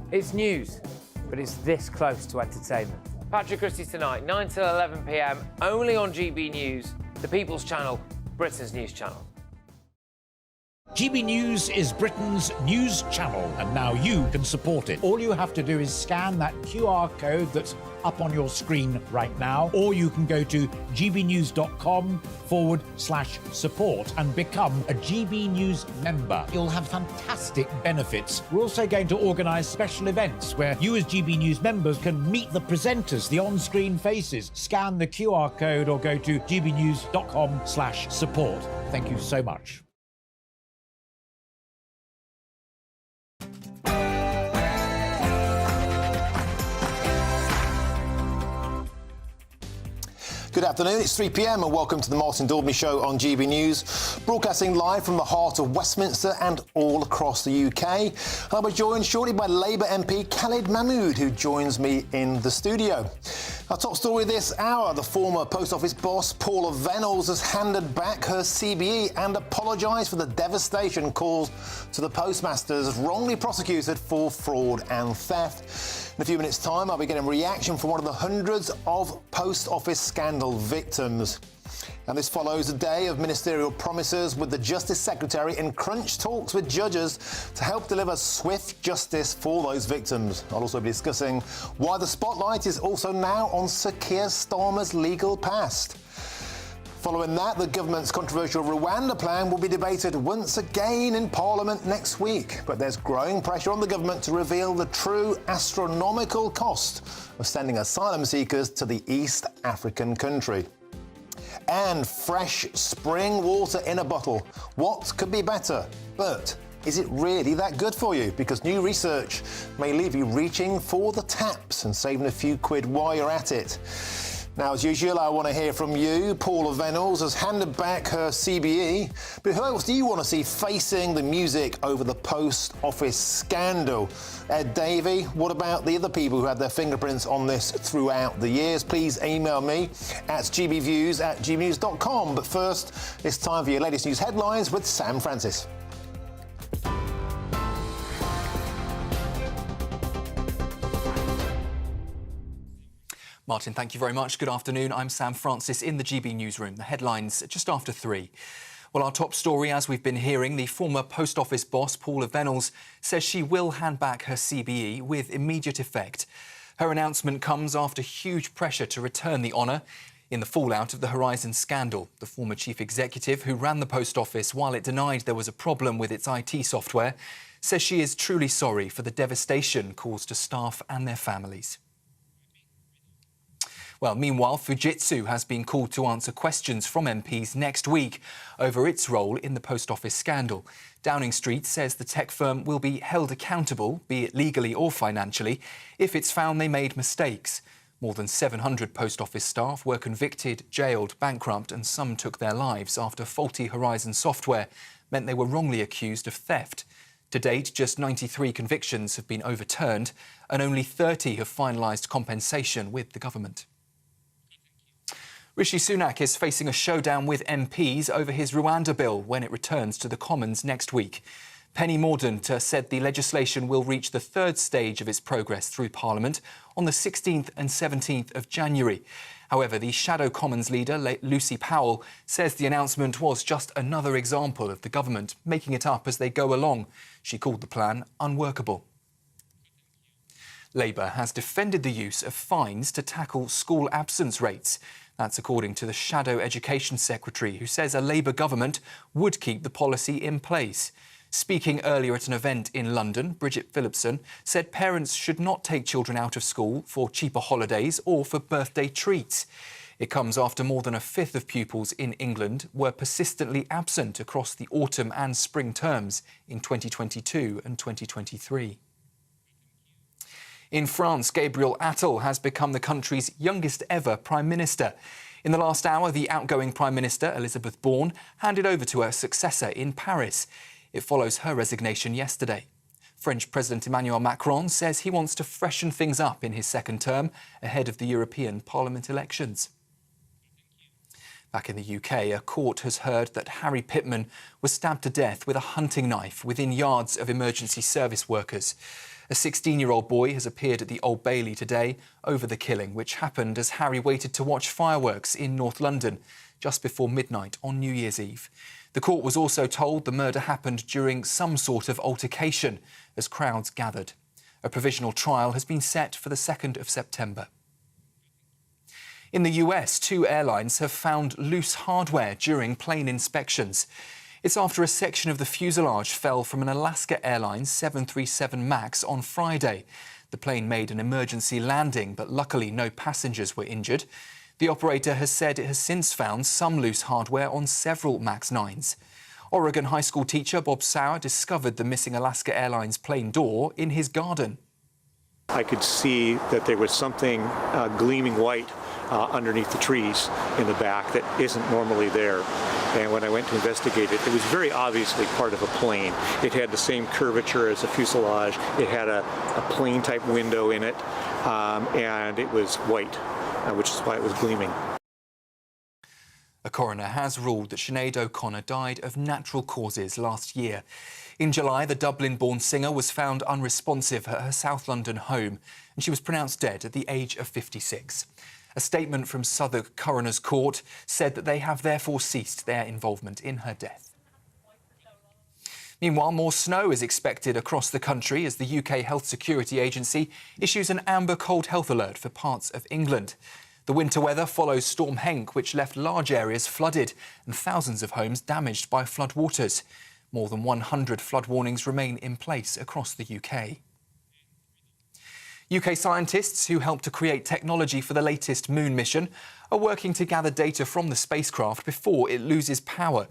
It's news, but it's this close to entertainment. Patrick Christie's tonight, 9 till 11 p.m, only on GB News, the People's Channel, Britain's news channel. GB News is Britain's news channel, and now you can support it. All you have to do is scan that QR code that's up on your screen right now, or you can go to gbnews.com/support and become a GB News member. You'll have fantastic benefits. We're also going to organise special events where you as GB News members can meet the presenters, the on-screen faces. Scan the QR code or go to gbnews.com/support. Thank you so much. Good afternoon, it's 3 p.m. and welcome to the Martin Daubney Show on GB News, broadcasting live from the heart of Westminster and all across the UK. I'll be joined shortly by Labour MP Khalid Mahmood, who joins me in the studio. Our top story this hour, the former Post Office boss, Paula Venables, has handed back her CBE and apologised for the devastation caused to the postmasters wrongly prosecuted for fraud and theft. In a few minutes' time, I'll be getting a reaction from one of the hundreds of Post Office scandal victims. And this follows a day of ministerial promises with the Justice Secretary in crunch talks with judges to help deliver swift justice for those victims. I'll also be discussing why the spotlight is also now on Sir Keir Starmer's legal past. Following that, the government's controversial Rwanda plan will be debated once again in Parliament next week. But there's growing pressure on the government to reveal the true astronomical cost of sending asylum seekers to the East African country. And fresh spring water in a bottle. What could be better? But is it really that good for you? Because new research may leave you reaching for the taps and saving a few quid while you're at it. Now, as usual, I want to hear from you. Paula Venables has handed back her CBE. But who else do you want to see facing the music over the Post Office scandal? Ed Davey, what about the other people who had their fingerprints on this throughout the years? Please email me at gbviews@gbnews.com. But first, it's time for your latest news headlines with Sam Francis. Martin, thank you very much. Good afternoon. I'm Sam Francis in the GB newsroom. The headlines just after 3. Well, our top story, as we've been hearing, the former Post Office boss, Paula Venables, says she will hand back her CBE with immediate effect. Her announcement comes after huge pressure to return the honour in the fallout of the Horizon scandal. The former chief executive, who ran the Post Office while it denied there was a problem with its IT software, says she is truly sorry for the devastation caused to staff and their families. Well, meanwhile, Fujitsu has been called to answer questions from MPs next week over its role in the Post Office scandal. Downing Street says the tech firm will be held accountable, be it legally or financially, if it's found they made mistakes. More than 700 Post Office staff were convicted, jailed, bankrupt, and some took their lives after faulty Horizon software meant they were wrongly accused of theft. To date, just 93 convictions have been overturned, and only 30 have finalised compensation with the government. Rishi Sunak is facing a showdown with MPs over his Rwanda bill when it returns to the Commons next week. Penny Mordaunt said the legislation will reach the third stage of its progress through Parliament on the 16th and 17th of January. However, the Shadow Commons leader, Lucy Powell, says the announcement was just another example of the government making it up as they go along. She called the plan unworkable. Labour has defended the use of fines to tackle school absence rates. That's according to the Shadow Education Secretary, who says a Labour government would keep the policy in place. Speaking earlier at an event in London, Bridget Phillipson said parents should not take children out of school for cheaper holidays or for birthday treats. It comes after more than a fifth of pupils in England were persistently absent across the autumn and spring terms in 2022 and 2023. In France, Gabriel Attal has become the country's youngest ever Prime Minister. In the last hour, the outgoing Prime Minister, Elisabeth Borne, handed over to her successor in Paris. It follows her resignation yesterday. French President Emmanuel Macron says he wants to freshen things up in his second term ahead of the European Parliament elections. Back in the UK, a court has heard that Harry Pitman was stabbed to death with a hunting knife within yards of emergency service workers. A 16-year-old boy has appeared at the Old Bailey today over the killing, which happened as Harry waited to watch fireworks in North London just before midnight on New Year's Eve. The court was also told the murder happened during some sort of altercation as crowds gathered. A provisional trial has been set for the 2nd of September. In the US, 2 airlines have found loose hardware during plane inspections. It's after a section of the fuselage fell from an Alaska Airlines 737 MAX on Friday. The plane made an emergency landing, but luckily no passengers were injured. The operator has said it has since found some loose hardware on several MAX 9s. Oregon high school teacher Bob Sauer discovered the missing Alaska Airlines plane door in his garden. I could see that there was something gleaming white underneath the trees in the back that isn't normally there. And when I went to investigate it, it was very obviously part of a plane. It had the same curvature as a fuselage. It had a plane-type window in it, and it was white, which is why it was gleaming. A coroner has ruled that Sinead O'Connor died of natural causes last year. In July, the Dublin-born singer was found unresponsive at her South London home, and she was pronounced dead at the age of 56. A statement from Southwark Coroner's Court said that they have therefore ceased their involvement in her death. Meanwhile, more snow is expected across the country as the UK Health Security Agency issues an amber cold health alert for parts of England. The winter weather follows Storm Henk, which left large areas flooded and thousands of homes damaged by floodwaters. More than 100 flood warnings remain in place across the UK. UK scientists who helped to create technology for the latest moon mission are working to gather data from the spacecraft before it loses power.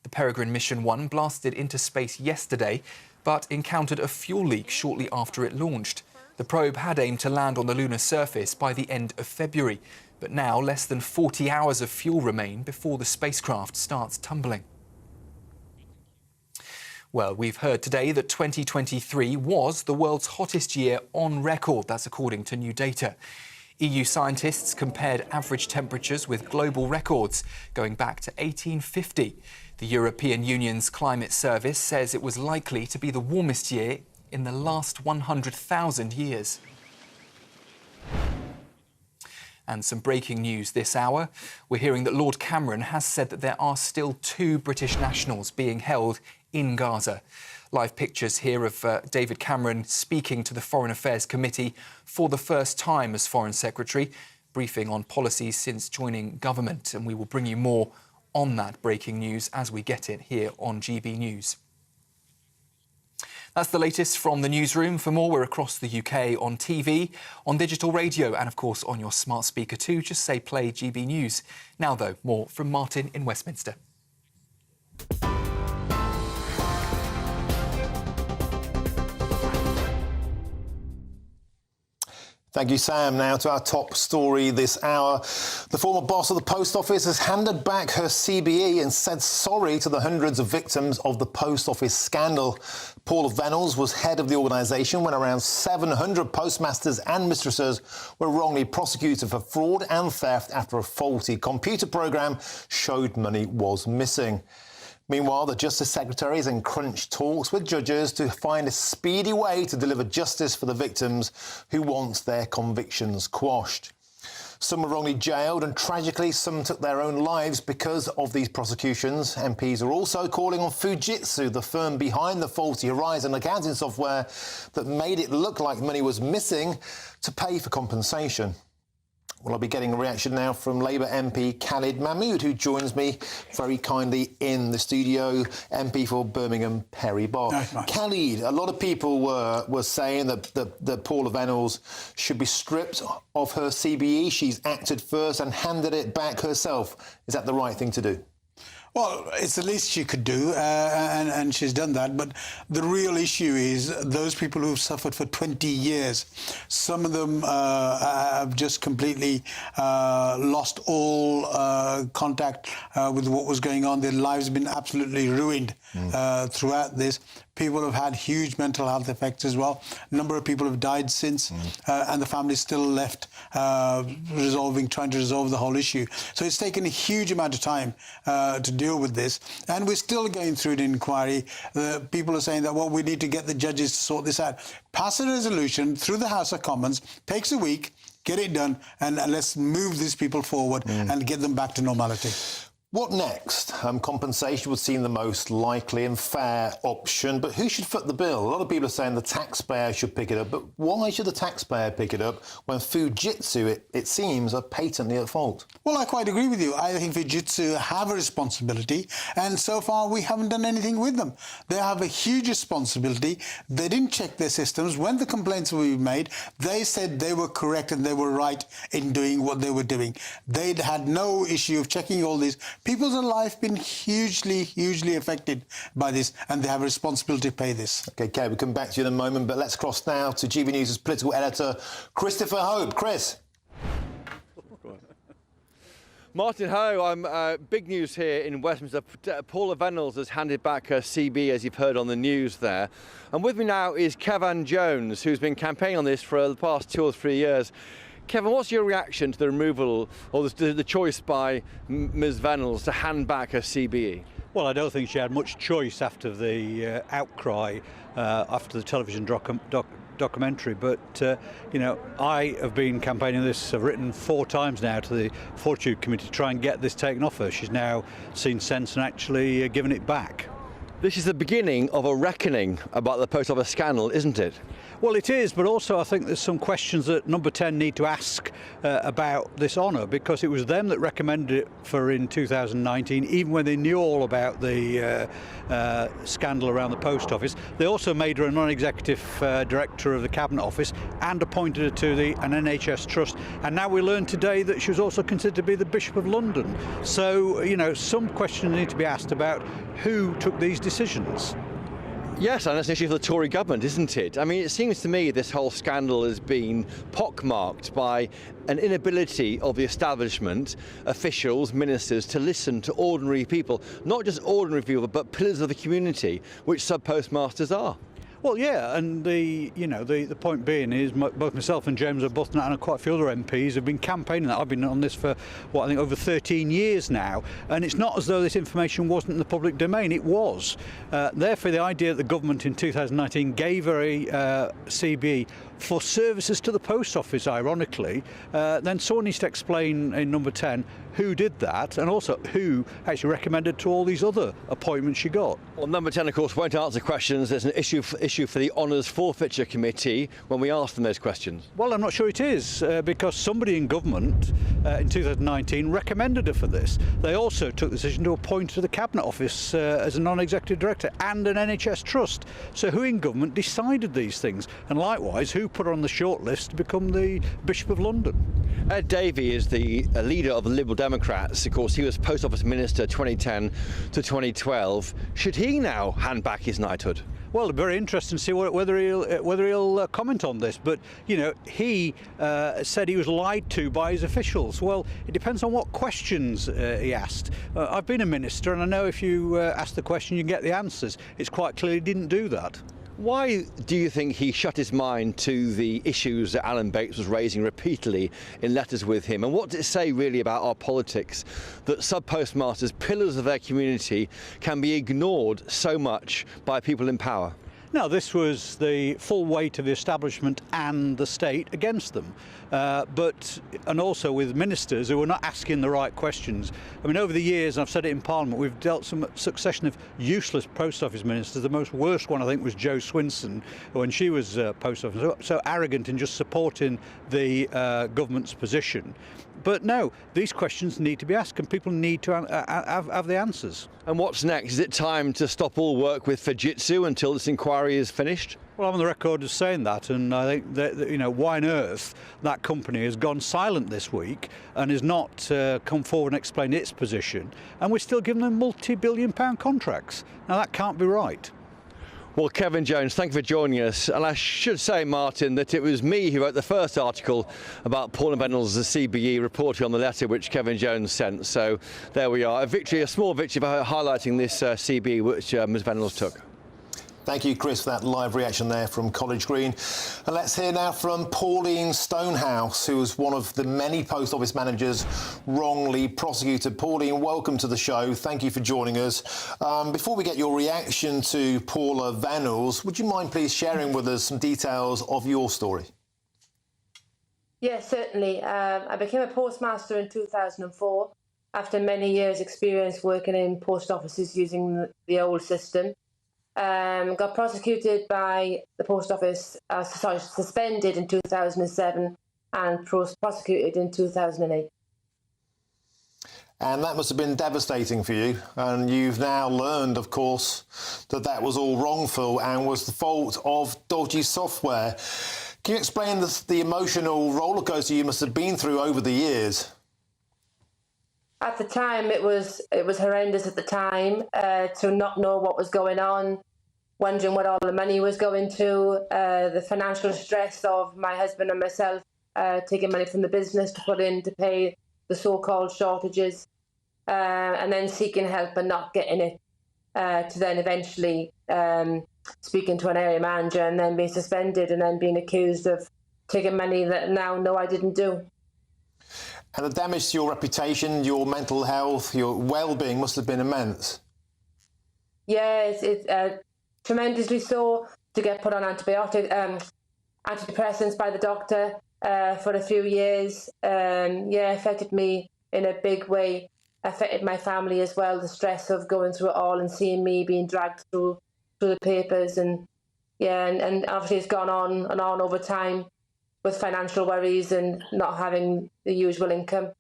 The Peregrine Mission 1 blasted into space yesterday, but encountered a fuel leak shortly after it launched. The probe had aimed to land on the lunar surface by the end of February, but now less than 40 hours of fuel remain before the spacecraft starts tumbling. Well, we've heard today that 2023 was the world's hottest year on record. That's according to new data. EU scientists compared average temperatures with global records going back to 1850. The European Union's climate service says it was likely to be the warmest year in the last 100,000 years. And some breaking news this hour. We're hearing that Lord Cameron has said that there are still 2 British nationals being held in Gaza. Live pictures here of David Cameron speaking to the Foreign Affairs Committee for the first time as Foreign Secretary, briefing on policies since joining government. And we will bring you more on that breaking news as we get it here on GB News. That's the latest from the newsroom. For more, we're across the UK on TV, on digital radio and, of course, on your smart speaker too. Just say play GB News. Now, though, more from Martin in Westminster. Thank you, Sam. Now to our top story this hour. The former boss of the Post Office has handed back her CBE and said sorry to the hundreds of victims of the Post Office scandal. Paula Venables was head of the organisation when around 700 postmasters and mistresses were wrongly prosecuted for fraud and theft after a faulty computer programme showed money was missing. Meanwhile, the Justice Secretary is in crunch talks with judges to find a speedy way to deliver justice for the victims who want their convictions quashed. Some were wrongly jailed and tragically some took their own lives because of these prosecutions. MPs are also calling on Fujitsu, the firm behind the faulty Horizon accounting software that made it look like money was missing, to pay for compensation. Well, I'll be getting a reaction now from Labour MP Khalid Mahmood, who joins me very kindly in the studio, MP for Birmingham Perry Bar. Nice. Khalid, a lot of people were saying that Paula Venables should be stripped of her CBE. She's acted first and handed it back herself. Is that the right thing to do? Well, it's the least she could do, and she's done that. But the real issue is those people who've suffered for 20 years. Some of them have just completely lost all contact with what was going on. Their lives have been absolutely ruined throughout this. People have had huge mental health effects as well. A number of people have died since, and the family's still left trying to resolve the whole issue. So it's taken a huge amount of time to deal with this, and we're still going through the inquiry. People are saying that, well, we need to get the judges to sort this out. Pass a resolution through the House of Commons, takes a week, get it done, and let's move these people forward and get them back to normality. What next? Compensation would seem the most likely and fair option, but who should foot the bill? A lot of people are saying the taxpayer should pick it up, but why should the taxpayer pick it up when Fujitsu, it seems, are patently at fault? Well, I quite agree with you. I think Fujitsu have a responsibility, and so far we haven't done anything with them. They have a huge responsibility. They didn't check their systems. When the complaints were made, they said they were correct and they were right in doing what they were doing. They'd had no issue of checking all these. People's life been hugely affected by this, and they have a responsibility to pay this. OK, Kay, we'll come back to you in a moment, but let's cross now to GB News' political editor, Christopher Hope. Chris. Martin, hello. I'm big news here in Westminster. Paula Venables has handed back her CB, as you've heard on the news there. And with me now is Kevin Jones, who's been campaigning on this for the past 2 or 3 years. Kevin, what's your reaction to the removal or the choice by Ms Venables to hand back her CBE? Well, I don't think she had much choice after the outcry after the television documentary, but you know, I have been campaigning this. I've written 4 times now to the Fortitude Committee to try and get this taken off her. She's now seen sense and actually given it back. This is the beginning of a reckoning about the post office scandal, isn't it? Well, it is, but also I think there's some questions that Number 10 need to ask about this honour, because it was them that recommended it for in 2019, even when they knew all about the scandal around the post office. They also made her a non-executive director of the Cabinet Office and appointed her to an NHS trust. And now we learned today that she was also considered to be the Bishop of London. So, you know, some questions need to be asked about who took these decisions. Yes, and that's an issue for the Tory government, isn't it? I mean, it seems to me this whole scandal has been pockmarked by an inability of the establishment, officials, ministers, to listen to ordinary people, not just ordinary people, but pillars of the community, which sub-postmasters are. Well, yeah, and the point being is both myself and James Arbuthnot and quite a few other MPs have been campaigning that. I've been on this for, I think over 13 years now, and it's not as though this information wasn't in the public domain. It was. Therefore, the idea that the government in 2019 gave her a CB for services to the post office, ironically, then someone needs to explain in Number 10 who did that, and also who actually recommended to all these other appointments she got. Well, Number 10, of course, won't answer questions. There's an issue for the Honours Forfeiture Committee when we ask them those questions. Well, I'm not sure it is, because somebody in government in 2019 recommended her for this. They also took the decision to appoint her to the Cabinet Office as a non-executive director and an NHS trust. So who in government decided these things? And likewise, who put her on the shortlist to become the Bishop of London? Ed Davey is the leader of the Liberal Democrats. Of course, he was Post Office Minister 2010 to 2012. Should he now hand back his knighthood? Well, very interesting to see whether he'll comment on this. But, you know, he said he was lied to by his officials. Well, it depends on what questions he asked. I've been a minister, and I know if you ask the question, you get the answers. It's quite clear he didn't do that. Why do you think he shut his mind to the issues that Alan Bates was raising repeatedly in letters with him? And what does it say really about our politics that sub-postmasters, pillars of their community, can be ignored so much by people in power? No, this was the full weight of the establishment and the state against them. And also with ministers who were not asking the right questions. I mean, over the years, and I've said it in Parliament, we've dealt some succession of useless post office ministers. The most worst one, I think, was Jo Swinson when she was post office, so arrogant in just supporting the government's position. But no, these questions need to be asked, and people need to have the answers. And what's next? Is it time to stop all work with Fujitsu until this inquiry is finished? Well, I'm on the record as saying that, and I think that, you know, why on earth that company has gone silent this week and has not come forward and explained its position, and we're still giving them multi-billion-pound contracts. Now, that can't be right. Well, Kevin Jones, thank you for joining us. And I should say, Martin, that it was me who wrote the first article about Pauline Venables as a CBE, reporting on the letter which Kevin Jones sent. So there we are, a victory, a small victory for highlighting this CBE which Ms Venables took. Thank you, Chris, for that live reaction there from College Green. And let's hear now from Pauline Stonehouse, who was one of the many post office managers wrongly prosecuted. Pauline, welcome to the show. Thank you for joining us. Before we get your reaction to Paula Venables, would you mind please sharing with us some details of your story? Yes, certainly. I became a postmaster in 2004 after many years' experience working in post offices using the old system. Got prosecuted by the post office, suspended in 2007 and prosecuted in 2008. And that must have been devastating for you. And you've now learned, of course, that that was all wrongful and was the fault of dodgy software. Can you explain the emotional rollercoaster you must have been through over the years? At the time, it was horrendous at the time to not know what was going on, wondering what all the money was going to, the financial stress of my husband and myself taking money from the business to put in to pay the so-called shortages, and then seeking help and not getting it, to then eventually speaking to an area manager and then being suspended and then being accused of taking money that now no, I didn't do. And the damage to your reputation, your mental health, your well-being must have been immense. Yes, it's tremendously so. To get put on antidepressants by the doctor for a few years, affected me in a big way. Affected my family as well. The stress of going through it all and seeing me being dragged through the papers, and obviously it's gone on and on over time, with financial worries and not having the usual income.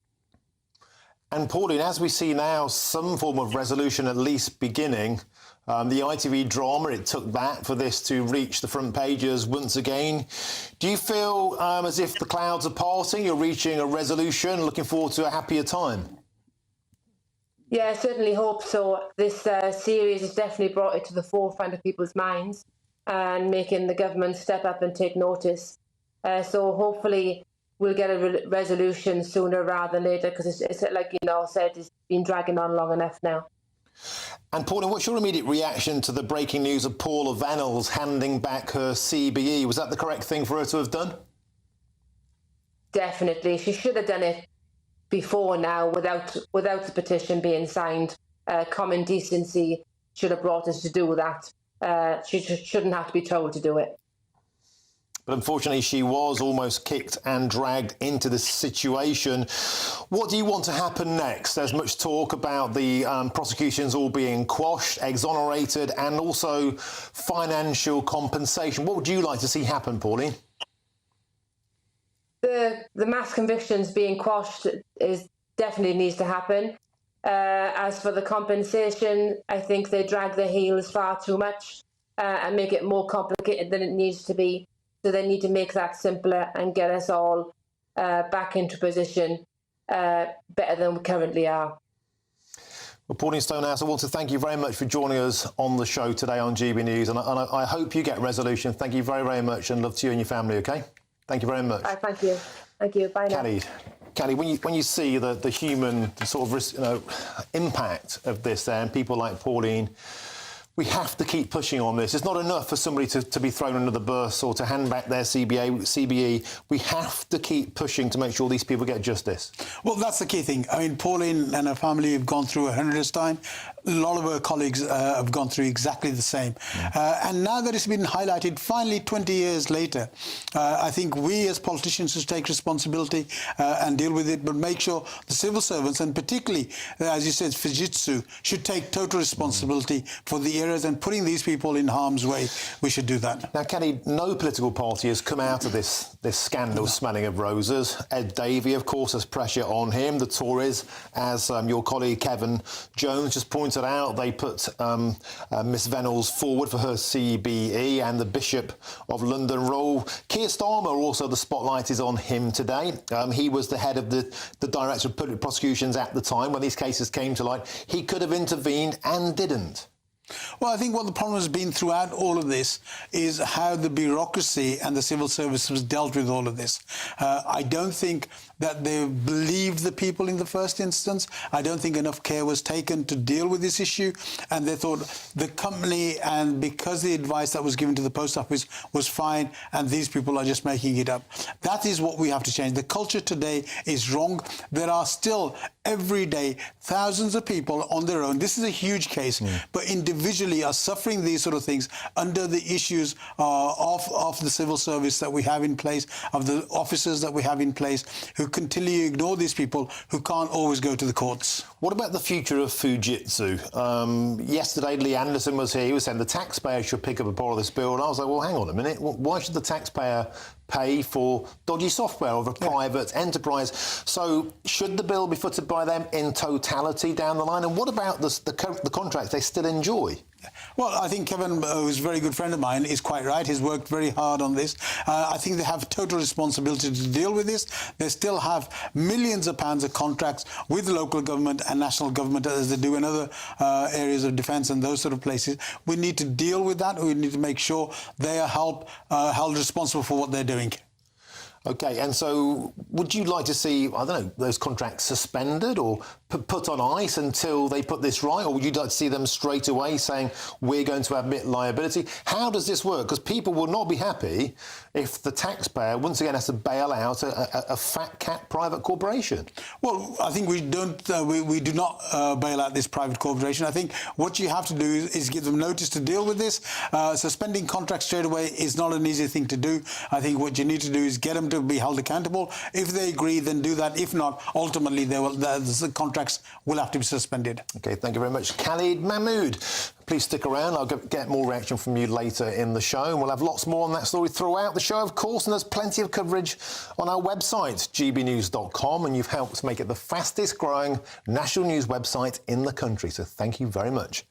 And Pauline, as we see now, some form of resolution at least beginning. The ITV drama, it took that for this to reach the front pages once again. Do you feel as if the clouds are parting, you're reaching a resolution, looking forward to a happier time? Yeah, I certainly hope so. This series has definitely brought it to the forefront of people's minds and making the government step up and take notice. So hopefully we'll get a resolution sooner rather than later, because it's like you know said, it's been dragging on long enough now. And Pauline, what's your immediate reaction to the breaking news of Paula Venables handing back her CBE? Was that the correct thing for her to have done? Definitely. She should have done it before now, without the petition being signed. Common decency should have brought us to do that. She shouldn't have to be told to do it. But unfortunately, she was almost kicked and dragged into this situation. What do you want to happen next? There's much talk about the prosecutions all being quashed, exonerated, and also financial compensation. What would you like to see happen, Pauline? The mass convictions being quashed definitely needs to happen. As for the compensation, I think they drag their heels far too much and make it more complicated than it needs to be. So they need to make that simpler and get us all back into position better than we currently are. Well, Pauline Stonehouse, I want to thank you very much for joining us on the show today on GB News, and I hope you get resolution. Thank you very, very much, and love to you and your family, OK? Thank you very much. Thank you. Thank you. Bye now. Khalid, when you see the human sort of impact of this there, and people like Pauline, we have to keep pushing on this. It's not enough for somebody to be thrown under the bus or to hand back their CBE. We have to keep pushing to make sure these people get justice. Well, that's the key thing. I mean, Pauline and her family have gone through a horrendous time. A lot of her colleagues have gone through exactly the same. And now that it's been highlighted, finally, 20 years later, I think we as politicians should take responsibility and deal with it, but make sure the civil servants, and particularly, as you said, Fujitsu, should take total responsibility for the errors and putting these people in harm's way. We should do that. Now, Khalid, no political party has come out of this scandal smelling of roses. Ed Davey, of course, has pressure on him. The Tories, as your colleague Kevin Jones just pointed out, they put Miss Venables forward for her CBE, and the Bishop of London role. Keir Starmer, also the spotlight is on him today. He was the head of the Director of Public Prosecutions at the time when these cases came to light. He could have intervened and didn't. Well, I think what the problem has been throughout all of this is how the bureaucracy and the civil service has dealt with all of this. I don't think that they believed the people in the first instance. I don't think enough care was taken to deal with this issue, and they thought the company, and because the advice that was given to the post office was fine, and these people are just making it up. That is what we have to change. The culture today is wrong. There are still every day thousands of people on their own. This is a huge case, but individually are suffering these sort of things under the issues of the civil service that we have in place, of the officers that we have in place, who continually ignore these people who can't always go to the courts. What about the future of Fujitsu? Yesterday, Lee Anderson was here. He was saying the taxpayer should pick up a part of this bill. And I was like, well, hang on a minute. Why should the taxpayer pay for dodgy software of a private enterprise? So should the bill be footed by them in totality down the line? And what about the contracts they still enjoy? Well, I think Kevin, who's a very good friend of mine, is quite right. He's worked very hard on this. I think they have total responsibility to deal with this. They still have millions of pounds of contracts with local government and national government, as they do in other areas of defence and those sort of places. We need to deal with that. We need to make sure they are held responsible for what they're doing. OK, and so would you like to see, I don't know, those contracts suspended or put on ice until they put this right? Or would you like to see them straight away saying, we're going to admit liability? How does this work? Because people will not be happy if the taxpayer, once again, has to bail out a fat cat private corporation. Well, I think we do not bail out this private corporation. I think what you have to do is give them notice to deal with this. Suspending contracts straight away is not an easy thing to do. I think what you need to do is get them to be held accountable. If they agree, then do that. If not, ultimately, the contracts will have to be suspended. OK, thank you very much. Khalid Mahmood, please stick around. I'll get more reaction from you later in the show. And we'll have lots more on that story throughout the show, of course. And there's plenty of coverage on our website, gbnews.com. And you've helped make it the fastest growing national news website in the country. So thank you very much.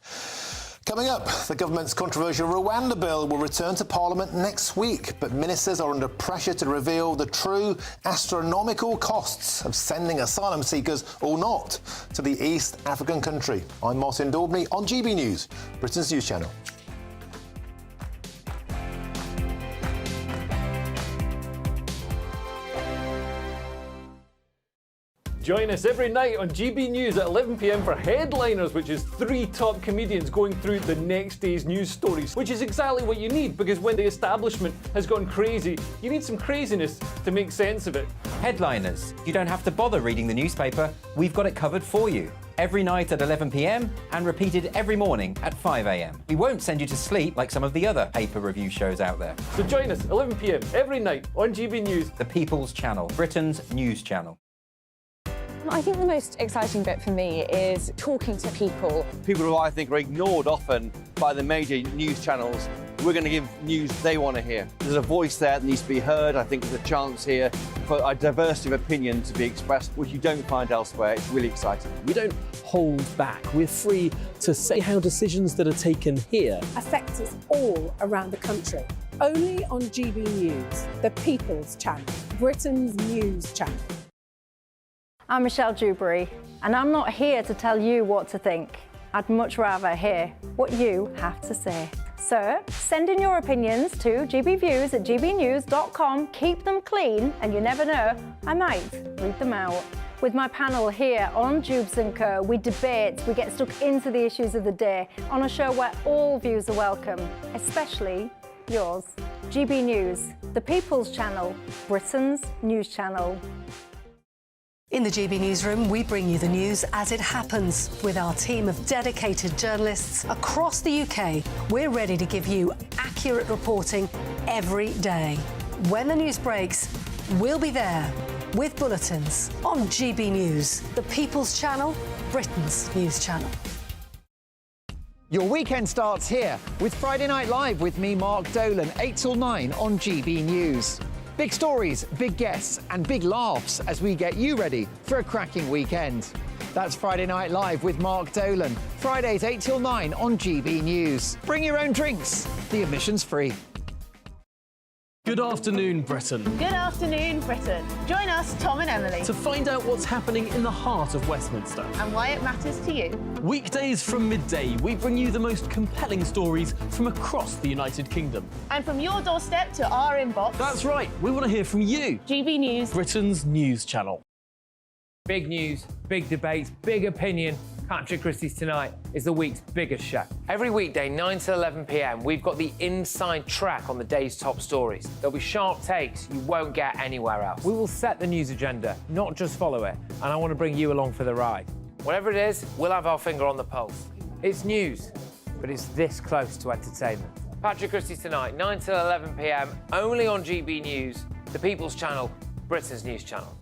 Coming up, the government's controversial Rwanda bill will return to Parliament next week, but ministers are under pressure to reveal the true astronomical costs of sending asylum seekers or not to the East African country. I'm Martin Daubney on GB News, Britain's news channel. Join us every night on GB News at 11 p.m. for Headliners, which is 3 top comedians going through the next day's news stories, which is exactly what you need, because when the establishment has gone crazy, you need some craziness to make sense of it. Headliners. You don't have to bother reading the newspaper. We've got it covered for you. Every night at 11 p.m. and repeated every morning at 5 a.m. We won't send you to sleep like some of the other paper review shows out there. So join us 11 p.m. every night on GB News. The People's Channel, Britain's news channel. I think the most exciting bit for me is talking to people. People who I think are ignored often by the major news channels. We're going to give news they want to hear. There's a voice there that needs to be heard. I think there's a chance here for a diversity of opinion to be expressed, which you don't find elsewhere. It's really exciting. We don't hold back. We're free to say how decisions that are taken here affect us all around the country. Only on GB News, the People's Channel, Britain's news channel. I'm Michelle Dewberry, and I'm not here to tell you what to think. I'd much rather hear what you have to say. So send in your opinions to gbviews@gbnews.com. Keep them clean, and you never know, I might read them out. With my panel here on Jubes & Co, we debate, we get stuck into the issues of the day on a show where all views are welcome, especially yours. GB News, the People's Channel, Britain's news channel. In the GB Newsroom, we bring you the news as it happens. With our team of dedicated journalists across the UK, we're ready to give you accurate reporting every day. When the news breaks, we'll be there with bulletins on GB News, the People's Channel, Britain's news channel. Your weekend starts here with Friday Night Live with me, Mark Dolan, 8 till 9 on GB News. Big stories, big guests and big laughs as we get you ready for a cracking weekend. That's Friday Night Live with Mark Dolan, Fridays 8 till 9 on GB News. Bring your own drinks, the admission's free. Good afternoon, Britain. Good afternoon, Britain. Join us, Tom and Emily, To find out what's happening in the heart of Westminster. and why it matters to you. Weekdays from midday, we bring you the most compelling stories from across the United Kingdom. And from your doorstep to our inbox. That's right, we want to hear from you. GB News, Britain's news channel. Big news, big debates, big opinion. Patrick Christie's Tonight is the week's biggest show. Every weekday, 9 to 11 p.m, we've got the inside track on the day's top stories. There'll be sharp takes you won't get anywhere else. We will set the news agenda, not just follow it, and I want to bring you along for the ride. Whatever it is, we'll have our finger on the pulse. It's news, but it's this close to entertainment. Patrick Christie's Tonight, 9 to 11 p.m, only on GB News, the People's Channel, Britain's news channel.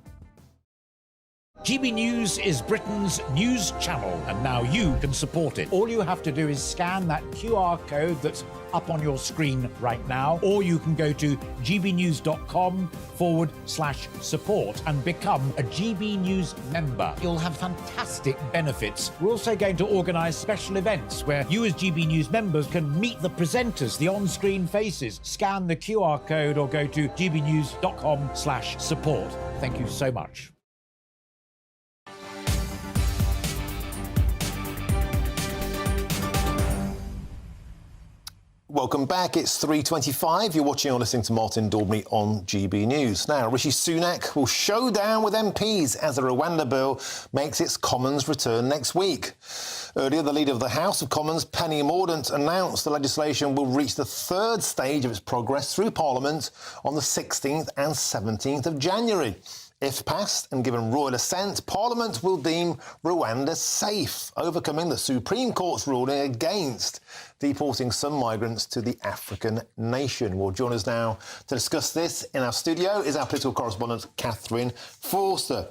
GB News is Britain's news channel, and now you can support it. All you have to do is scan that QR code that's up on your screen right now, or you can go to gbnews.com/support and become a GB News member. You'll have fantastic benefits. We're also going to organise special events where you as GB News members can meet the presenters, the on-screen faces. Scan the QR code or go to gbnews.com/support. Thank you so much. Welcome back. It's 3:25. You're watching or listening to Martin Daubney on GB News. Now, Rishi Sunak will show down with MPs as the Rwanda bill makes its Commons return next week. Earlier, the leader of the House of Commons, Penny Mordaunt, announced the legislation will reach the third stage of its progress through Parliament on the 16th and 17th of January. If passed and given royal assent, Parliament will deem Rwanda safe, overcoming the Supreme Court's ruling against deporting some migrants to the African nation. Well, join us now to discuss this in our studio is our political correspondent, Catherine Forster.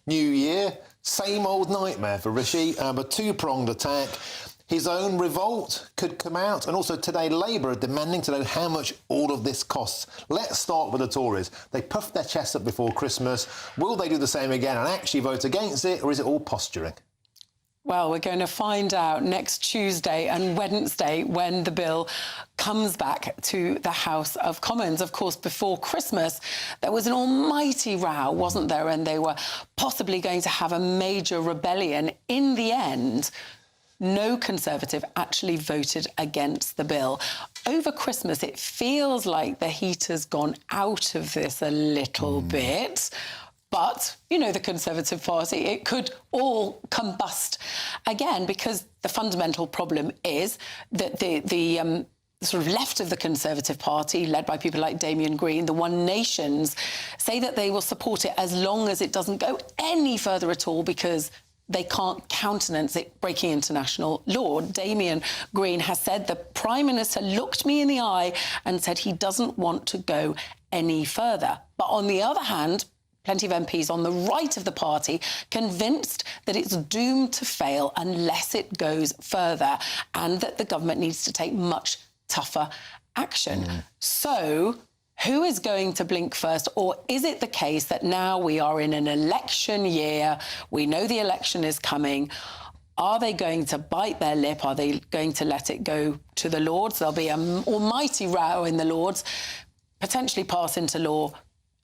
New year, same old nightmare for Rishi, a two-pronged attack. His own revolt could come out, and also today Labour are demanding to know how much all of this costs. Let's start with the Tories. They puffed their chests up before Christmas. Will they do the same again and actually vote against it, or is it all posturing? Well, we're going to find out next Tuesday and Wednesday when the bill comes back to the House of Commons. Of course, before Christmas, there was an almighty row, wasn't there? And they were possibly going to have a major rebellion. In the end, no Conservative actually voted against the bill. Over Christmas, it feels like the heat has gone out of this a little bit. But, you know, the Conservative Party, it could all combust again, because the fundamental problem is that the sort of left of the Conservative Party, led by people like Damian Green, the One Nations, say that they will support it as long as it doesn't go any further at all, because they can't countenance it breaking international law. Damian Green has said the Prime Minister looked me in the eye and said he doesn't want to go any further. But on the other hand, plenty of MPs on the right of the party convinced that it's doomed to fail unless it goes further, and that the government needs to take much tougher action. So who is going to blink first? Or is it the case that now we are in an election year, we know the election is coming, are they going to bite their lip? Are they going to let it go to the Lords? There'll be an almighty row in the Lords, potentially pass into law,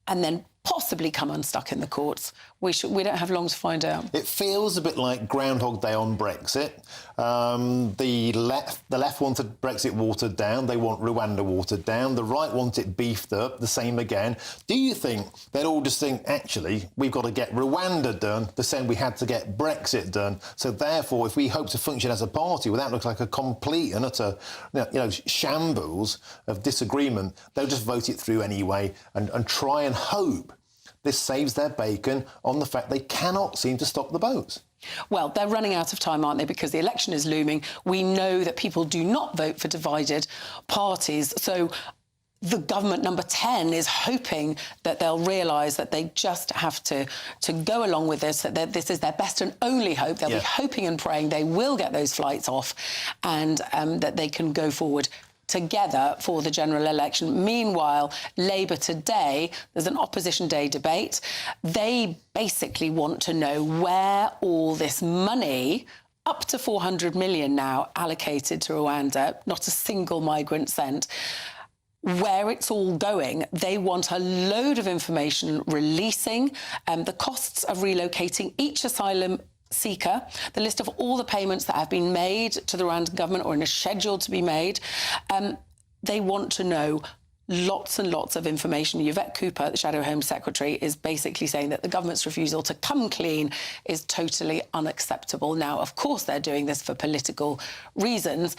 and then possibly come unstuck in the courts. We don't have long to find out. It feels a bit like Groundhog Day on Brexit. The left wanted Brexit watered down. They want Rwanda watered down. The right want it beefed up. The same again. Do you think they'd all just think, actually, we've got to get Rwanda done the same we had to get Brexit done? So therefore, if we hope to function as a party without looking like a complete and utter, shambles of disagreement, they'll just vote it through anyway and try and hope this saves their bacon on the fact they cannot seem to stop the boats. Well, they're running out of time, aren't they? Because the election is looming. We know that people do not vote for divided parties. So the government, number 10, is hoping that they'll realise that they just have to go along with this, that this is their best and only hope. They'll be hoping and praying they will get those flights off, and that they can go forward together for the general election. Meanwhile, Labour today, there's an Opposition Day debate. They basically want to know where all this money, up to 400 million now allocated to Rwanda, not a single migrant sent, where it's all going. They want a load of information releasing, the costs of relocating each asylum seeker, the list of all the payments that have been made to the Rwandan government or are scheduled to be made. They want to know lots and lots of information. Yvette Cooper, the Shadow Home Secretary, is basically saying that the government's refusal to come clean is totally unacceptable. Now, of course, they're doing this for political reasons,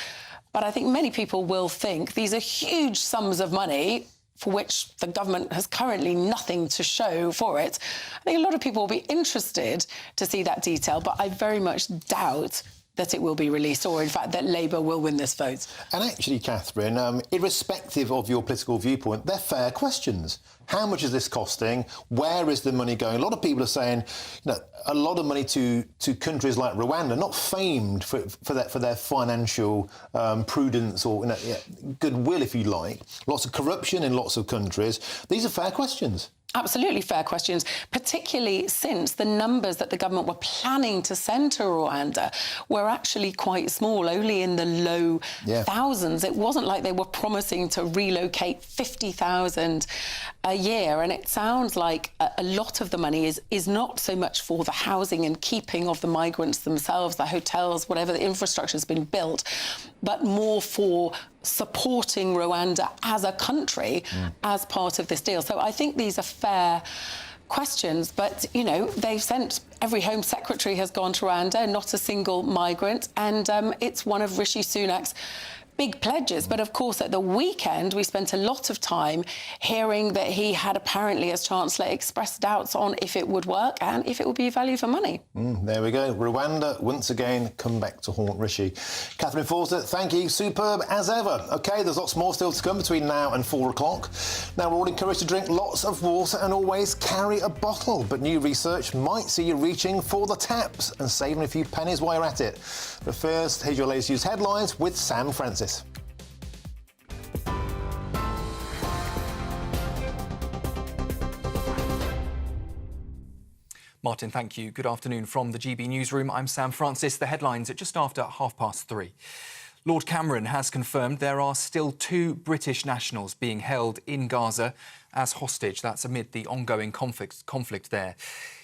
but I think many people will think these are huge sums of money for which the government has currently nothing to show for it. I think a lot of people will be interested to see that detail, but I very much doubt that it will be released, or in fact that Labour will win this vote. And actually, Catherine, irrespective of your political viewpoint, they're fair questions. How much is this costing? Where is the money going? A lot of people are saying, a lot of money to countries like Rwanda, not famed for their financial prudence or goodwill, if you like. Lots of corruption in lots of countries. These are fair questions. Absolutely fair questions, particularly since the numbers that the government were planning to send to Rwanda were actually quite small, only in the low thousands. It wasn't like they were promising to relocate 50,000 a year. And it sounds like a lot of the money is not so much for the housing and keeping of the migrants themselves, the hotels, whatever the infrastructure has been built, but more for supporting Rwanda as a country as part of this deal. So I think these are fair questions, but, they've sent, every Home Secretary has gone to Rwanda, not a single migrant, and it's one of Rishi Sunak's big pledges. But of course, at the weekend, we spent a lot of time hearing that he had apparently, as Chancellor, expressed doubts on if it would work and if it would be value for money. There we go. Rwanda, once again, come back to haunt Rishi. Catherine Fawcett, thank you. Superb as ever. OK, there's lots more still to come between now and 4 o'clock. Now, we're all encouraged to drink lots of water and always carry a bottle. But new research might see you reaching for the taps and saving a few pennies while you're at it. But first, here's your latest news headlines with Sam Francis. Martin, thank you. Good afternoon from the GB Newsroom. I'm Sam Francis. The headlines at just after 3:30. Lord Cameron has confirmed there are still 2 British nationals being held in Gaza as hostage. That's amid the ongoing conflict there.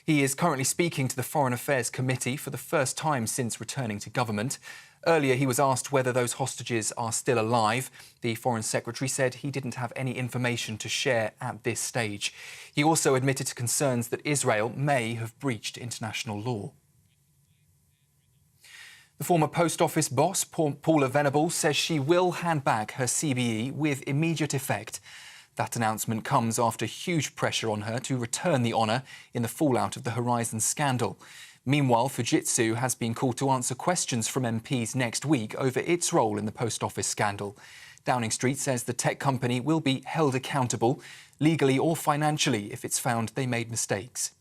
He is currently speaking to the Foreign Affairs Committee for the first time since returning to government. Earlier, he was asked whether those hostages are still alive. The Foreign Secretary said he didn't have any information to share at this stage. He also admitted to concerns that Israel may have breached international law. The former Post Office boss, Paula Venables, says she will hand back her CBE with immediate effect. That announcement comes after huge pressure on her to return the honour in the fallout of the Horizon scandal. Meanwhile, Fujitsu has been called to answer questions from MPs next week over its role in the Post Office scandal. Downing Street says the tech company will be held accountable, legally or financially, if it's found they made mistakes.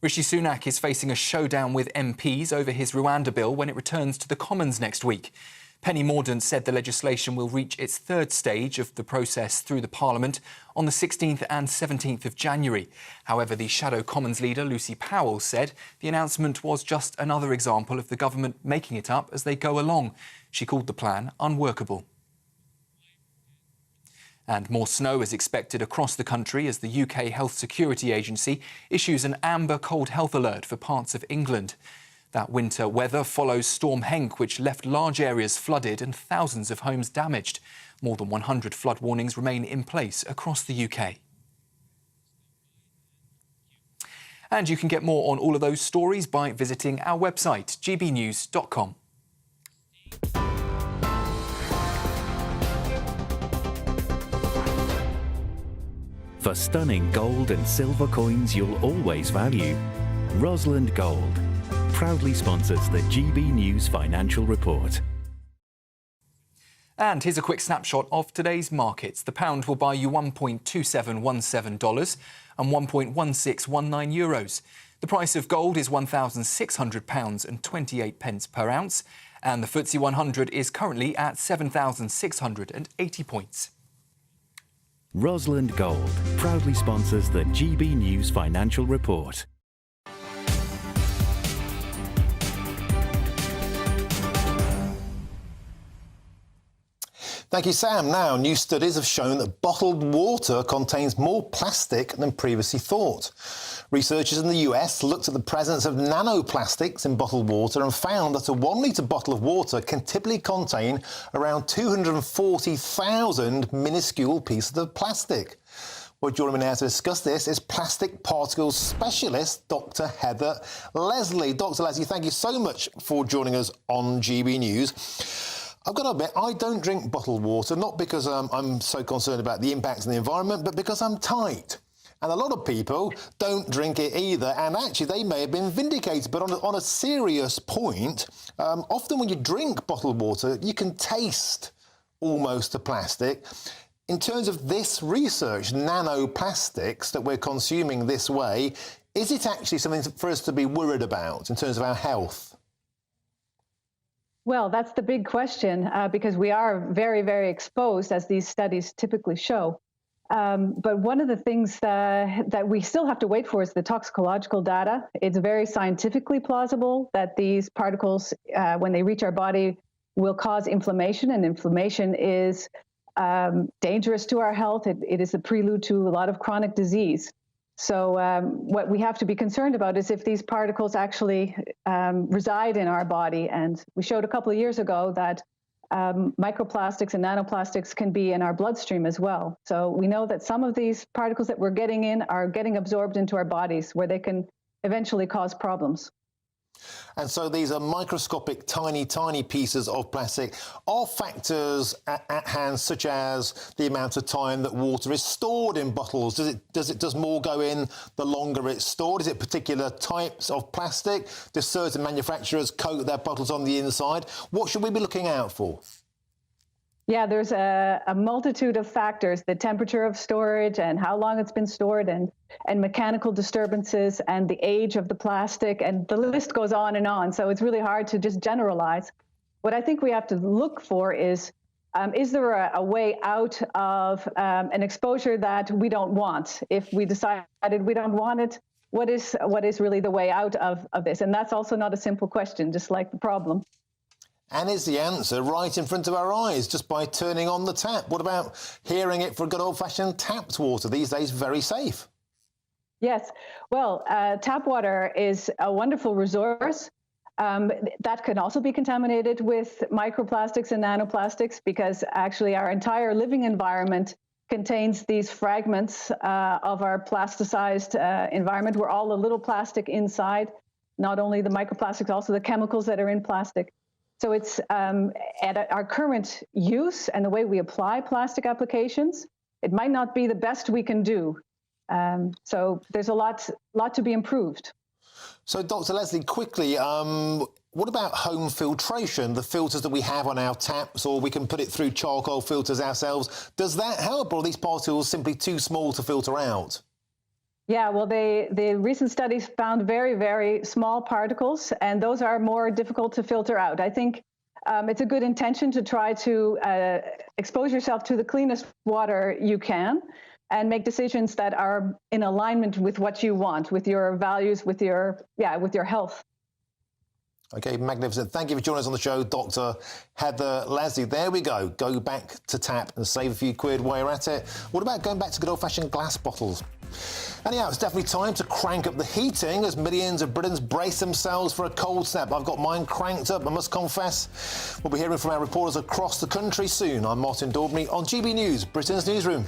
Rishi Sunak is facing a showdown with MPs over his Rwanda bill when it returns to the Commons next week. Penny Mordaunt said the legislation will reach its 3rd stage of the process through the Parliament on the 16th and 17th of January. However, the Shadow Commons leader, Lucy Powell, said the announcement was just another example of the government making it up as they go along. She called the plan unworkable. And more snow is expected across the country as the UK Health Security Agency issues an amber cold health alert for parts of England. That winter weather follows Storm Henk, which left large areas flooded and thousands of homes damaged. More than 100 flood warnings remain in place across the UK. And you can get more on all of those stories by visiting our website, gbnews.com. For stunning gold and silver coins you'll always value, Rosalind Gold proudly sponsors the GB News Financial Report. And here's a quick snapshot of today's markets. The pound will buy you $1.2717 and €1.1619. The price of gold is £1,600 and 28 pence per ounce. And the FTSE 100 is currently at 7,680 points. Rosalind Gold proudly sponsors the GB News Financial Report. Thank you, Sam. Now, new studies have shown that bottled water contains more plastic than previously thought. Researchers in the US looked at the presence of nanoplastics in bottled water and found that a 1 litre bottle of water can typically contain around 240,000 minuscule pieces of plastic. Well, joining me now to discuss this is plastic particles specialist Dr. Heather Leslie. Dr. Leslie, thank you so much for joining us on GB News. I've got to admit, I don't drink bottled water, not because I'm so concerned about the impacts on the environment, but because I'm tight. And a lot of people don't drink it either, and actually they may have been vindicated. But on a serious point, often when you drink bottled water, you can taste almost the plastic. In terms of this research, nanoplastics that we're consuming this way, is it actually something for us to be worried about in terms of our health? Well, that's the big question, because we are very, very exposed, as these studies typically show. But one of the things that we still have to wait for is the toxicological data. It's very scientifically plausible that these particles, when they reach our body, will cause inflammation, and inflammation is dangerous to our health. It is a prelude to a lot of chronic disease. So what we have to be concerned about is if these particles actually reside in our body. And we showed a couple of years ago that microplastics and nanoplastics can be in our bloodstream as well. So we know that some of these particles that we're getting in are getting absorbed into our bodies, where they can eventually cause problems. And so these are microscopic, tiny, tiny pieces of plastic. Are factors at hand, such as the amount of time that water is stored in bottles? Does more go in the longer it's stored? Is it particular types of plastic? Do certain manufacturers coat their bottles on the inside? What should we be looking out for? Yeah, there's a multitude of factors: the temperature of storage and how long it's been stored, and mechanical disturbances and the age of the plastic, and the list goes on and on. So it's really hard to just generalize. What I think we have to look for is there a way out of an exposure that we don't want? If we decided we don't want it, what is really the way out of this? And that's also not a simple question, just like the problem. And is the answer right in front of our eyes just by turning on the tap? What about hearing it for good old-fashioned tapped water? These days, very safe. Yes. Well, tap water is a wonderful resource that can also be contaminated with microplastics and nanoplastics, because actually our entire living environment contains these fragments of our plasticized environment. We're all a little plastic inside, not only the microplastics, also the chemicals that are in plastic. So it's at our current use and the way we apply plastic applications, it might not be the best we can do. So there's a lot to be improved. So, Dr. Leslie, quickly, what about home filtration, the filters that we have on our taps, or we can put it through charcoal filters ourselves? Does that help, or are these particles simply too small to filter out? Yeah, well, the recent studies found very, very small particles, and those are more difficult to filter out. I think it's a good intention to try to expose yourself to the cleanest water you can and make decisions that are in alignment with what you want, with your values, with your health. OK, magnificent. Thank you for joining us on the show, Dr. Heather Leslie. There we go. Go back to tap and save a few quid while you're at it. What about going back to good old-fashioned glass bottles? Anyhow, it's definitely time to crank up the heating as millions of Britons brace themselves for a cold snap. I've got mine cranked up, I must confess. We'll be hearing from our reporters across the country soon. I'm Martin Daubney on GB News, Britain's newsroom.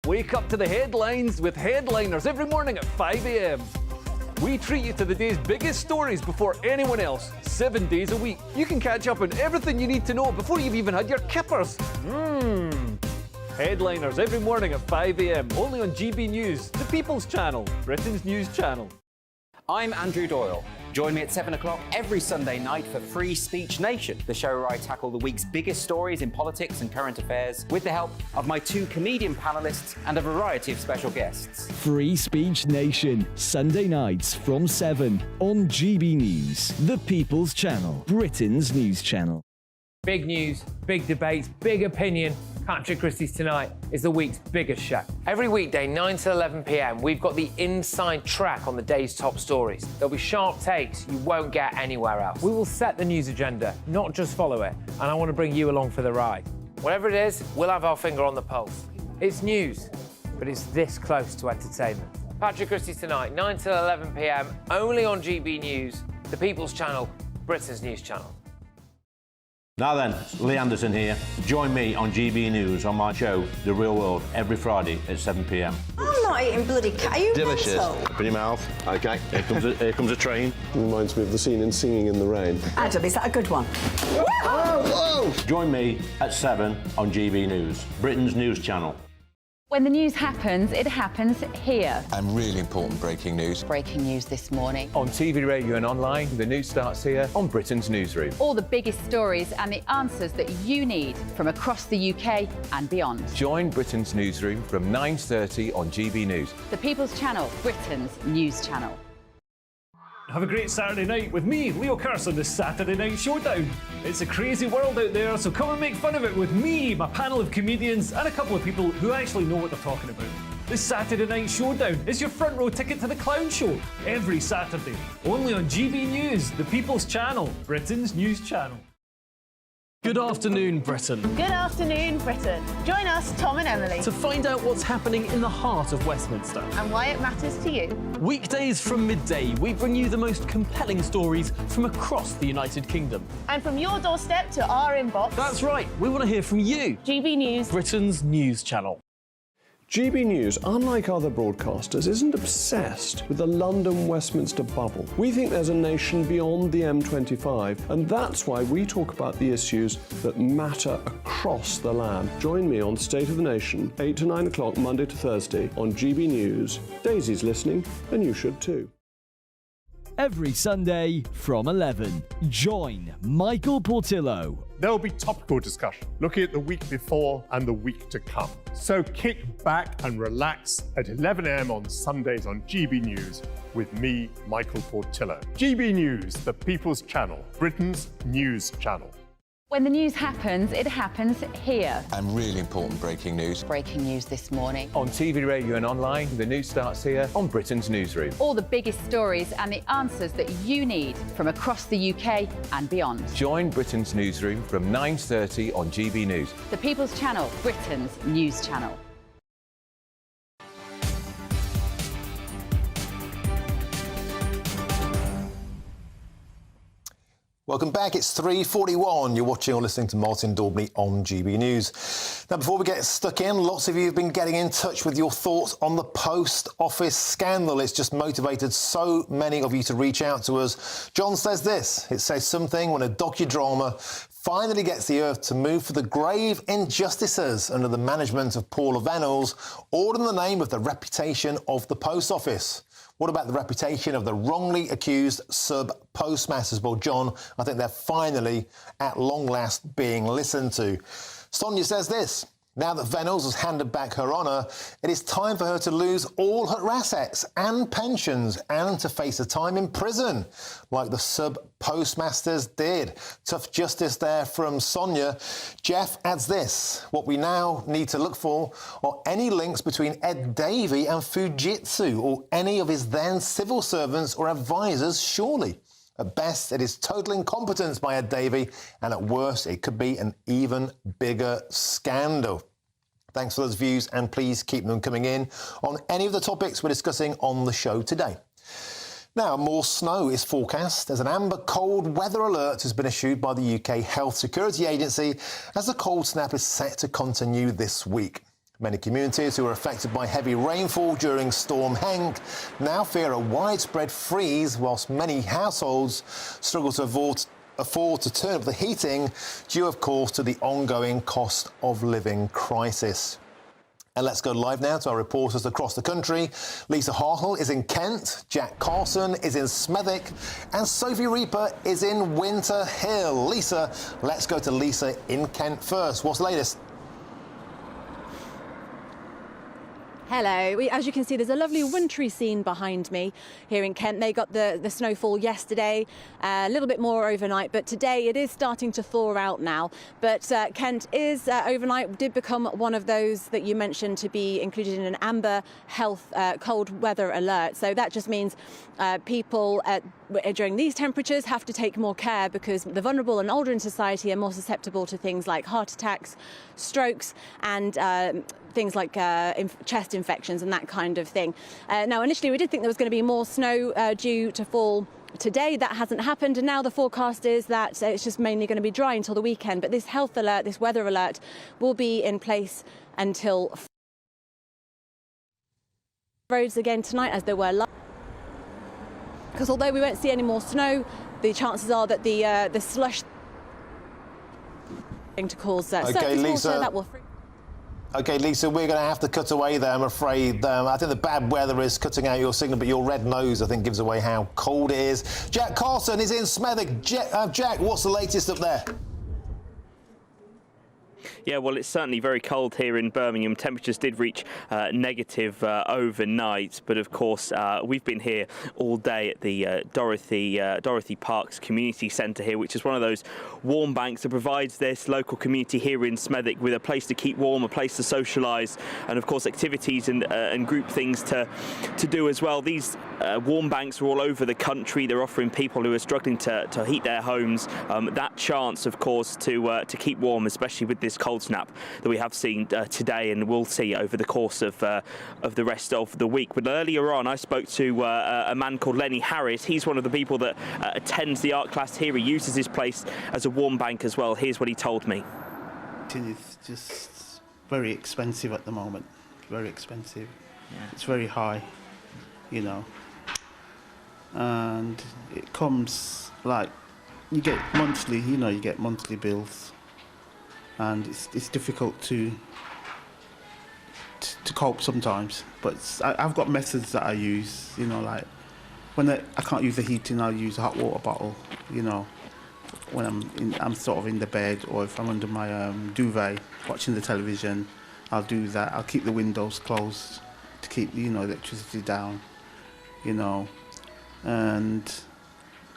Wake up to the headlines with Headliners every morning at 5 a.m. We treat you to the day's biggest stories before anyone else, 7 days a week. You can catch up on everything you need to know before you've even had your kippers. Headliners every morning at 5 a.m. only on GB News, the People's Channel, Britain's news channel. I'm Andrew Doyle. Join me at 7 o'clock every Sunday night for Free Speech Nation, the show where I tackle the week's biggest stories in politics and current affairs with the help of my two comedian panellists and a variety of special guests. Free Speech Nation, Sunday nights from 7 on GB News, the People's Channel, Britain's news channel. Big news, big debates, big opinion. Patrick Christie's Tonight is the week's biggest show. Every weekday, 9 to 11 p.m, we've got the inside track on the day's top stories. There'll be sharp takes you won't get anywhere else. We will set the news agenda, not just follow it, and I want to bring you along for the ride. Whatever it is, we'll have our finger on the pulse. It's news, but it's this close to entertainment. Patrick Christie's Tonight, 9 to 11 p.m, only on GB News, the People's Channel, Britain's news channel. Now then, Lee Anderson here. Join me on GB News on my show, The Real World, every Friday at 7 p.m. I'm not eating bloody cat. Are you Delicious. mental? Open your mouth. OK, here comes a train. Reminds me of the scene in Singing in the Rain. Adam, is that a good one? Whoa! Join me at 7 on GB News, Britain's news channel. When the news happens, it happens here. And really important breaking news. Breaking news this morning. On TV, radio and online, the news starts here on Britain's Newsroom. All the biggest stories and the answers that you need from across the UK and beyond. Join Britain's Newsroom from 9:30 on GB News. The People's Channel, Britain's news channel. Have a great Saturday night with me, Leo Curse, on the Saturday Night Showdown. It's a crazy world out there, so come and make fun of it with me, my panel of comedians, and a couple of people who actually know what they're talking about. The Saturday Night Showdown is your front row ticket to the clown show every Saturday, only on GB News, the People's Channel, Britain's news channel. Good afternoon, Britain. Good afternoon, Britain. Join us, Tom and Emily, To find out what's happening in the heart of Westminster. and why it matters to you. Weekdays from midday, we bring you the most compelling stories from across the United Kingdom. And from your doorstep to our inbox. That's right, we want to hear from you. GB News, Britain's news channel. GB News, unlike other broadcasters, isn't obsessed with the London-Westminster bubble. We think there's a nation beyond the M25, and that's why we talk about the issues that matter across the land. Join me on State of the Nation, 8 to 9 o'clock, Monday to Thursday, on GB News. Daisy's listening, and you should too. Every Sunday from 11. Join Michael Portillo. There will be topical discussion, looking at the week before and the week to come. So kick back and relax at 11 a.m. on Sundays on GB News with me, Michael Portillo. GB News, the People's Channel, Britain's news channel. When the news happens, it happens here. And really important breaking news. Breaking news this morning. On TV, radio and online, the news starts here on Britain's Newsroom. All the biggest stories and the answers that you need from across the UK and beyond. Join Britain's Newsroom from 9:30 on GB News. The People's Channel, Britain's news channel. Welcome back. It's 3:41. You're watching or listening to Martin Daubney on GB News. Now, before we get stuck in, lots of you have been getting in touch with your thoughts on the post office scandal. It's just motivated so many of you to reach out to us. John says this. It says something when a docudrama finally gets the earth to move for the grave injustices under the management of Paula Venables, all in the name of the reputation of the post office. What about the reputation of the wrongly accused sub-postmasters? Well, John, I think they're finally, at long last, being listened to. Sonia says this. Now that Venables has handed back her honour, it is time for her to lose all her assets and pensions and to face a time in prison, like the sub-postmasters did. Tough justice there from Sonia. Jeff adds this. What we now need to look for are any links between Ed Davey and Fujitsu or any of his then civil servants or advisors, surely. At best, it is total incompetence by Ed Davey, and at worst, it could be an even bigger scandal. Thanks for those views, and please keep them coming in on any of the topics we're discussing on the show today. Now, more snow is forecast as an amber cold weather alert has been issued by the UK Health Security Agency as the cold snap is set to continue this week. Many communities who were affected by heavy rainfall during Storm Henk now fear a widespread freeze, whilst many households struggle to afford to turn up the heating, due, of course, to the ongoing cost of living crisis. And let's go live now to our reporters across the country. Lisa Hartle is in Kent, Jack Carson is in Smethwick, and Sophie Reaper is in Winter Hill. Lisa, let's go to Lisa in Kent first. What's the latest? Hello. As you can see, there's a lovely wintry scene behind me here in Kent. They got the snowfall yesterday, a little bit more overnight, but today it is starting to thaw out now. But Kent is overnight did become one of those that you mentioned to be included in an amber health cold weather alert. So that just means people during these temperatures have to take more care because the vulnerable and older in society are more susceptible to things like heart attacks, strokes and things like chest infections and that kind of thing. Now, initially we did think there was going to be more snow due to fall today. That hasn't happened, and now the forecast is that it's just mainly going to be dry until the weekend. But this health alert, this weather alert, will be in place until roads again tonight as there were. Because although we won't see any more snow, the chances are that the slush going to cause surface water that will. OK, Lisa, we're going to have to cut away there, I'm afraid. I think the bad weather is cutting out your signal, but your red nose, I think, gives away how cold it is. Jack Carson is in Smethwick. Jack, what's the latest up there? Yeah, well, it's certainly very cold here in Birmingham. Temperatures did reach negative overnight, but of course we've been here all day at the Dorothy Parks Community Centre here, which is one of those warm banks that provides this local community here in Smethwick with a place to keep warm, a place to socialise, and of course activities and group things to do as well. These warm banks are all over the country. They're offering people who are struggling to heat their homes that chance, of course, to keep warm, especially with this cold snap that we have seen today and will see over the course of the rest of the week. But earlier on, I spoke to a man called Lenny Harris. He's one of the people that attends the art class here. He uses this place as a warm bank as well. Here's what he told me. It's just very expensive at the moment. Very expensive. Yeah. It's very high, you know. And it comes like you get monthly, you get monthly bills. And it's difficult to cope sometimes, but I've got methods that I use, like when I can't use the heating, I'll use a hot water bottle, when I'm sort of in the bed, or if I'm under my duvet watching the television, I'll do that. I'll keep the windows closed to keep electricity down, and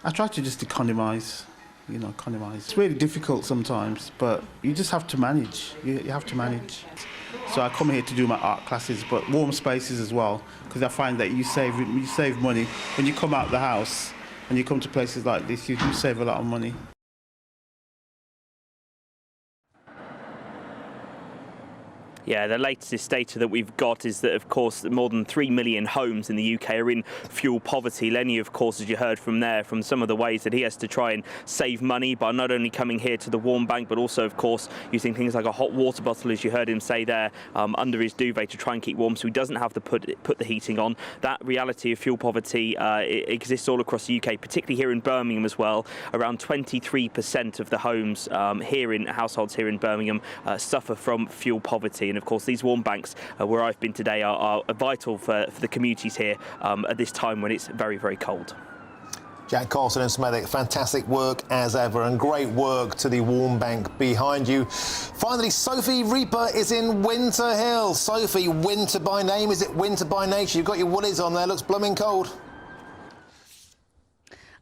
I try to just economise. It's really difficult sometimes, but you just have to manage. You have to manage. So I come here to do my art classes, but warm spaces as well, because I find that you save money when you come out the house and you come to places like this. You do save a lot of money. Yeah, the latest data that we've got is that, of course, more than 3 million homes in the UK are in fuel poverty. Lenny, of course, as you heard from there, from some of the ways that he has to try and save money by not only coming here to the warm bank, but also, of course, using things like a hot water bottle, as you heard him say there, under his duvet to try and keep warm so he doesn't have to put the heating on. That reality of fuel poverty exists all across the UK, particularly here in Birmingham as well. Around 23% of the homes households here in Birmingham suffer from fuel poverty. And of course, these warm banks where I've been today are vital for the communities here at this time when it's very, very cold. Jack Carson and Smethwick, fantastic work as ever, and great work to the warm bank behind you. Finally, Sophie Reaper is in Winter Hill. Sophie, winter by name, is it winter by nature? You've got your woolies on there, looks blooming cold.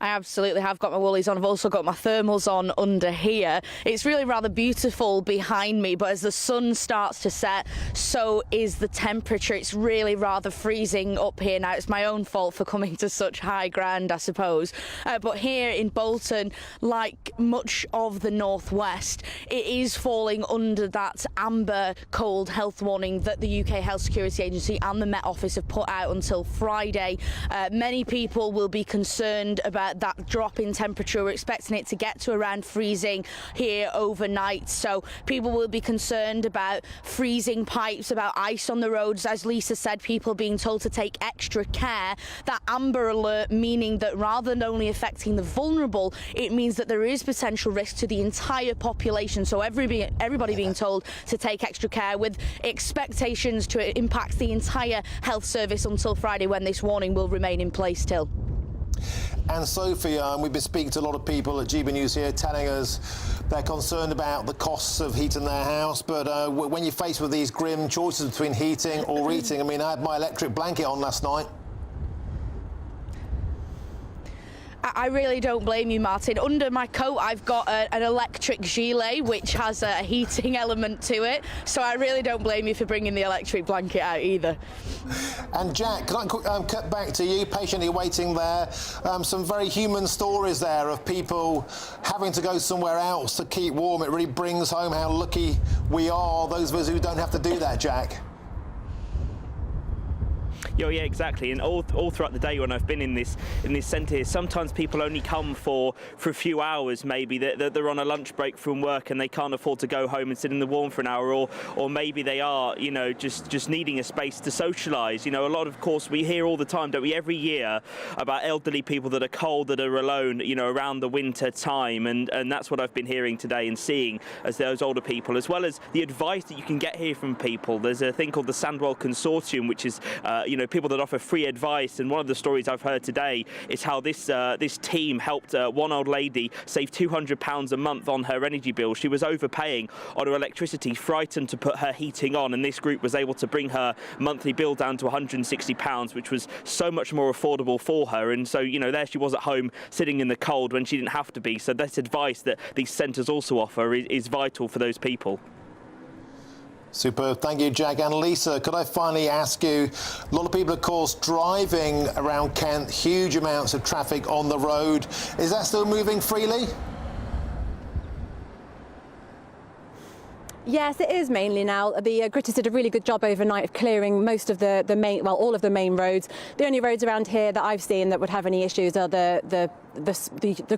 I absolutely have got my woolies on. I've also got my thermals on under here. It's really rather beautiful behind me, but as the sun starts to set, so is the temperature. It's really rather freezing up here now. It's my own fault for coming to such high ground, I suppose. But here in Bolton, like much of the northwest, it is falling under that amber cold health warning that the UK Health Security Agency and the Met Office have put out until Friday. Many people will be concerned about that drop in temperature. We're expecting it to get to around freezing here overnight, so people will be concerned about freezing pipes, about ice on the roads. As Lisa said, people being told to take extra care. That amber alert meaning that rather than only affecting the vulnerable, it means that there is potential risk to the entire population, so everybody being told to take extra care, with expectations to impact the entire health service until Friday, when this warning will remain in place till. and Sophie. We've been speaking to a lot of people at GB News here telling us they're concerned about the costs of heating their house, but when you're faced with these grim choices between heating or eating, I mean, I had my electric blanket on last night. I really don't blame you, Martin. Under my coat, I've got an electric gilet, which has a heating element to it. So I really don't blame you for bringing the electric blanket out either. And Jack, can I cut back to you, patiently waiting there? Some very human stories there of people having to go somewhere else to keep warm. It really brings home how lucky we are, those of us who don't have to do that, Jack. Yeah, exactly. And all throughout the day when I've been in this centre here, sometimes people only come for a few hours. Maybe they're on a lunch break from work and they can't afford to go home and sit in the warm for an hour, or maybe they are, just needing a space to socialise. A lot of course we hear all the time, don't we, every year about elderly people that are cold, that are alone, around the winter time, and that's what I've been hearing today and seeing as those older people, as well as the advice that you can get here from people. There's a thing called the Sandwell Consortium, which is people that offer free advice, and one of the stories I've heard today is how this team helped one old lady save £200 a month on her energy bill. She was overpaying on her electricity, frightened to put her heating on, and this group was able to bring her monthly bill down to £160, which was so much more affordable for her. And so, there she was at home sitting in the cold when she didn't have to be. So this advice that these centres also offer is vital for those people. Superb. Thank you, Jack. And Lisa, could I finally ask you, a lot of people, of course, driving around Kent, huge amounts of traffic on the road. Is that still moving freely? Yes, it is mainly now. The Gritters did a really good job overnight of clearing most of the main, well, all of the main roads. The only roads around here that I've seen that would have any issues are the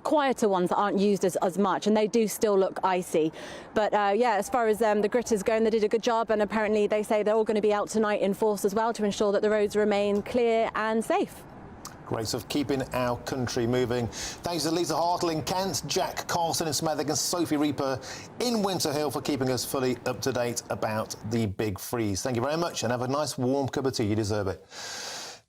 quieter ones that aren't used as much, and they do still look icy. But yeah, as far as the Gritters go, they did a good job, and apparently they say they're all going to be out tonight in force as well to ensure that the roads remain clear and safe. Great stuff, keeping our country moving. Thanks to Lisa Hartle in Kent, Jack Carlson in Smethwick, and Sophie Reaper in Winter Hill for keeping us fully up to date about the big freeze. Thank you very much, and have a nice warm cup of tea. You deserve it.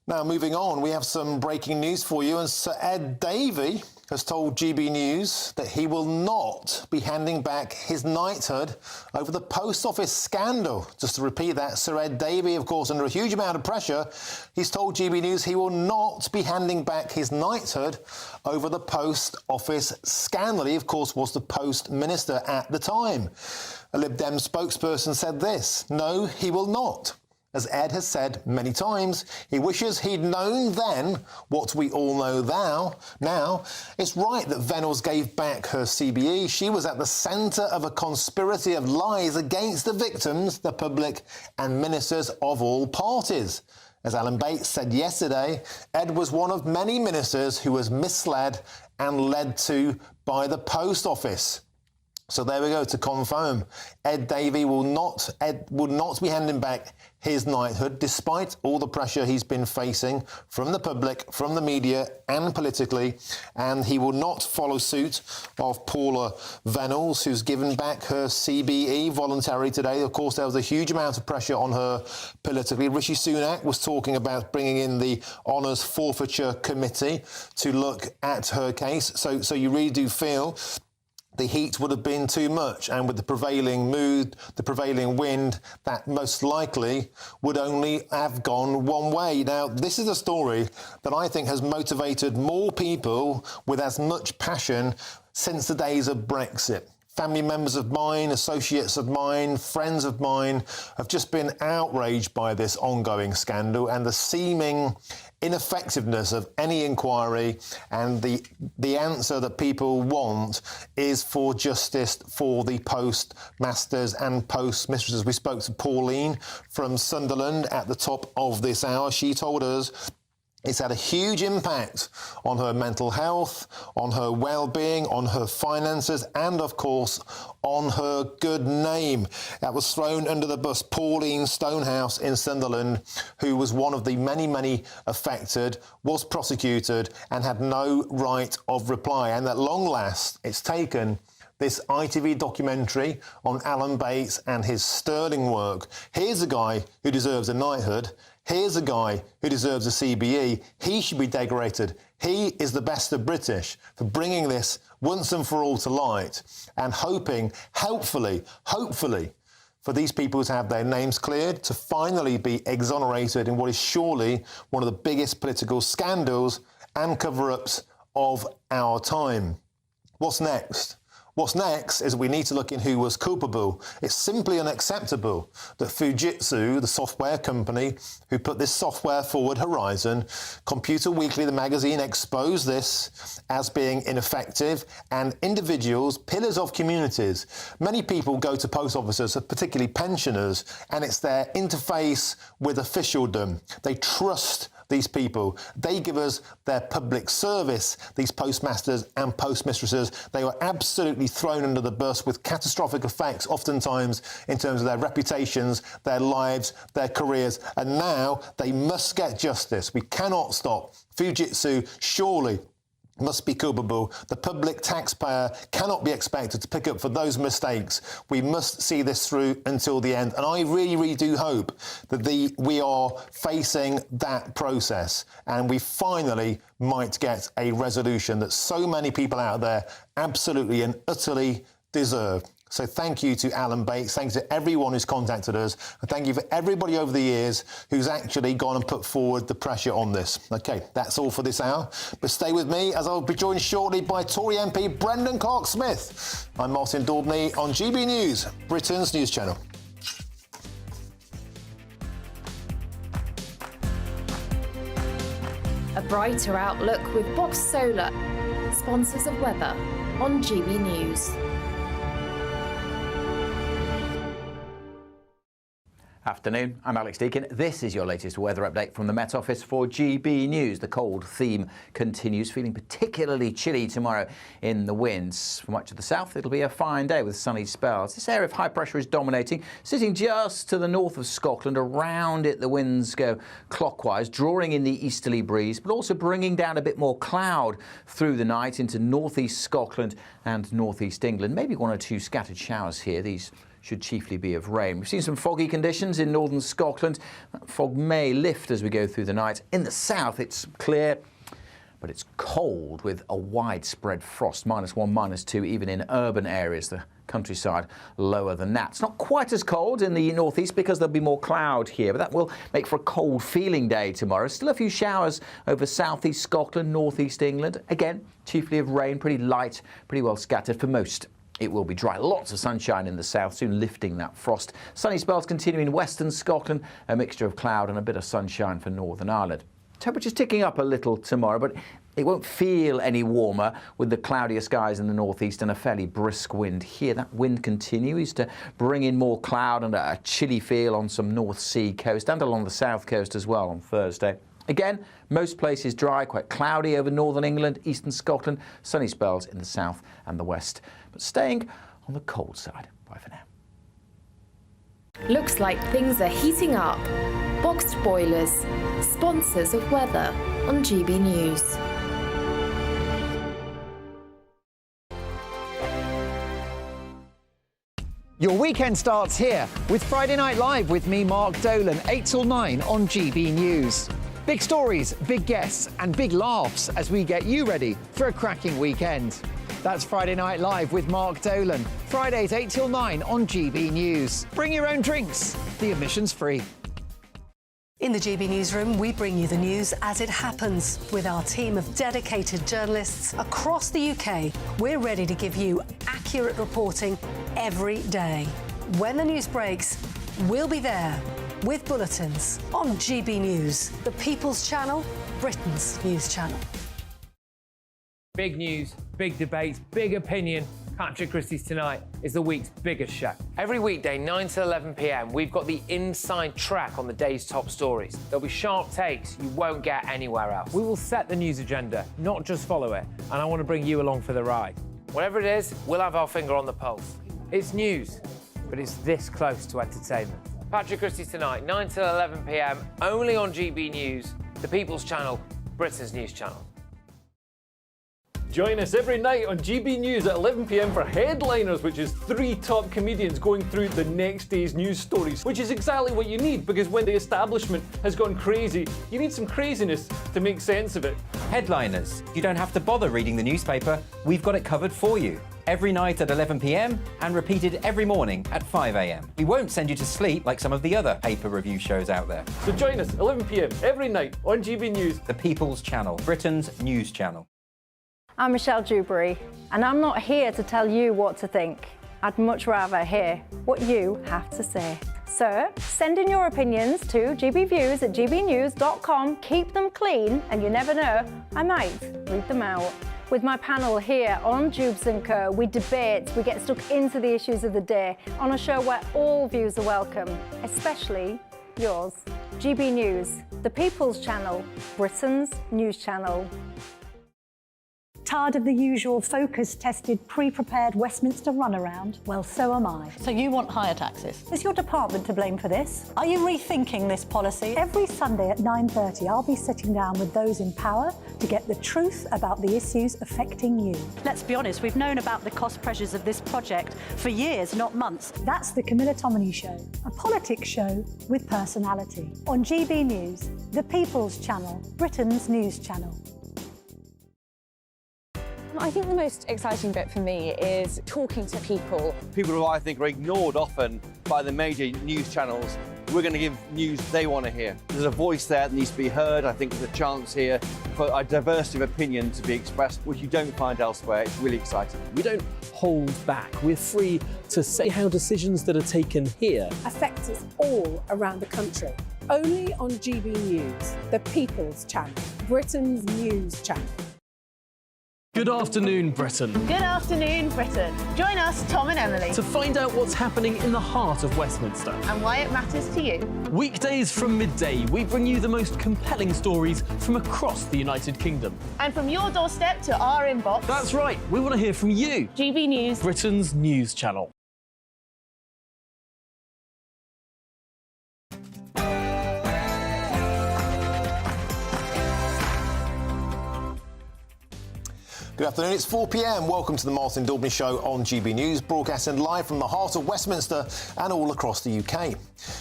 Now, moving on, we have some breaking news for you, and Sir Ed Davey has told GB News that he will not be handing back his knighthood over the post office scandal. Just to repeat that, Sir Ed Davey, of course, under a huge amount of pressure, he's told GB News he will not be handing back his knighthood over the post office scandal. He, of course, was the post minister at the time. A Lib Dem spokesperson said this: "No, he will not. As Ed has said many times, he wishes he'd known then what we all know now. It's right that Venables gave back her CBE. She was at the centre of a conspiracy of lies against the victims, the public and ministers of all parties. As Alan Bates said yesterday, Ed was one of many ministers who was misled and led to by the post office." So there we go, to confirm. Ed Davey will not be handing back his knighthood, despite all the pressure he's been facing from the public, from the media and politically. And he will not follow suit of Paula Venables, who's given back her CBE voluntarily today. Of course, there was a huge amount of pressure on her politically. Rishi Sunak was talking about bringing in the Honours Forfeiture Committee to look at her case. So you really do feel the heat would have been too much, and with the prevailing mood, the prevailing wind, that most likely would only have gone one way. Now, this is a story that I think has motivated more people with as much passion since the days of Brexit. Family members of mine, associates of mine, friends of mine have just been outraged by this ongoing scandal and the seeming ineffectiveness of any inquiry, and the answer that people want is for justice for the postmasters and postmistresses. We spoke to Pauline from Sunderland at the top of this hour. She told us it's had a huge impact on her mental health, on her well-being, on her finances, and, of course, on her good name. That was thrown under the bus. Pauline Stonehouse in Sunderland, who was one of the many, many affected, was prosecuted and had no right of reply. And at long last, it's taken this ITV documentary on Alan Bates and his sterling work. Here's a guy who deserves a knighthood. Here's a guy who deserves a CBE. He should be decorated. He is the best of British for bringing this once and for all to light and hoping, hopefully, for these people to have their names cleared, to finally be exonerated in what is surely one of the biggest political scandals and cover-ups of our time. What's next? What's next is we need to look in who was culpable. It's simply unacceptable that Fujitsu, the software company who put this software forward, Horizon, Computer Weekly, the magazine, exposed this as being ineffective, and individuals, pillars of communities. Many people go to post offices, particularly pensioners, and it's their interface with officialdom. They trust these people. They give us their public service, these postmasters and postmistresses. They were absolutely thrown under the bus with catastrophic effects, oftentimes in terms of their reputations, their lives, their careers. And now they must get justice. We cannot stop. Fujitsu surely must be culpable. The public taxpayer cannot be expected to pick up for those mistakes. We must see this through until the end. And I really, really do hope that we are facing that process and we finally might get a resolution that so many people out there absolutely and utterly deserve. So thank you to Alan Bates, thanks to everyone who's contacted us, and thank you for everybody over the years who's actually gone and put forward the pressure on this. OK, that's all for this hour, but stay with me as I'll be joined shortly by Tory MP Brendan Clark-Smith. I'm Martin Daubney on GB News, Britain's news channel. A brighter outlook with Box Solar, sponsors of weather on GB News. Afternoon, I'm Alex Deakin. This is your latest weather update from the Met Office for GB News. The cold theme continues, feeling particularly chilly tomorrow in the winds. For much of the south, it'll be a fine day with sunny spells. This area of high pressure is dominating, sitting just to the north of Scotland. Around it, the winds go clockwise, drawing in the easterly breeze, but also bringing down a bit more cloud through the night into northeast Scotland and northeast England. Maybe one or two scattered showers here. These should chiefly be of rain. We've seen some foggy conditions in northern Scotland. That fog may lift as we go through the night. In the south, it's clear, but it's cold with a widespread frost, -1, -2, even in urban areas. The countryside lower than that. It's not quite as cold in the northeast because there'll be more cloud here, but that will make for a cold feeling day tomorrow. Still a few showers over southeast Scotland, northeast England. Again, chiefly of rain, pretty light, pretty well scattered for most. It will be dry. Lots of sunshine in the south, soon lifting that frost. Sunny spells continue in western Scotland, a mixture of cloud and a bit of sunshine for Northern Ireland. Temperatures ticking up a little tomorrow, but it won't feel any warmer with the cloudier skies in the northeast and a fairly brisk wind here. That wind continues to bring in more cloud and a chilly feel on some North Sea coast and along the south coast as well on Thursday. Again, most places dry, quite cloudy over northern England, eastern Scotland, sunny spells in the south and the west, but staying on the cold side. Bye for now. Looks like things are heating up. Boxed boilers, sponsors of weather on GB News. Your weekend starts here with Friday Night Live with me, Mark Dolan, 8 till 9 on GB News. Big stories, big guests and big laughs as we get you ready for a cracking weekend. That's Friday Night Live with Mark Dolan. Fridays 8 till 9 on GB News. Bring your own drinks. The admission's free. In the GB Newsroom, we bring you the news as it happens. With our team of dedicated journalists across the UK, we're ready to give you accurate reporting every day. When the news breaks, we'll be there with bulletins on GB News, the People's Channel, Britain's news channel. Big news, big debates, big opinion. Patrick Christie's Tonight is the week's biggest show. Every weekday, 9 to 11 p.m, we've got the inside track on the day's top stories. There'll be sharp takes you won't get anywhere else. We will set the news agenda, not just follow it, and I want to bring you along for the ride. Whatever it is, we'll have our finger on the pulse. It's news, but it's this close to entertainment. Patrick Christie's Tonight, 9 to 11 p.m, only on GB News, the People's Channel, Britain's news channel. Join us every night on GB News at 11 p.m. for Headliners, which is 3 top comedians going through the next day's news stories, which is exactly what you need, because when the establishment has gone crazy, you need some craziness to make sense of it. Headliners. You don't have to bother reading the newspaper. We've got it covered for you. Every night at 11 p.m. and repeated every morning at 5 a.m. We won't send you to sleep like some of the other paper review shows out there. So join us 11 p.m. every night on GB News. The People's Channel, Britain's news channel. I'm Michelle Dewberry, and I'm not here to tell you what to think. I'd much rather hear what you have to say. So send in your opinions to gbviews@gbnews.com. Keep them clean, and you never know, I might read them out. With my panel here on Jubes & Co, we debate, we get stuck into the issues of the day on a show where all views are welcome, especially yours. GB News, the People's Channel, Britain's news channel. Tired of the usual focus-tested, pre-prepared Westminster runaround? Well, so am I. So you want higher taxes? Is your department to blame for this? Are you rethinking this policy? Every Sunday at 9:30, I'll be sitting down with those in power to get the truth about the issues affecting you. Let's be honest, we've known about the cost pressures of this project for years, not months. That's the Camilla Tominey Show, a politics show with personality. On GB News, the People's Channel, Britain's news channel. I think the most exciting bit for me is talking to people. People who I think are ignored often by the major news channels. We're going to give news they want to hear. There's a voice there that needs to be heard. I think there's a chance here for a diversity of opinion to be expressed, which you don't find elsewhere. It's really exciting. We don't hold back. We're free to say how decisions that are taken here affect us all around the country. Only on GB News, the People's Channel, Britain's news channel. Good afternoon, Britain. Good afternoon, Britain. Join us, Tom and Emily, to find out what's happening in the heart of Westminster and why it matters to you. Weekdays from midday, we bring you the most compelling stories from across the United Kingdom. And from your doorstep to our inbox. That's right, we want to hear from you. GB News, Britain's news channel. Good afternoon, it's 4 p.m. Welcome to the Martin Daubney Show on GB News, broadcasting live from the heart of Westminster and all across the UK.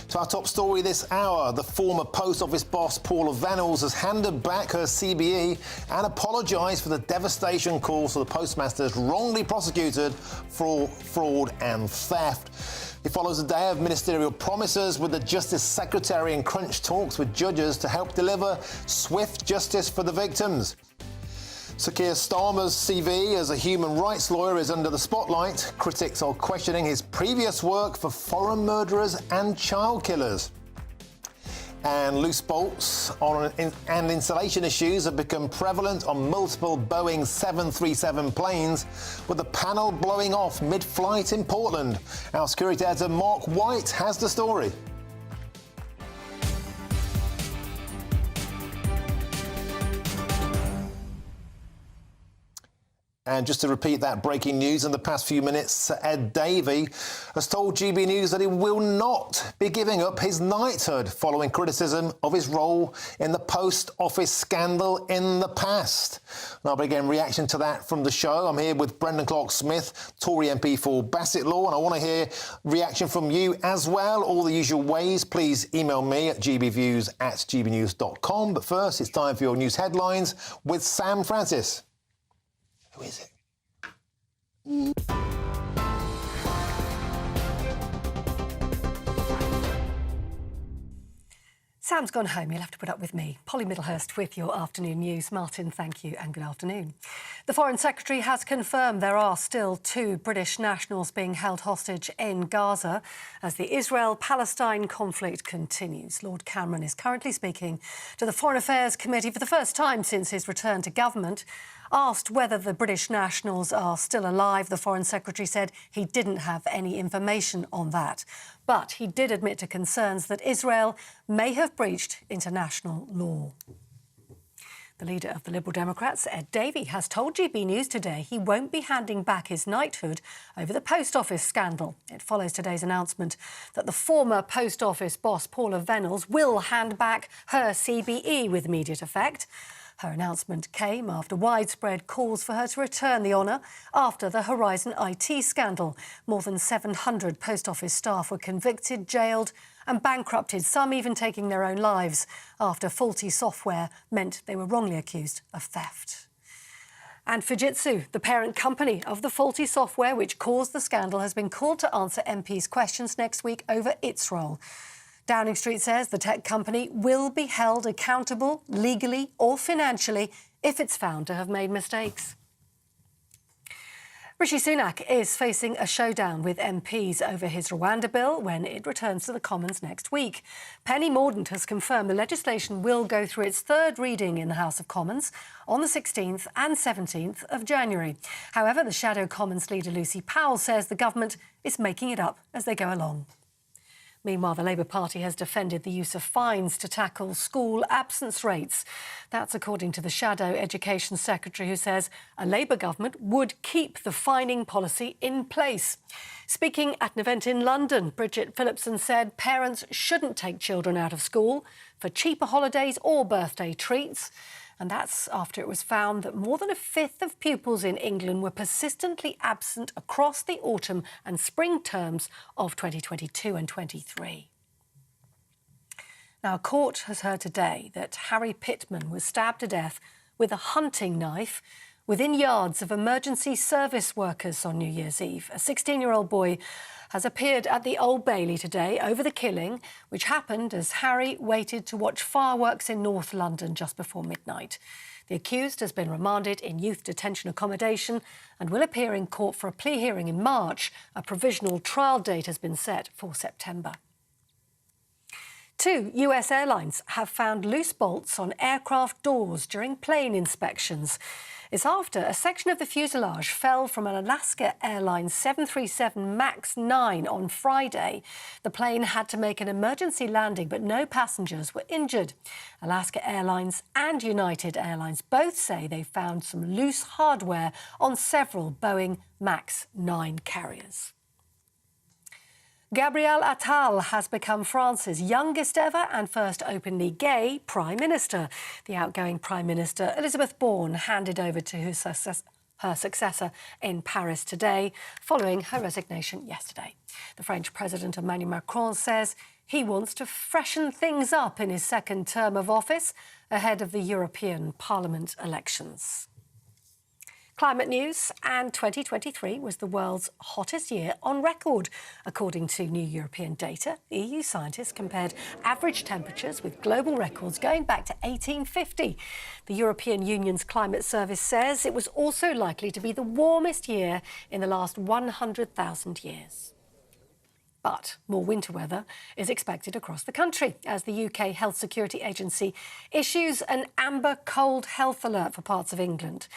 To our top story this hour, the former Post Office boss Paula Venables has handed back her CBE and apologised for the devastation caused to the postmasters wrongly prosecuted for fraud and theft. It follows a day of ministerial promises with the Justice Secretary in crunch talks with judges to help deliver swift justice for the victims. Sir Keir Starmer's CV as a human rights lawyer is under the spotlight. Critics are questioning his previous work for foreign murderers and child killers. And loose bolts and insulation issues have become prevalent on multiple Boeing 737 planes, with the panel blowing off mid-flight in Portland. Our security editor Mark White has the story. And just to repeat that breaking news, in the past few minutes, Sir Ed Davey has told GB News that he will not be giving up his knighthood following criticism of his role in the Post Office scandal in the past. And I'll be getting reaction to that from the show. I'm here with Brendan Clark-Smith, Tory MP for Bassett Law, and I want to hear reaction from you as well. All the usual ways, please email me at gbviews@gbnews.com. But first, it's time for your news headlines with Sam Francis. Who is it? Sam's gone home. You'll have to put up with me. Polly Middlehurst with your afternoon news. Martin, thank you and good afternoon. The Foreign Secretary has confirmed there are still 2 British nationals being held hostage in Gaza as the Israel-Palestine conflict continues. Lord Cameron is currently speaking to the Foreign Affairs Committee for the first time since his return to government. Asked whether the British nationals are still alive, the Foreign Secretary said he didn't have any information on that. But he did admit to concerns that Israel may have breached international law. The leader of the Liberal Democrats, Ed Davey, has told GB News today he won't be handing back his knighthood over the Post Office scandal. It follows today's announcement that the former Post Office boss, Paula Venables, will hand back her CBE with immediate effect. Her announcement came after widespread calls for her to return the honour after the Horizon IT scandal. More than 700 post office staff were convicted, jailed and bankrupted, some even taking their own lives after faulty software meant they were wrongly accused of theft. And Fujitsu, the parent company of the faulty software which caused the scandal, has been called to answer MPs' questions next week over its role. Downing Street says the tech company will be held accountable legally or financially if it's found to have made mistakes. Rishi Sunak is facing a showdown with MPs over his Rwanda bill when it returns to the Commons next week. Penny Mordaunt has confirmed the legislation will go through its third reading in the House of Commons on the 16th and 17th of January. However, the Shadow Commons leader Lucy Powell says the government is making it up as they go along. Meanwhile, the Labour Party has defended the use of fines to tackle school absence rates. That's according to the Shadow Education Secretary, who says a Labour government would keep the fining policy in place. Speaking at an event in London, Bridget Phillipson said parents shouldn't take children out of school for cheaper holidays or birthday treats. And that's after it was found that more than a fifth of pupils in England were persistently absent across the autumn and spring terms of 2022 and 23. Now, a court has heard today that Harry Pittman was stabbed to death with a hunting knife within yards of emergency service workers on New Year's Eve. A 16-year-old boy has appeared at the Old Bailey today over the killing, which happened as Harry waited to watch fireworks in North London just before midnight. The accused has been remanded in youth detention accommodation and will appear in court for a plea hearing in March. A provisional trial date has been set for September. 2 US airlines have found loose bolts on aircraft doors during plane inspections. It's after a section of the fuselage fell from an Alaska Airlines 737 MAX 9 on Friday. The plane had to make an emergency landing, but no passengers were injured. Alaska Airlines and United Airlines both say they found some loose hardware on several Boeing MAX 9 carriers. Gabriel Attal has become France's youngest ever and first openly gay Prime Minister. The outgoing Prime Minister, Elisabeth Borne, handed over to her successor in Paris today, following her resignation yesterday. The French President Emmanuel Macron says he wants to freshen things up in his second term of office ahead of the European Parliament elections. Climate news, and 2023 was the world's hottest year on record. According to new European data, EU scientists compared average temperatures with global records going back to 1850. The European Union's climate service says it was also likely to be the warmest year in the last 100,000 years. But more winter weather is expected across the country as the UK Health Security Agency issues an amber cold health alert for parts of England.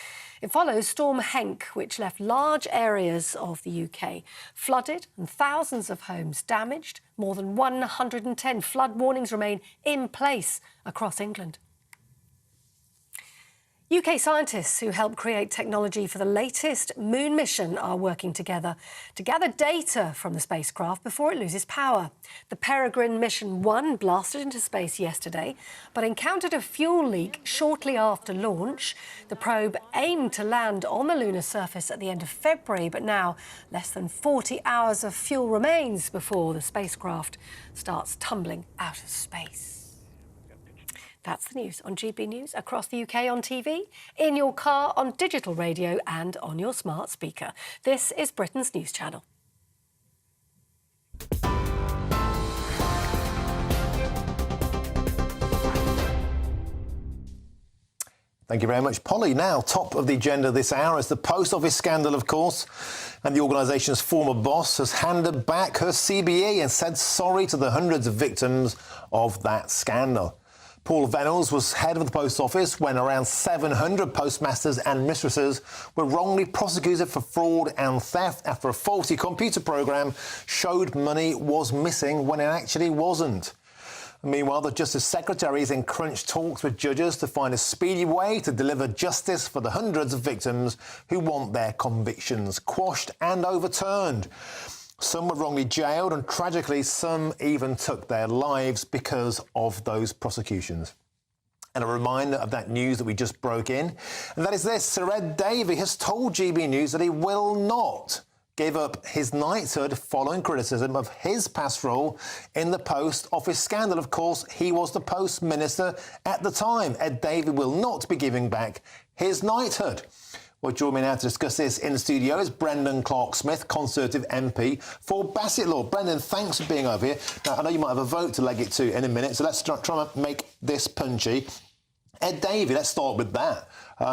It follows Storm Henk, which left large areas of the UK flooded and thousands of homes damaged. More than 110 flood warnings remain in place across England. UK scientists who helped create technology for the latest moon mission are working together to gather data from the spacecraft before it loses power. The Peregrine Mission 1 blasted into space yesterday, but encountered a fuel leak shortly after launch. The probe aimed to land on the lunar surface at the end of February, but now less than 40 hours of fuel remains before the spacecraft starts tumbling out of space. That's the news on GB News across the UK on TV, in your car, on digital radio and on your smart speaker. This is Britain's News Channel. Thank you very much, Polly. Now, top of the agenda this hour is the post office scandal, of course, and the organisation's former boss has handed back her CBE and said sorry to the hundreds of victims of that scandal. Paul Venables was head of the Post Office when around 700 postmasters and mistresses were wrongly prosecuted for fraud and theft after a faulty computer programme showed money was missing when it actually wasn't. Meanwhile, the Justice Secretary is in crunch talks with judges to find a speedy way to deliver justice for the hundreds of victims who want their convictions quashed and overturned. Some were wrongly jailed and, tragically, some even took their lives because of those prosecutions. and a reminder of that news that we just broke in. And that is this: Sir Ed Davey has told GB News that he will not give up his knighthood following criticism of his past role in the Post Office scandal. Of course, he was the Post Minister at the time. Ed Davey will not be giving back his knighthood. Well, joining me now to discuss this in the studio is Brendan Clark-Smith, Conservative MP for Bassett Law. Brendan, thanks for being over here. Now, I know you might have a vote to leg it to in a minute, so let's try and make this punchy. Ed Davey, let's start with that.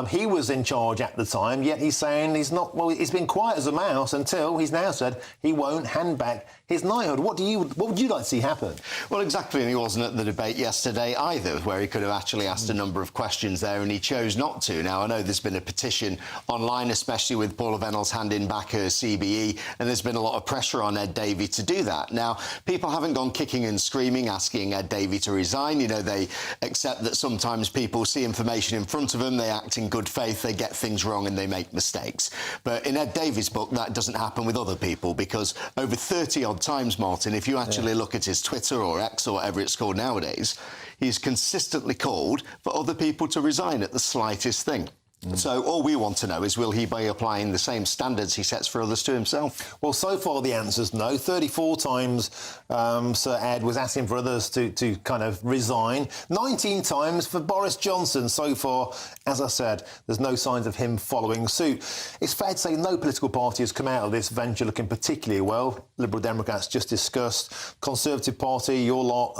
He was in charge at the time, yet he's saying he's not. Well, he's been quiet as a mouse until he's now said he won't hand back his knighthood. What would you like to see happen? Well, exactly, and he wasn't at the debate yesterday either, where he could have actually asked a number of questions there, and he chose not to. Now, I know there's been a petition online, especially with Paula Vennells handing back her CBE, and there's been a lot of pressure on Ed Davey to do that. Now, people haven't gone kicking and screaming, asking Ed Davey to resign. You know, they accept that sometimes people see information in front of them, they act in good faith, they get things wrong and they make mistakes. But in Ed Davey's book, that doesn't happen with other people, because over 30-odd times, Martin, if you actually look at his Twitter or X or whatever it's called nowadays, he's consistently called for other people to resign at the slightest thing. So all we want to know is, will he be applying the same standards he sets for others to himself? Well, so far the answer's no. 34 times Sir Ed was asking for others to kind of resign. 19 times for Boris Johnson. So far, as I said, there's no signs of him following suit. It's fair to say no political party has come out of this venture looking particularly well. Liberal Democrats just discussed. Conservative Party, your lot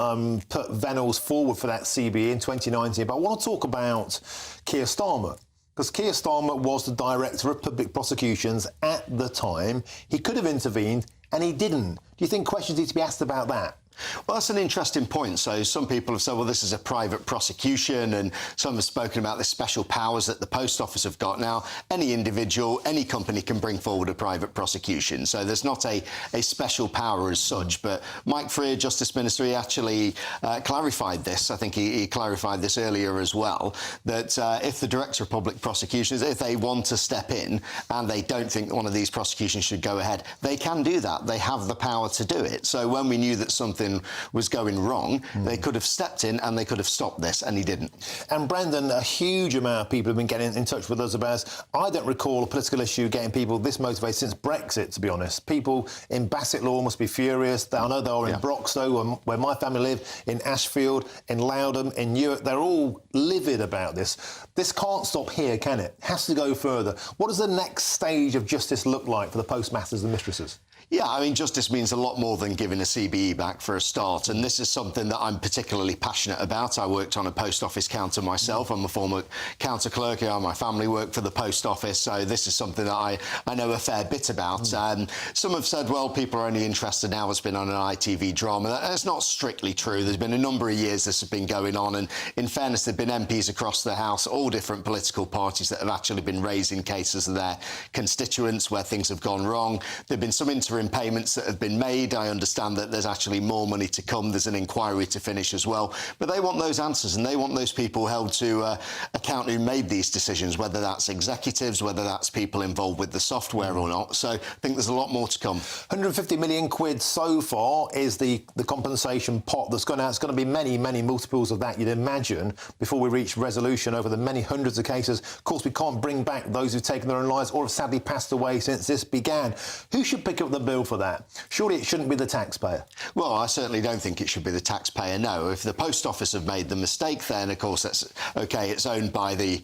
put Vennells forward for that CBE in 2019. But I want to talk about Keir Starmer, because Keir Starmer was the Director of Public Prosecutions at the time. He could have intervened, and he didn't. Do you think questions need to be asked about that? Well, that's an interesting point. So some people have said, well, this is a private prosecution, and some have spoken about the special powers that the Post Office have got. Now, any individual, any company can bring forward a private prosecution, so there's not a special power as such. But Mike Freer, Justice Minister, he actually clarified this. I think he clarified this earlier as well, that if the Director of Public Prosecutions, if they want to step in and they don't think one of these prosecutions should go ahead, they can do that. They have the power to do it. So when we knew that something was going wrong, they could have stepped in and they could have stopped this, and he didn't. And Brendan, a huge amount of people have been getting in touch with us about this. I don't recall a political issue getting people this motivated since Brexit, to be honest. People in Bassett Law must be furious. I know they are in Broxtowe, where my family live, in Ashfield, in Loudham, in Newark. They're all livid about this. This can't stop here, can it? It has to go further. What does the next stage of justice look like for the postmasters and mistresses? Yeah, I mean, justice means a lot more than giving a CBE back for a start, and this is something that I'm particularly passionate about. I worked on a post office counter myself. I'm a former counter clerk here. My family worked for the post office, so this is something that I know a fair bit about. Some have said, well, people are only interested now it's been on an ITV drama. That's not strictly true. There's been a number of years this has been going on, and in fairness, there have been MPs across the House, all different political parties, that have actually been raising cases of their constituents where things have gone wrong. There have been some interim payments that have been made. I understand that there's actually more money to come. There's an inquiry to finish as well. But they want those answers, and they want those people held to account who made these decisions, whether that's executives, whether that's people involved with the software or not. So I think there's a lot more to come. 150 million quid so far is the compensation pot that's gone out. It's going to be many, many multiples of that, you'd imagine, before we reach resolution over the many hundreds of cases. Of course, we can't bring back those who've taken their own lives or have sadly passed away since this began. Who should pick up the bill for that? Surely it shouldn't be the taxpayer. Well, I certainly don't think it should be the taxpayer, no. If the Post Office have made the mistake, then, of course, that's OK, it's owned by the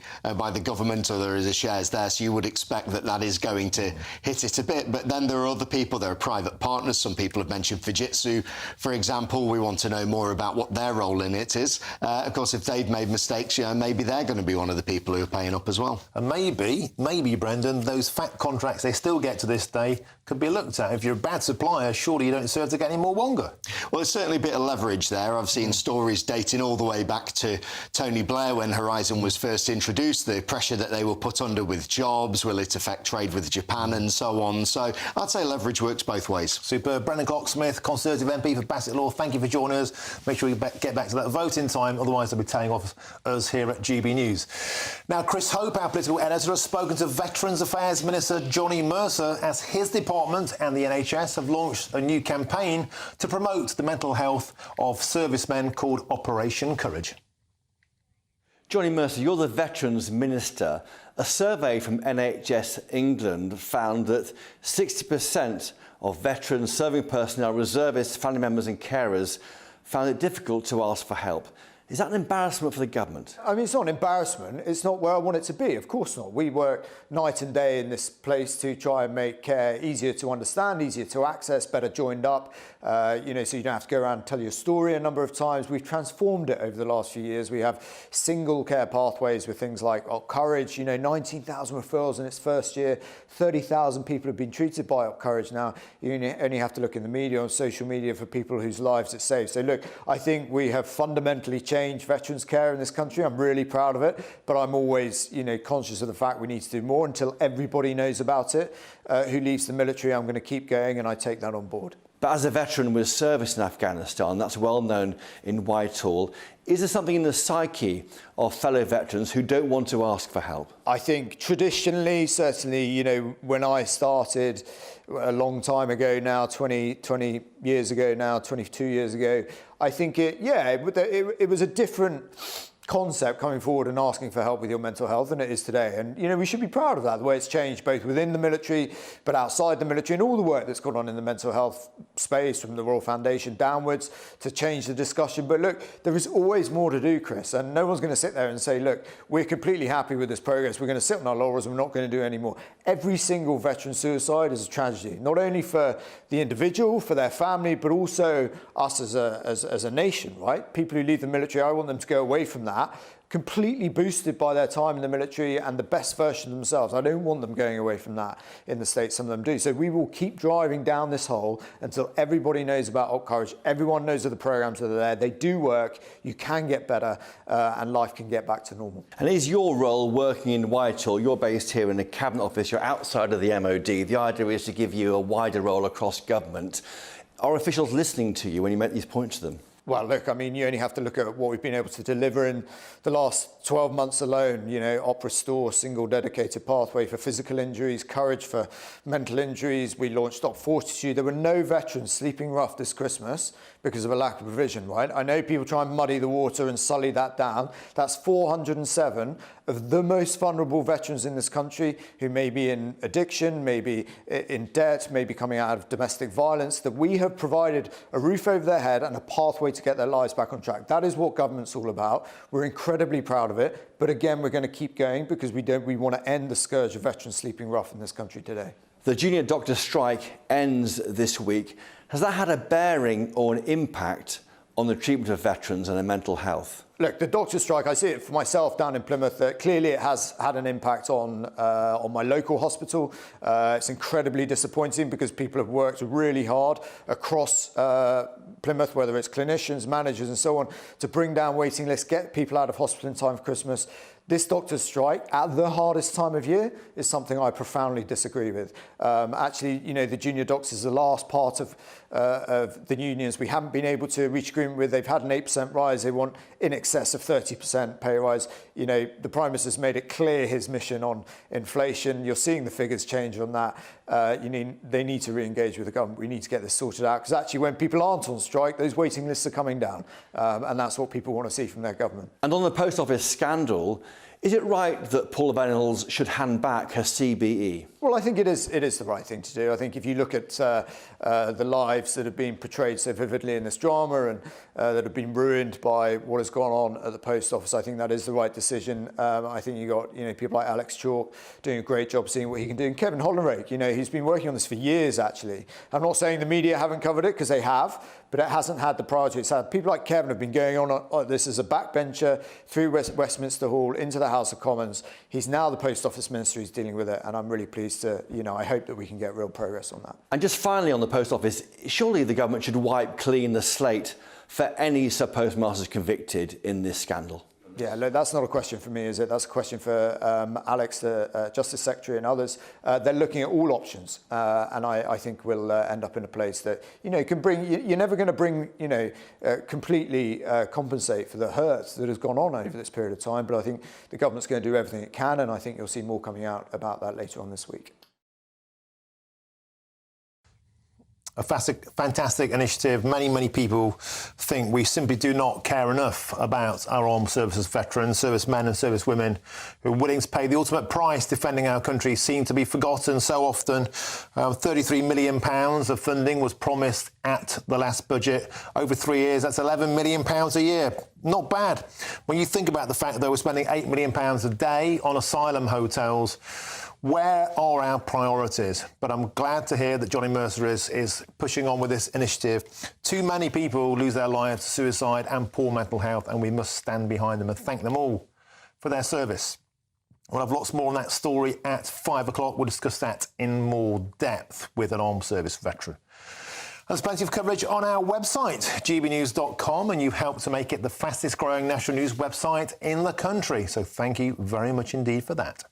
government, or there is a shares there, so you would expect that that is going to hit it a bit. But then there are other people, there are private partners. Some people have mentioned Fujitsu, for example. We want to know more about what their role in it is. Of course, if they've made mistakes, you know, maybe they're going to be one of the people who are paying up as well. And maybe, Brendan, those fat contracts they still get to this day could be looked at. If you're a bad supplier, surely you don't deserve to get any more Wonga. Well, there's certainly a bit of leverage there. I've seen stories dating all the way back to Tony Blair when Horizon was first introduced, the pressure that they were put under with jobs, will it affect trade with Japan and so on. So I'd say leverage works both ways. Superb. Brendan Clark-Smith, Conservative MP for Bassett Law, thank you for joining us. Make sure you get back to that voting time, otherwise they'll be telling off us here at GB News. Now, Chris Hope, our political editor, has spoken to Veterans Affairs Minister Johnny Mercer as his department and the NHS have launched a new campaign to promote the mental health of servicemen called Operation Courage. Johnny Mercer, you're the Veterans Minister. A survey from NHS England found that 60% of veterans, serving personnel, reservists, family members and carers found it difficult to ask for help. Is that an embarrassment for the government? I mean, it's not an embarrassment. It's not where I want it to be. Of course not. We work night and day in this place to try and make care easier to understand, easier to access, better joined up, so you don't have to go around and tell your story a number of times. We've transformed it over the last few years. We have single care pathways with things like Courage, 19,000 referrals in its first year, 30,000 people have been treated by Courage now. You only have to look in the media, on social media, for people whose lives it saves. So look, I think we have fundamentally changed veterans care in this country. I'm really proud of it, but I'm always, conscious of the fact we need to do more until everybody knows about it. Who leaves the military, I'm going to keep going, and I take that on board. But as a veteran with service in Afghanistan, that's well known in Whitehall, is there something in the psyche of fellow veterans who don't want to ask for help? I think traditionally, certainly, when I started a long time ago now, 20 years ago now, 22 years ago, I think it was a different concept coming forward and asking for help with your mental health than it is today. And, we should be proud of that, the way it's changed both within the military, but outside the military, and all the work that's gone on in the mental health space from the Royal Foundation downwards to change the discussion. But look, there is always more to do, Chris, and no one's going to sit there and say, look, we're completely happy with this progress. We're going to sit on our laurels and we're not going to do any more. Every single veteran suicide is a tragedy, not only for the individual, for their family, but also us as a nation, right? People who leave the military, I want them to go away from that completely boosted by their time in the military and the best version of themselves. I don't want them going away from that in the States. Some of them do. So we will keep driving down this hole until everybody knows about Courage. Everyone knows of the programs that are there. They do work. You can get better and life can get back to normal. And is your role working in Whitehall? You're based here in the Cabinet Office. You're outside of the MOD. The idea is to give you a wider role across government. Are officials listening to you when you make these points to them? Well, look, I mean, you only have to look at what we've been able to deliver in the last 12 months alone. Op Restore, single dedicated pathway for physical injuries, Courage for mental injuries. We launched Op Fortitude. There were no veterans sleeping rough this Christmas because of a lack of provision, right? I know people try and muddy the water and sully that down. That's 407 of the most vulnerable veterans in this country who may be in addiction, maybe in debt, maybe coming out of domestic violence, that we have provided a roof over their head and a pathway to get their lives back on track. That is what government's all about. We're incredibly proud of it. But again, we're going to keep going because we want to end the scourge of veterans sleeping rough in this country today. The junior doctor strike ends this week. Has that had a bearing or an impact on the treatment of veterans and their mental health? Look, the doctor strike, I see it for myself down in Plymouth. Clearly, it has had an impact on my local hospital. It's incredibly disappointing because people have worked really hard across Plymouth, whether it's clinicians, managers and so on, to bring down waiting lists, get people out of hospital in time for Christmas. This doctor's strike at the hardest time of year is something I profoundly disagree with. Actually, the junior doctors is the last part of the unions we haven't been able to reach agreement with. They've had an 8% rise. They want in excess of 30% pay rise. The Prime Minister's made it clear his mission on inflation. You're seeing the figures change on that. They need to re-engage with the government. We need to get this sorted out because actually when people aren't on strike, those waiting lists are coming down. And that's what people want to see from their government. And on the Post Office scandal, is it right that Paula Venables should hand back her CBE? Well, I think it is the right thing to do. I think if you look at the lives that have been portrayed so vividly in this drama and that have been ruined by what has gone on at the Post Office, I think that is the right decision. I think you got people like Alex Chalk doing a great job seeing what he can do. And Kevin Hollinrake, he's been working on this for years, actually. I'm not saying the media haven't covered it, because they have, but it hasn't had the priority it's had. People like Kevin have been going on this as a backbencher through Westminster Hall into the House of Commons. He's now the Post Office Minister who's dealing with it, and I'm really pleased to, I hope that we can get real progress on that. And just finally on the Post Office, surely the government should wipe clean the slate for any sub-postmasters convicted in this scandal. Yeah, look, that's not a question for me, is it? That's a question for Alex, the Justice Secretary, and others. They're looking at all options, and I think we'll end up in a place that can bring. You're never going to bring, completely compensate for the hurt that has gone on over this period of time. But I think the government's going to do everything it can, and I think you'll see more coming out about that later on this week. A fantastic initiative. Many people think we simply do not care enough about our armed services veterans, servicemen and servicewomen who are willing to pay the ultimate price defending our country seem to be forgotten so often. £33 million of funding was promised at the last budget. Over 3 years, that's £11 million a year. Not bad. When you think about the fact that we're spending £8 million a day on asylum hotels, where are our priorities? But I'm glad to hear that Johnny Mercer is pushing on with this initiative. Too many people lose their lives to suicide and poor mental health, and we must stand behind them and thank them all for their service. We'll have lots more on that story at 5 o'clock. We'll discuss that in more depth with an armed service veteran. There's plenty of coverage on our website, gbnews.com, and you've helped to make it the fastest growing national news website in the country. So thank you very much indeed for that.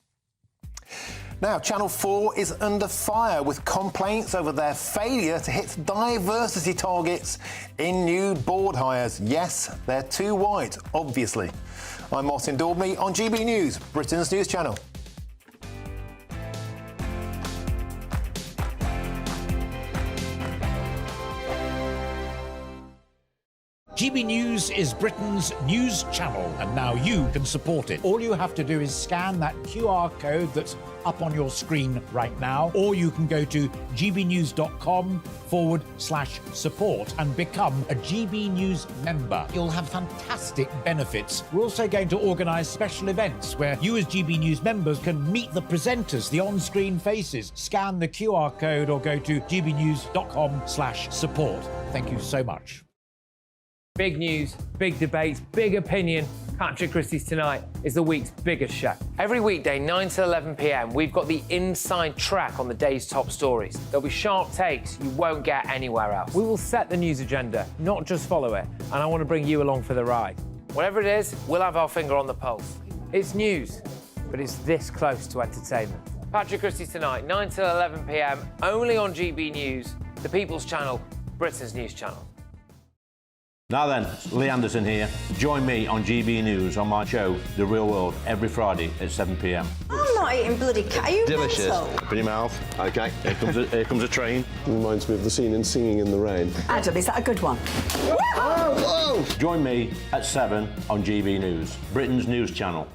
Now, Channel 4 is under fire with complaints over their failure to hit diversity targets in new board hires. Yes, they're too white, obviously. I'm Martin Daubney on GB News, Britain's news channel. GB News is Britain's news channel, and now you can support it. All you have to do is scan that QR code that's up on your screen right now, or you can go to gbnews.com/support and become a GB News member. You'll have fantastic benefits. We're also going to organise special events where you as GB News members can meet the presenters, the on-screen faces. Scan the QR code or go to gbnews.com/support. Thank you so much. Big news, big debates, big opinion. Patrick Christie's Tonight is the week's biggest show. Every weekday, 9 to 11 p.m, we've got the inside track on the day's top stories. There'll be sharp takes you won't get anywhere else. We will set the news agenda, not just follow it, and I want to bring you along for the ride. Whatever it is, we'll have our finger on the pulse. It's news, but it's this close to entertainment. Patrick Christie's Tonight, 9 to 11 p.m, only on GB News, the People's Channel, Britain's news channel. Now then, Lee Anderson here. Join me on GB News on my show, The Real World, every Friday at 7 p.m. I'm not eating bloody cat. Are you Delicious. mental? Open your mouth. OK, here comes a train. Reminds me of the scene in Singing in the Rain. Adam, is that a good one? Whoa! Join me at 7 on GB News, Britain's news channel.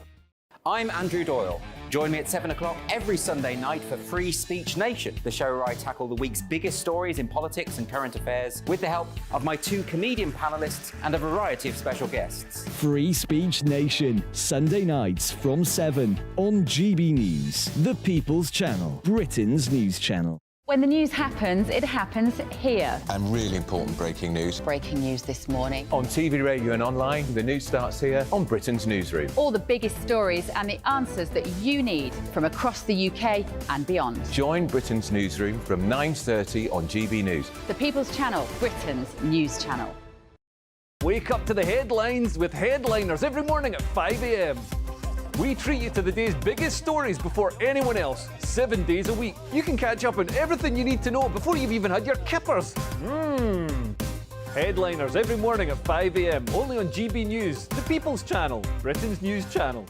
I'm Andrew Doyle. Join me at 7 o'clock every Sunday night for Free Speech Nation, the show where I tackle the week's biggest stories in politics and current affairs with the help of my 2 comedian panellists and a variety of special guests. Free Speech Nation, Sunday nights from 7 on GB News, the People's Channel, Britain's news channel. When the news happens, it happens here. And really important breaking news. Breaking news this morning. On TV, radio and online, the news starts here on Britain's Newsroom. All the biggest stories and the answers that you need from across the UK and beyond. Join Britain's Newsroom from 9:30 on GB News. The People's Channel, Britain's news channel. Wake up to the headlines with Headliners every morning at 5 a.m. We treat you to the day's biggest stories before anyone else, 7 days a week. You can catch up on everything you need to know before you've even had your kippers. Headliners every morning at 5 a.m, only on GB News, the People's Channel, Britain's news channel.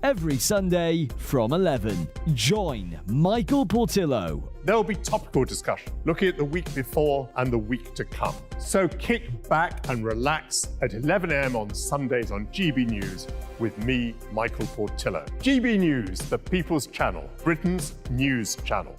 Every Sunday from 11, join Michael Portillo. There'll be topical discussion, looking at the week before and the week to come. So kick back and relax at 11 a.m. on Sundays on GB News with me, Michael Portillo. GB News, the People's Channel, Britain's news channel.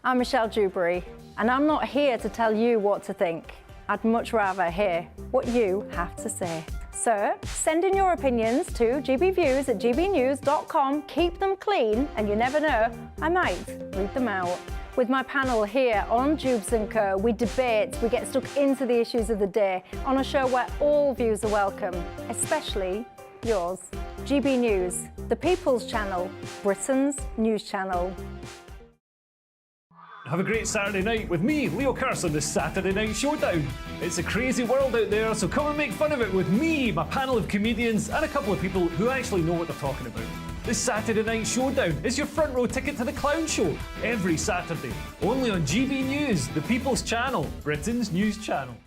I'm Michelle Dewberry, and I'm not here to tell you what to think. I'd much rather hear what you have to say. So send in your opinions to gbviews@gbnews.com. Keep them clean, and you never know, I might read them out. With my panel here on Jubes & Co, we debate, we get stuck into the issues of the day on a show where all views are welcome, especially yours. GB News, the People's Channel, Britain's news channel. Have a great Saturday night with me, Leo Curse, on the Saturday Night Showdown. It's a crazy world out there, so come and make fun of it with me, my panel of comedians, and a couple of people who actually know what they're talking about. The Saturday Night Showdown is your front row ticket to the clown show, every Saturday, only on GB News, the People's Channel, Britain's news channel.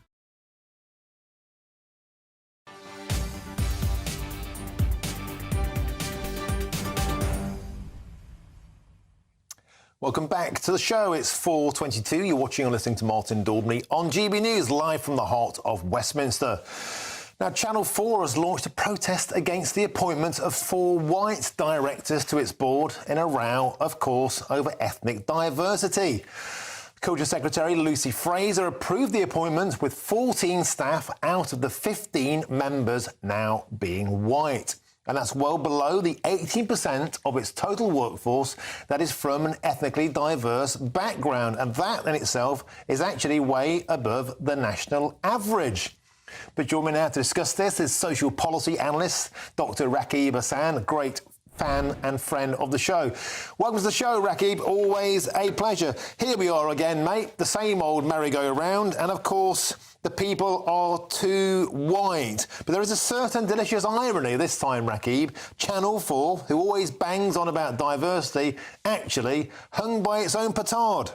Welcome back to the show. It's 4:22. You're watching and listening to Martin Daubney on GB News, live from the heart of Westminster. Now, Channel 4 has launched a protest against the appointment of 4 white directors to its board in a row, of course, over ethnic diversity. Culture Secretary Lucy Fraser approved the appointment with 14 staff out of the 15 members now being white. And that's well below the 18% of its total workforce that is from an ethnically diverse background. And that in itself is actually way above the national average. But joining me now to discuss this is social policy analyst Dr. Rakib Hassan, a great fan and friend of the show. Welcome to the show, Rakib. Always a pleasure. Here we are again, mate. The same old merry-go-round. And, of course, the people are too white. But there is a certain delicious irony this time, Rakib. Channel 4, who always bangs on about diversity, actually hung by its own petard.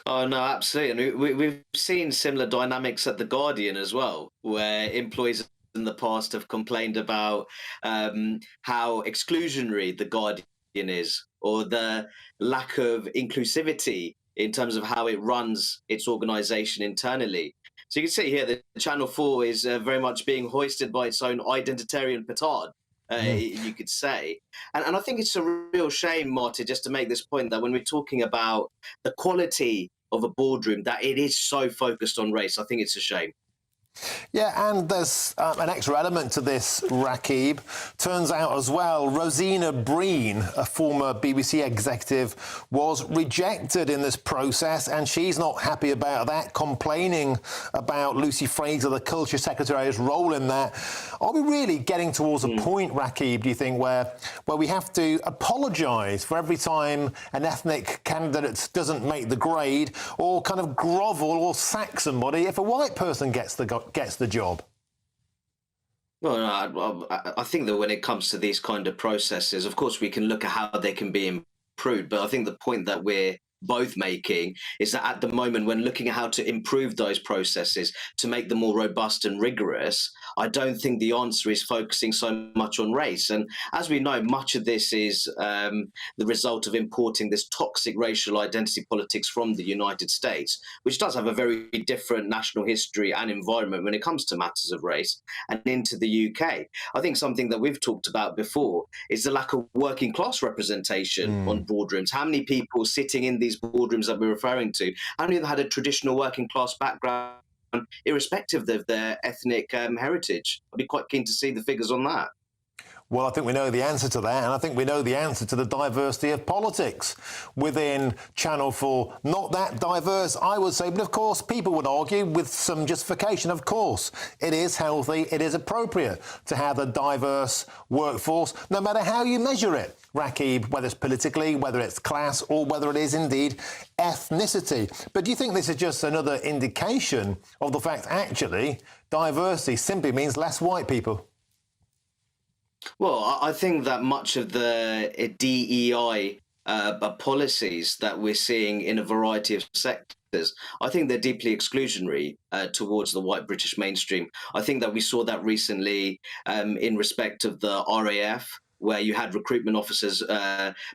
Oh, no, absolutely. And we've seen similar dynamics at The Guardian as well, where employees in the past have complained about how exclusionary The Guardian is, or the lack of inclusivity in terms of how it runs its organisation internally. So you can see here that Channel 4 is very much being hoisted by its own identitarian petard, you could say. And I think it's a real shame, Martin, just to make this point, that when we're talking about the quality of a boardroom, that it is so focused on race. I think it's a shame. Yeah, and there's an extra element to this, Rakib. Turns out as well, Rosina Breen, a former BBC executive, was rejected in this process, and she's not happy about that, complaining about Lucy Fraser, the Culture Secretary's role in that. Are we really getting towards a point, Rakib, do you think, where we have to apologise for every time an ethnic candidate doesn't make the grade, or kind of grovel or sack somebody if a white person gets the job? Well, no, I think that when it comes to these kind of processes, of course, we can look at how they can be improved. But I think the point that we're both making is that at the moment, when looking at how to improve those processes to make them more robust and rigorous, I don't think the answer is focusing so much on race. And as we know, much of this is the result of importing this toxic racial identity politics from the United States, which does have a very different national history and environment when it comes to matters of race, and into the UK. I think something that we've talked about before is the lack of working class representation on boardrooms. How many people sitting in these boardrooms that we're referring to, how many of them had a traditional working class background, irrespective of their ethnic heritage? I'd be quite keen to see the figures on that. Well, I think we know the answer to that, and I think we know the answer to the diversity of politics within Channel 4. Not that diverse, I would say, but of course, people would argue with some justification, of course. It is healthy, it is appropriate to have a diverse workforce, no matter how you measure it, Rakib, whether it's politically, whether it's class, or whether it is indeed ethnicity. But do you think this is just another indication of the fact, actually, diversity simply means less white people? Well, I think that much of the DEI policies that we're seeing in a variety of sectors, I think they're deeply exclusionary towards the white British mainstream. I think that we saw that recently in respect of the RAF, where you had recruitment officers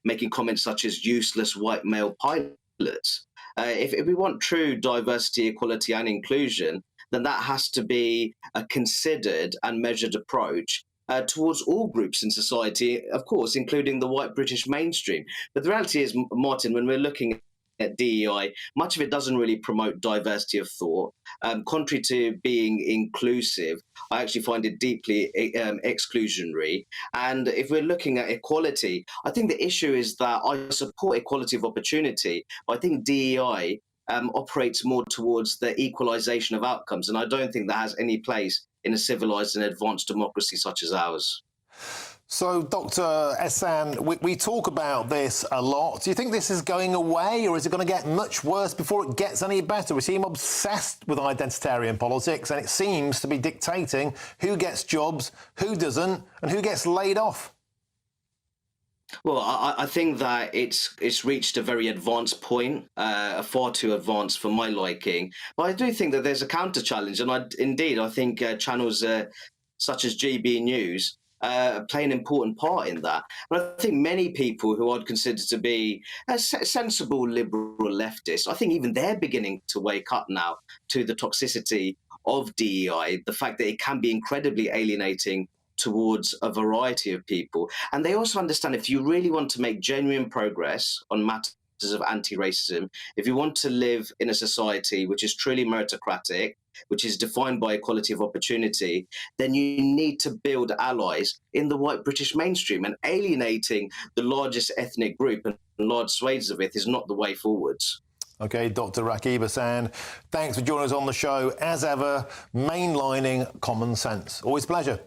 making comments such as useless white male pilots. If we want true diversity, equality and inclusion, then that has to be a considered and measured approach towards all groups in society, of course, including the white British mainstream. But the reality is, Martin, when we're looking at DEI, much of it doesn't really promote diversity of thought. Contrary to being inclusive, I actually find it deeply exclusionary. And if we're looking at equality, I think the issue is that I support equality of opportunity, but I think DEI operates more towards the equalisation of outcomes, and I don't think that has any place in a civilised and advanced democracy such as ours. So, Dr. Hassan, we talk about this a lot. Do you think this is going away, or is it going to get much worse before it gets any better? We seem obsessed with identitarian politics, and it seems to be dictating who gets jobs, who doesn't, and who gets laid off. Well, I think that it's reached a very advanced point, far too advanced for my liking. But I do think that there's a counter challenge, and I think channels such as GBNews play an important part in that. And I think many people who I'd consider to be sensible liberal leftists, I think even they're beginning to wake up now to the toxicity of DEI, the fact that it can be incredibly alienating towards a variety of people. And they also understand if you really want to make genuine progress on matters of anti-racism, if you want to live in a society which is truly meritocratic, which is defined by equality of opportunity, then you need to build allies in the white British mainstream. And alienating the largest ethnic group and large swathes of it is not the way forwards. OK, Dr. Rakib Hassan, thanks for joining us on the show. As ever, mainlining common sense. Always a pleasure.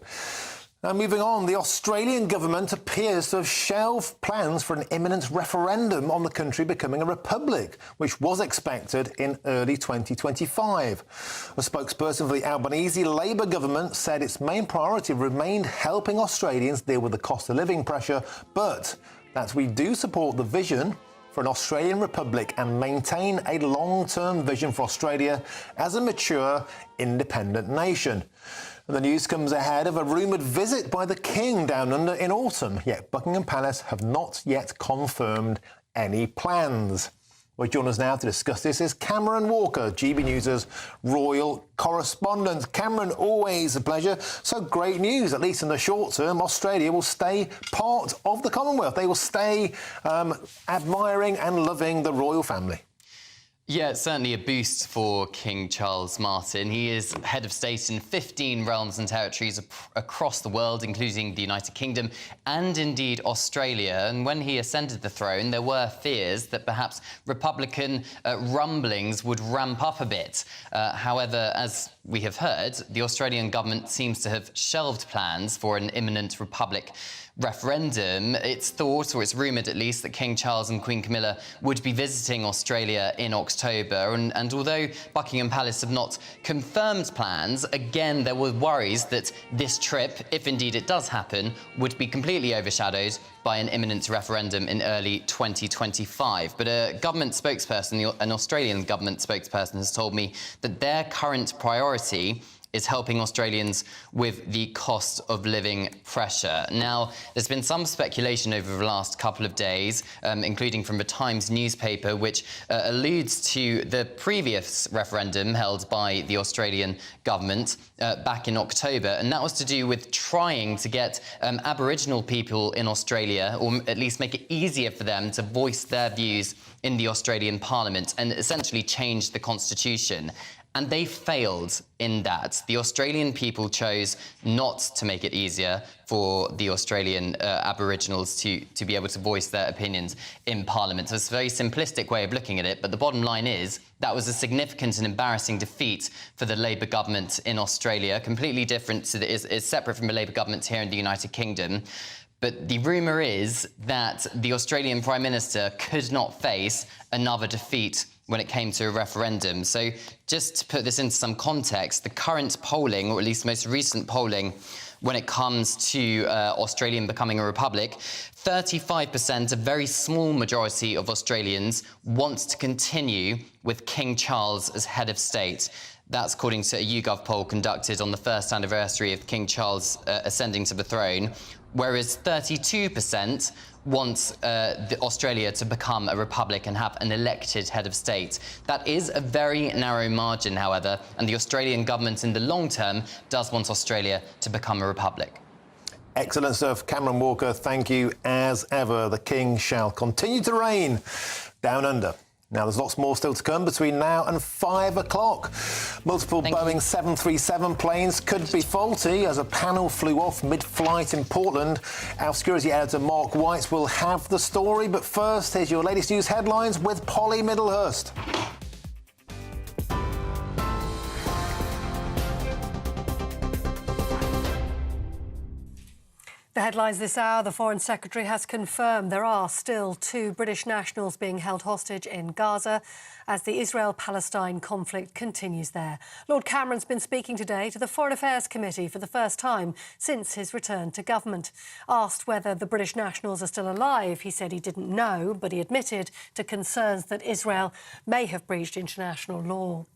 Now, moving on, the Australian government appears to have shelved plans for an imminent referendum on the country becoming a republic, which was expected in early 2025. A spokesperson for the Albanese Labour government said its main priority remained helping Australians deal with the cost of living pressure, but that we do support the vision for an Australian republic and maintain a long-term vision for Australia as a mature, independent nation. And the news comes ahead of a rumoured visit by the King down under in autumn, yet Buckingham Palace have not yet confirmed any plans. Well, joining us now to discuss this is Cameron Walker, GB News' royal correspondent. Cameron, always a pleasure. So great news, at least in the short term, Australia will stay part of the Commonwealth. They will stay admiring and loving the royal family. Yeah, it's certainly a boost for King Charles Martin. He is head of state in 15 realms and territories across the world, including the United Kingdom and indeed Australia. And when he ascended the throne, there were fears that perhaps Republican rumblings would ramp up a bit. However, as we have heard, the Australian government seems to have shelved plans for an imminent republic referendum. It's thought, or it's rumoured at least, that King Charles and Queen Camilla would be visiting Australia in October. And although Buckingham Palace have not confirmed plans, again, there were worries that this trip, if indeed it does happen, would be completely overshadowed by an imminent referendum in early 2025. But a government spokesperson, an Australian government spokesperson, has told me that their current priority is helping Australians with the cost of living pressure. Now, there's been some speculation over the last couple of days, including from the Times newspaper, which alludes to the previous referendum held by the Australian government back in October, and that was to do with trying to get Aboriginal people in Australia, or at least make it easier for them to voice their views in the Australian Parliament and essentially change the constitution. And they failed in that. The Australian people chose not to make it easier for the Australian Aboriginals to be able to voice their opinions in Parliament. So it's a very simplistic way of looking at it, but the bottom line is that was a significant and embarrassing defeat for the Labour government in Australia, completely different to is separate from the Labour government here in the United Kingdom. But the rumour is that the Australian Prime Minister could not face another defeat when it came to a referendum. So just to put this into some context, the current polling, or at least most recent polling, when it comes to Australia becoming a republic, 35%, a very small majority of Australians, wants to continue with King Charles as head of state. That's according to a YouGov poll conducted on the first anniversary of King Charles ascending to the throne, whereas 32% wants Australia to become a republic and have an elected head of state. That is a very narrow margin, however, and the Australian government in the long term does want Australia to become a republic. Excellent stuff. Cameron Walker, thank you as ever. The King shall continue to reign down under. Now, there's lots more still to come between now and 5 o'clock. Multiple Boeing 737 planes could be faulty as a panel flew off mid-flight in Portland. Our security editor, Mark White, will have the story. But first, here's your latest news headlines with Polly Middlehurst. The headlines this hour, the Foreign Secretary has confirmed there are still 2 British nationals being held hostage in Gaza as the Israel-Palestine conflict continues there. Lord Cameron's been speaking today to the Foreign Affairs Committee for the first time since his return to government. Asked whether the British nationals are still alive, he said he didn't know, but he admitted to concerns that Israel may have breached international law.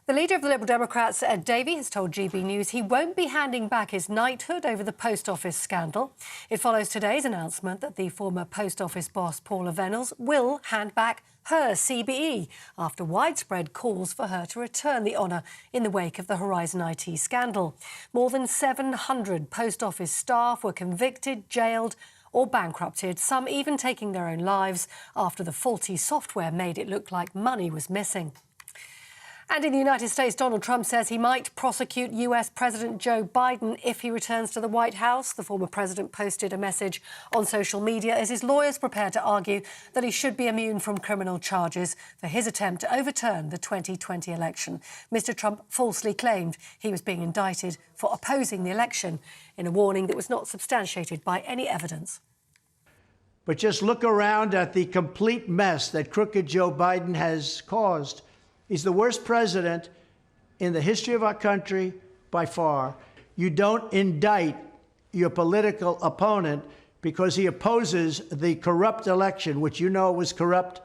The leader of the Liberal Democrats, Ed Davey, has told GB News he won't be handing back his knighthood over the Post Office scandal. It follows today's announcement that the former Post Office boss, Paula Venables, will hand back her CBE after widespread calls for her to return the honour in the wake of the Horizon IT scandal. More than 700 Post Office staff were convicted, jailed or bankrupted, some even taking their own lives after the faulty software made it look like money was missing. And in the United States, Donald Trump says he might prosecute US President Joe Biden if he returns to the White House. The former president posted a message on social media as his lawyers prepare to argue that he should be immune from criminal charges for his attempt to overturn the 2020 election. Mr. Trump falsely claimed he was being indicted for opposing the election in a warning that was not substantiated by any evidence. But just look around at the complete mess that crooked Joe Biden has caused. He's the worst president in the history of our country by far. You don't indict your political opponent because he opposes the corrupt election, which you know was corrupt.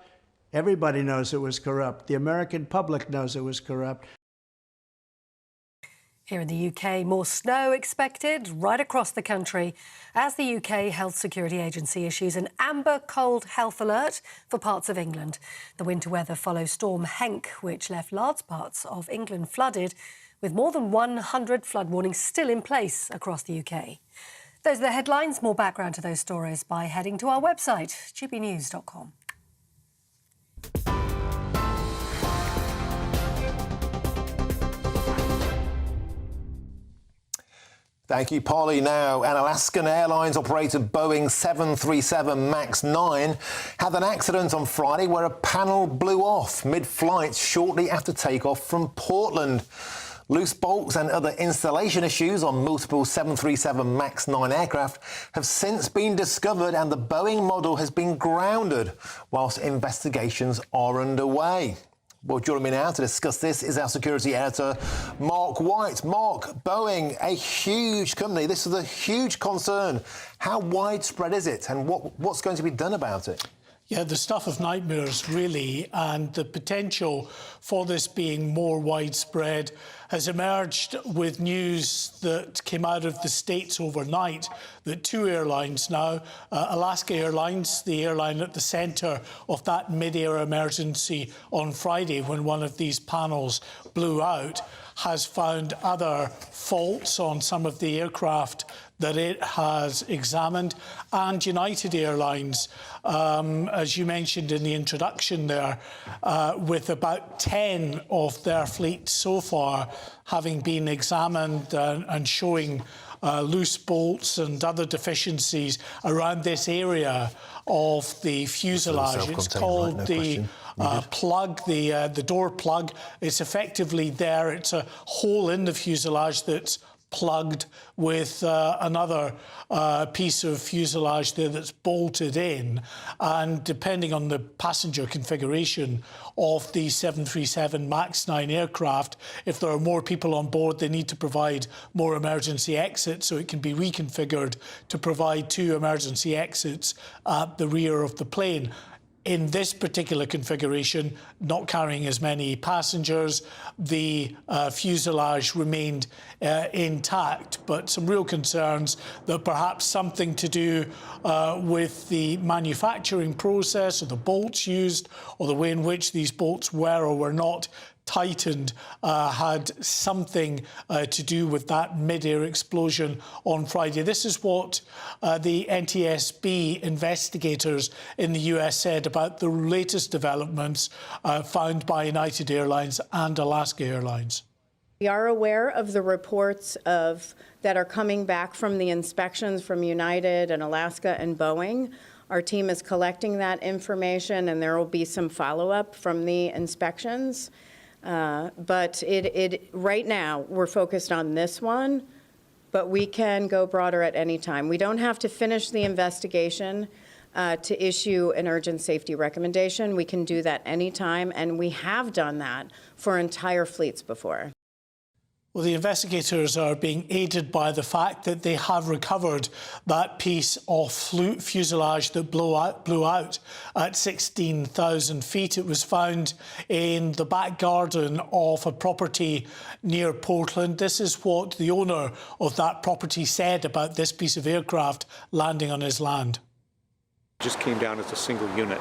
Everybody knows it was corrupt. The American public knows it was corrupt. Here in the UK, more snow expected right across the country as the UK Health Security Agency issues an amber cold health alert for parts of England. The winter weather follows Storm Henk, which left large parts of England flooded, with more than 100 flood warnings still in place across the UK. Those are the headlines. More background to those stories by heading to our website, gbnews.com. Thank you, Polly. Now, an Alaskan Airlines operator Boeing 737 MAX 9 had an accident on Friday where a panel blew off mid-flight shortly after takeoff from Portland. Loose bolts and other installation issues on multiple 737 MAX 9 aircraft have since been discovered and the Boeing model has been grounded whilst investigations are underway. Well, joining me now to discuss this is our security editor, Mark White. Mark, Boeing, a huge company. This is a huge concern. How widespread is it and what's going to be done about it? Yeah, the stuff of nightmares, really, and the potential for this being more widespread has emerged with news that came out of the States overnight that two airlines now, Alaska Airlines, the airline at the centre of that mid-air emergency on Friday when one of these panels blew out, has found other faults on some of the aircraft that it has examined, and United Airlines, as you mentioned in the introduction there, with about 10 of their fleet so far having been examined and showing loose bolts and other deficiencies around this area of the fuselage. It's called the plug, the door plug. It's effectively there. It's a hole in the fuselage that's plugged with another piece of fuselage there that's bolted in, and depending on the passenger configuration of the 737 MAX 9 aircraft, if there are more people on board, they need to provide more emergency exits, so it can be reconfigured to provide two emergency exits at the rear of the plane. In this particular configuration, not carrying as many passengers, the fuselage remained intact, but some real concerns that perhaps something to do with the manufacturing process or the bolts used or the way in which these bolts were or were not tightened had something to do with that mid-air explosion on Friday. This is what the NTSB investigators in the US said about the latest developments found by United Airlines and Alaska Airlines. We are aware of the reports that are coming back from the inspections from United and Alaska and Boeing. Our team is collecting that information, and there will be some follow-up from the inspections. But right now, we're focused on this one, but we can go broader at any time. We don't have to finish the investigation to issue an urgent safety recommendation. We can do that anytime, and we have done that for entire fleets before. Well, the investigators are being aided by the fact that they have recovered that piece of fuselage that blew out at 16,000 feet. It was found in the back garden of a property near Portland. This is what the owner of that property said about this piece of aircraft landing on his land. Just came down as a single unit.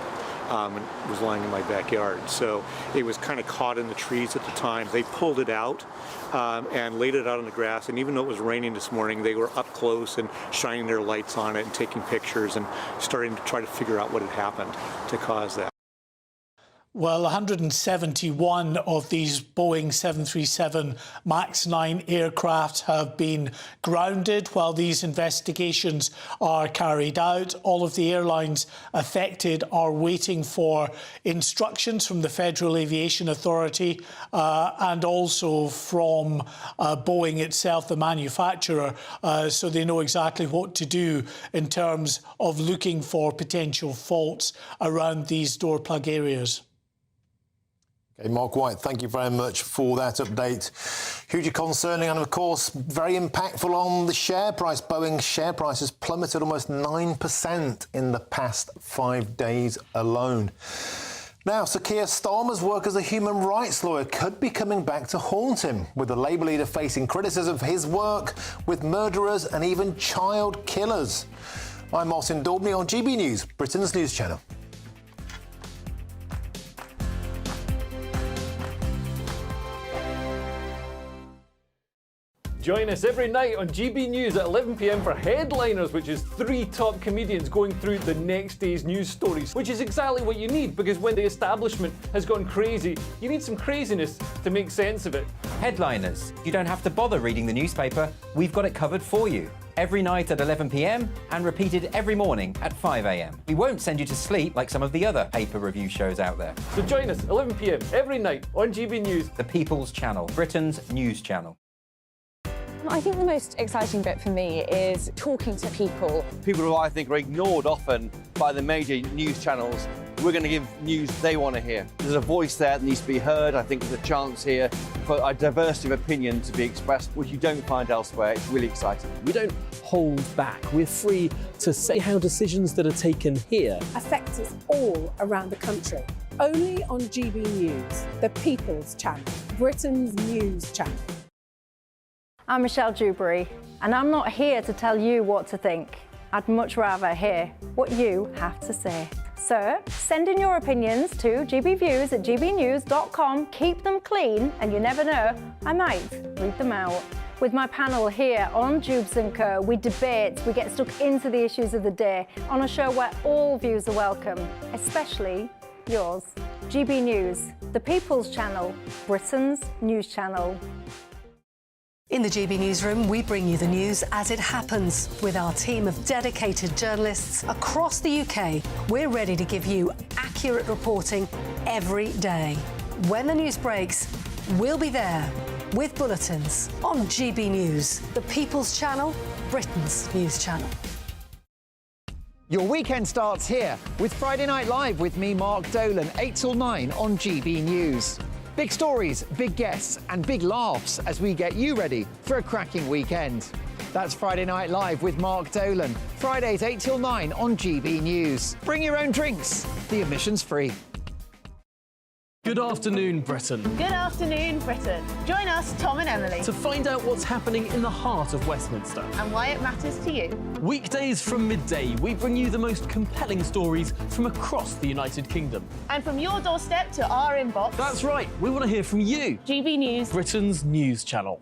And was lying in my backyard. So it was kind of caught in the trees at the time. They pulled it out and laid it out on the grass. And even though it was raining this morning, they were up close and shining their lights on it and taking pictures and starting to try to figure out what had happened to cause that. Well, 171 of these Boeing 737 MAX 9 aircraft have been grounded while these investigations are carried out. All of the airlines affected are waiting for instructions from the Federal Aviation Authority and also from Boeing itself, the manufacturer, so they know exactly what to do in terms of looking for potential faults around these door plug areas. Okay, Mark White, thank you very much for that update. Hugely concerning and, of course, very impactful on the share price. Boeing's share price has plummeted almost 9% in the past 5 days alone. Now, Sir Keir Starmer's work as a human rights lawyer could be coming back to haunt him, with the Labour leader facing criticism for his work with murderers and even child killers. I'm Martin Daubney on GB News, Britain's news channel. Join us every night on GB News at 11 p.m. for Headliners, which is 3 top comedians going through the next day's news stories, which is exactly what you need, because when the establishment has gone crazy, you need some craziness to make sense of it. Headliners. You don't have to bother reading the newspaper. We've got it covered for you. Every night at 11 p.m. and repeated every morning at 5 a.m. We won't send you to sleep like some of the other paper review shows out there. So join us 11 p.m. every night on GB News. The People's Channel, Britain's news channel. I think the most exciting bit for me is talking to people. People who I think are ignored often by the major news channels. We're going to give news they want to hear. There's a voice there that needs to be heard. I think there's a chance here for a diversity of opinion to be expressed, which you don't find elsewhere. It's really exciting. We don't hold back. We're free to say how decisions that are taken here affect us all around the country. Only on GB News, the People's Channel, Britain's news channel. I'm Michelle Dewberry, and I'm not here to tell you what to think. I'd much rather hear what you have to say. So send in your opinions to gbviews@gbnews.com. Keep them clean, and you never know, I might read them out. With my panel here on Jubes & Co, we debate, we get stuck into the issues of the day on a show where all views are welcome, especially yours. GB News, the People's Channel, Britain's news channel. In the GB Newsroom, we bring you the news as it happens. With our team of dedicated journalists across the UK, we're ready to give you accurate reporting every day. When the news breaks, we'll be there with bulletins on GB News, the People's Channel, Britain's news channel. Your weekend starts here with Friday Night Live with me, Mark Dolan, 8 till 9 on GB News. Big stories, big guests and big laughs as we get you ready for a cracking weekend. That's Friday Night Live with Mark Dolan. Fridays 8 till 9 on GB News. Bring your own drinks. The admission's free. Good afternoon, Britain. Good afternoon, Britain. Join us, Tom and Emily, To find out what's happening in the heart of Westminster. and why it matters to you. Weekdays from midday, we bring you the most compelling stories from across the United Kingdom. And from your doorstep to our inbox. That's right, we want to hear from you. GB News, Britain's news channel.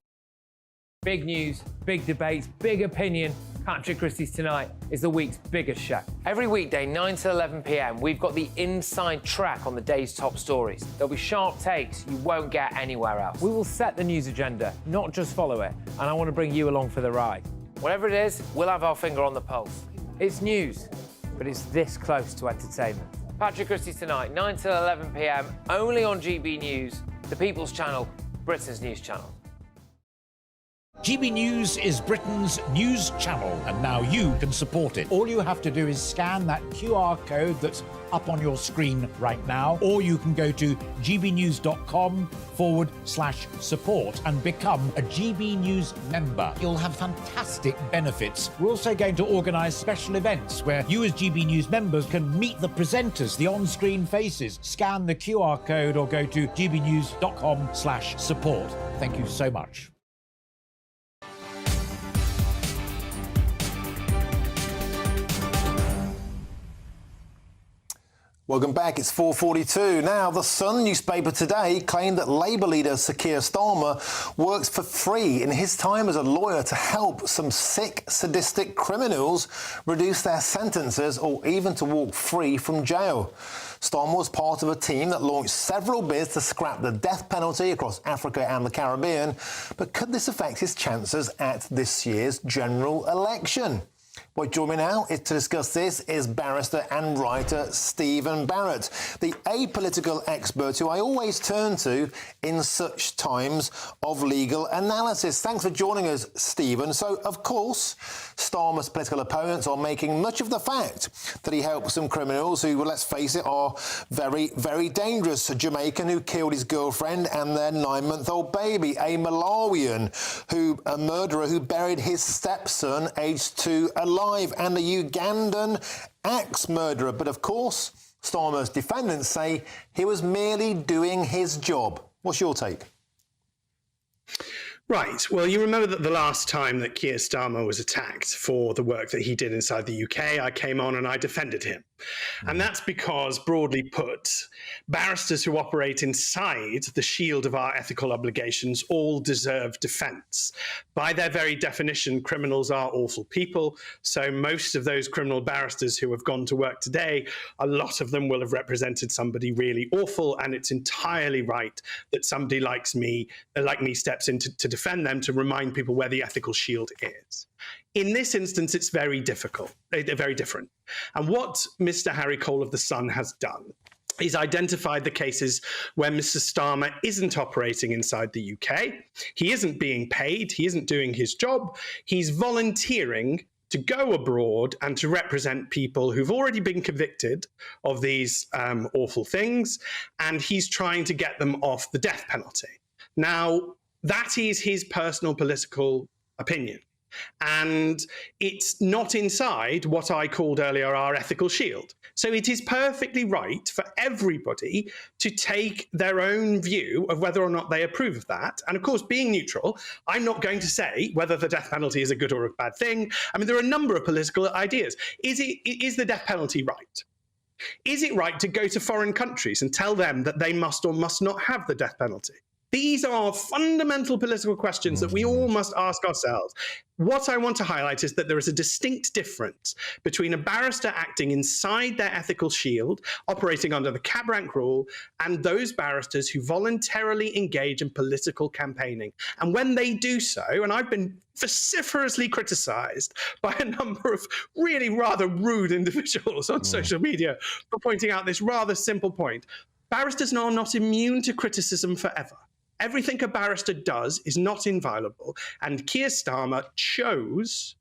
Big news, big debates, big opinion. Patrick Christie's Tonight is the week's biggest show. Every weekday, 9 to 11 p.m, we've got the inside track on the day's top stories. There'll be sharp takes you won't get anywhere else. We will set the news agenda, not just follow it, and I want to bring you along for the ride. Whatever it is, we'll have our finger on the pulse. It's news, but it's this close to entertainment. Patrick Christie's Tonight, 9 to 11 p.m, only on GB News, the People's Channel, Britain's news channel. GB News is Britain's news channel, and now you can support it. All you have to do is scan that QR code that's up on your screen right now, or you can go to gbnews.com/support and become a GB News member. You'll have fantastic benefits. We're also going to organise special events where you as GB News members can meet the presenters, the on-screen faces. Scan the QR code or go to gbnews.com/support. Thank you so much. Welcome back, it's 4:42. Now, the Sun newspaper today claimed that Labour leader Sir Keir Starmer works for free in his time as a lawyer to help some sick, sadistic criminals reduce their sentences or even to walk free from jail. Starmer was part of a team that launched several bids to scrap the death penalty across Africa and the Caribbean. But could this affect his chances at this year's general election? Well, joining me now to discuss this is barrister and writer Stephen Barrett, the apolitical expert who I always turn to in such times of legal analysis. Thanks for joining us, Stephen. So, of course, Starmer's political opponents are making much of the fact that he helped some criminals who, let's face it, are very, very dangerous. A Jamaican who killed his girlfriend and their 9-month-old baby, a Malawian a murderer who buried his stepson, aged 2, alive, and a Ugandan axe murderer. But of course, Starmer's defendants say he was merely doing his job. What's your take? Right. Well, you remember that the last time that Keir Starmer was attacked for the work that he did inside the UK, I came on and I defended him. And that's because, broadly put, barristers who operate inside the shield of our ethical obligations all deserve defence. By their very definition, criminals are awful people. So most of those criminal barristers who have gone to work today, a lot of them will have represented somebody really awful. And it's entirely right that somebody like me steps in to defend them, to remind people where the ethical shield is. In this instance, it's very difficult, very different. And what Mr. Harry Cole of The Sun has done is identified the cases where Mr. Starmer isn't operating inside the UK. He isn't being paid. He isn't doing his job. He's volunteering to go abroad and to represent people who've already been convicted of these awful things, and he's trying to get them off the death penalty. Now, that is his personal political opinion. And it's not inside what I called earlier our ethical shield. So it is perfectly right for everybody to take their own view of whether or not they approve of that. And of course, being neutral, I'm not going to say whether the death penalty is a good or a bad thing. I mean, there are a number of political ideas. Is the death penalty right? Is it right to go to foreign countries and tell them that they must or must not have the death penalty? These are fundamental political questions that we all must ask ourselves. What I want to highlight is that there is a distinct difference between a barrister acting inside their ethical shield, operating under the cab rank rule, and those barristers who voluntarily engage in political campaigning. And when they do so, and I've been vociferously criticised by a number of really rather rude individuals on social media for pointing out this rather simple point, barristers are not immune to criticism forever. Everything a barrister does is not inviolable. And Keir Starmer chose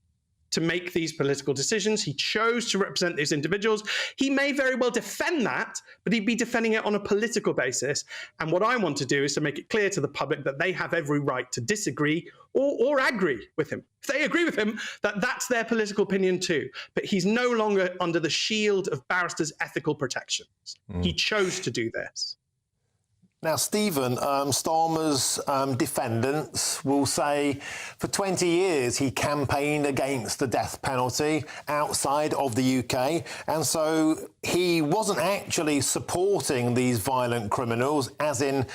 to make these political decisions. He chose to represent these individuals. He may very well defend that, but he'd be defending it on a political basis. And what I want to do is to make it clear to the public that they have every right to disagree or agree with him. If they agree with him, that's their political opinion too. But he's no longer under the shield of barristers' ethical protections. He chose to do this. Now, Stephen, Starmer's defendants will say for 20 years he campaigned against the death penalty outside of the UK, and so he wasn't actually supporting these violent criminals, as in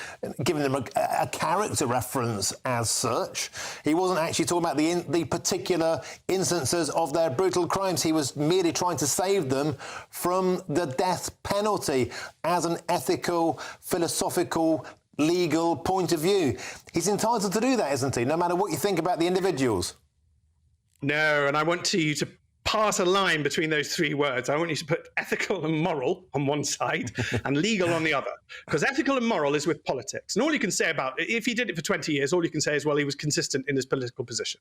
giving them a character reference as such. He wasn't actually talking about the particular instances of their brutal crimes. He was merely trying to save them from the death penalty as an ethical, philosophical, legal point of view. He's entitled to do that, isn't he? No matter what you think about the individuals. No, and I want you to part a line between those three words. I want you to put ethical and moral on one side and legal on the other. Because ethical and moral is with politics. And all you can say about it, if he did it for 20 years, all you can say is, well, he was consistent in his political position.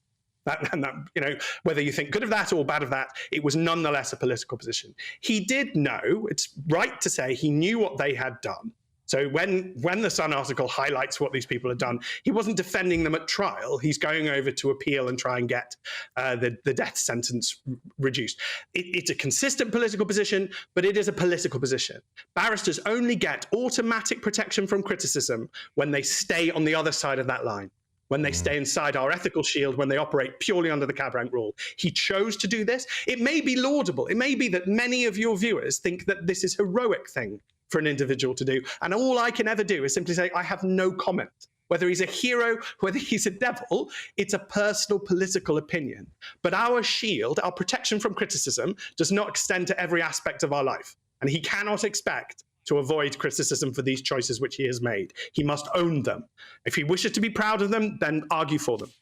Whether you think good of that or bad of that, it was nonetheless a political position. He did know, it's right to say he knew what they had done. So when the Sun article highlights what these people had done, he wasn't defending them at trial. He's going over to appeal and try and get the death sentence reduced. It's a consistent political position, but it is a political position. Barristers only get automatic protection from criticism when they stay on the other side of that line, when they stay inside our ethical shield, when they operate purely under the cab rank rule. He chose to do this. It may be laudable. It may be that many of your viewers think that this is a heroic thing for an individual to do. And all I can ever do is simply say, I have no comment. Whether he's a hero, whether he's a devil, it's a personal political opinion. But our shield, our protection from criticism, does not extend to every aspect of our life. And he cannot expect to avoid criticism for these choices which he has made. He must own them. If he wishes to be proud of them, then argue for them.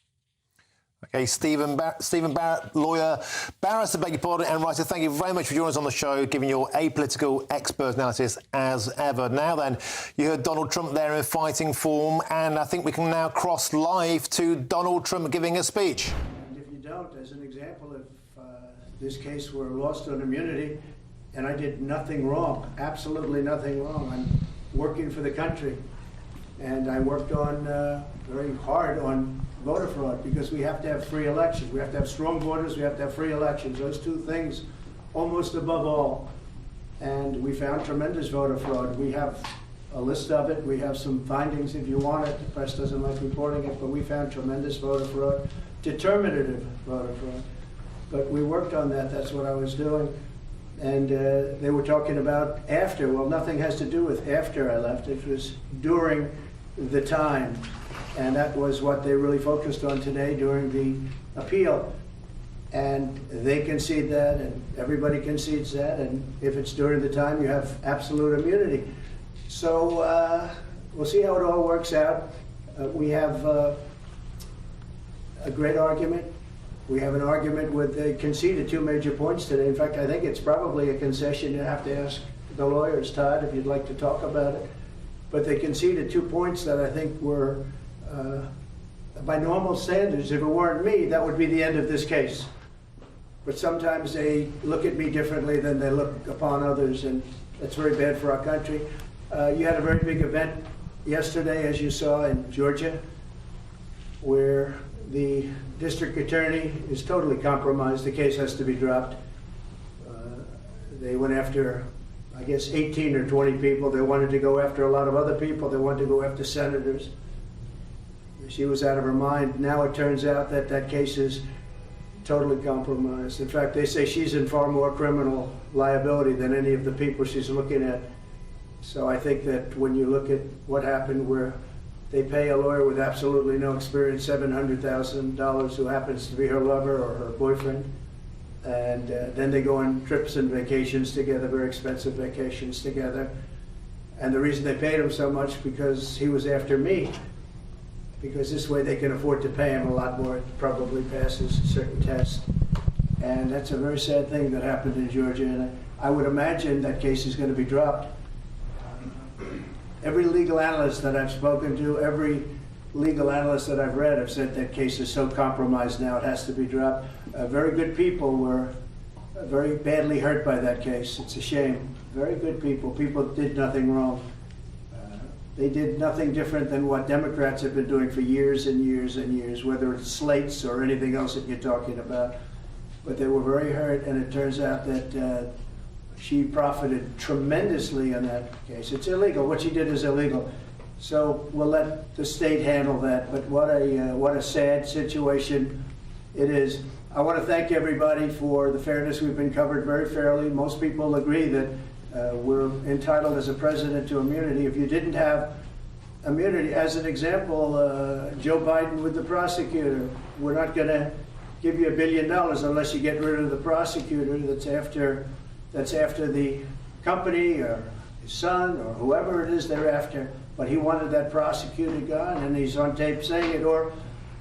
OK, Stephen Barrett, lawyer, barrister, beg your pardon, and writer, thank you very much for joining us on the show, giving your apolitical expert analysis as ever. Now then, you heard Donald Trump there in fighting form, and I think we can now cross live to Donald Trump giving a speech. And if you don't, as an example, if this case were lost on immunity, and I did nothing wrong, absolutely nothing wrong. I'm working for the country, and I worked on very hard on voter fraud, because we have to have free elections. We have to have strong voters, we have to have free elections. Those two things almost above all. And we found tremendous voter fraud. We have a list of it. We have some findings if you want it. The press doesn't like reporting it, but we found tremendous voter fraud, determinative voter fraud. But we worked on that. That's what I was doing. And they were talking about after. Well, nothing has to do with after I left. It was during the time. And that was what they really focused on today during the appeal. And they concede that, and everybody concedes that. And if it's during the time, you have absolute immunity. So we'll see how it all works out. We have a great argument. We have an argument with, they conceded two major points today. In fact, I think it's probably a concession. You have to ask the lawyers, Todd, if you'd like to talk about it. But they conceded 2 points that I think were, by normal standards, if it weren't me, that would be the end of this case. But sometimes they look at me differently than they look upon others, and that's very bad for our country. You had a very big event yesterday, as you saw, in Georgia, where the district attorney is totally compromised. The case has to be dropped. They went after, I guess, 18 or 20 people. They wanted to go after a lot of other people. They wanted to go after senators. She was out of her mind. Now it turns out that that case is totally compromised. In fact, they say she's in far more criminal liability than any of the people she's looking at. So I think that when you look at what happened, where they pay a lawyer with absolutely no experience $700,000 who happens to be her lover or her boyfriend, and then they go on trips and vacations together, very expensive vacations together. And the reason they paid him so much because he was after me, because this way they can afford to pay him a lot more. It probably passes certain tests. And that's a very sad thing that happened in Georgia. And I would imagine that case is going to be dropped. Every legal analyst that I've spoken to, every legal analyst that I've read have said that case is so compromised now it has to be dropped. Very good people were very badly hurt by that case. It's a shame. Very good people. People did nothing wrong. They did nothing different than what Democrats have been doing for years and years and years, whether it's slates or anything else that you're talking about. But they were very hurt, and it turns out that she profited tremendously on that case. It's illegal. What she did is illegal. So we'll let the state handle that. But what a sad situation it is. I want to thank everybody for the fairness. We've been covered very fairly. Most people agree that we're entitled as a president to immunity. If you didn't have immunity, as an example, Joe Biden with the prosecutor, we're not going to give you $1 billion unless you get rid of the prosecutor that's after the company or his son or whoever it is they're after. But he wanted that prosecutor gone, and he's on tape saying it. Or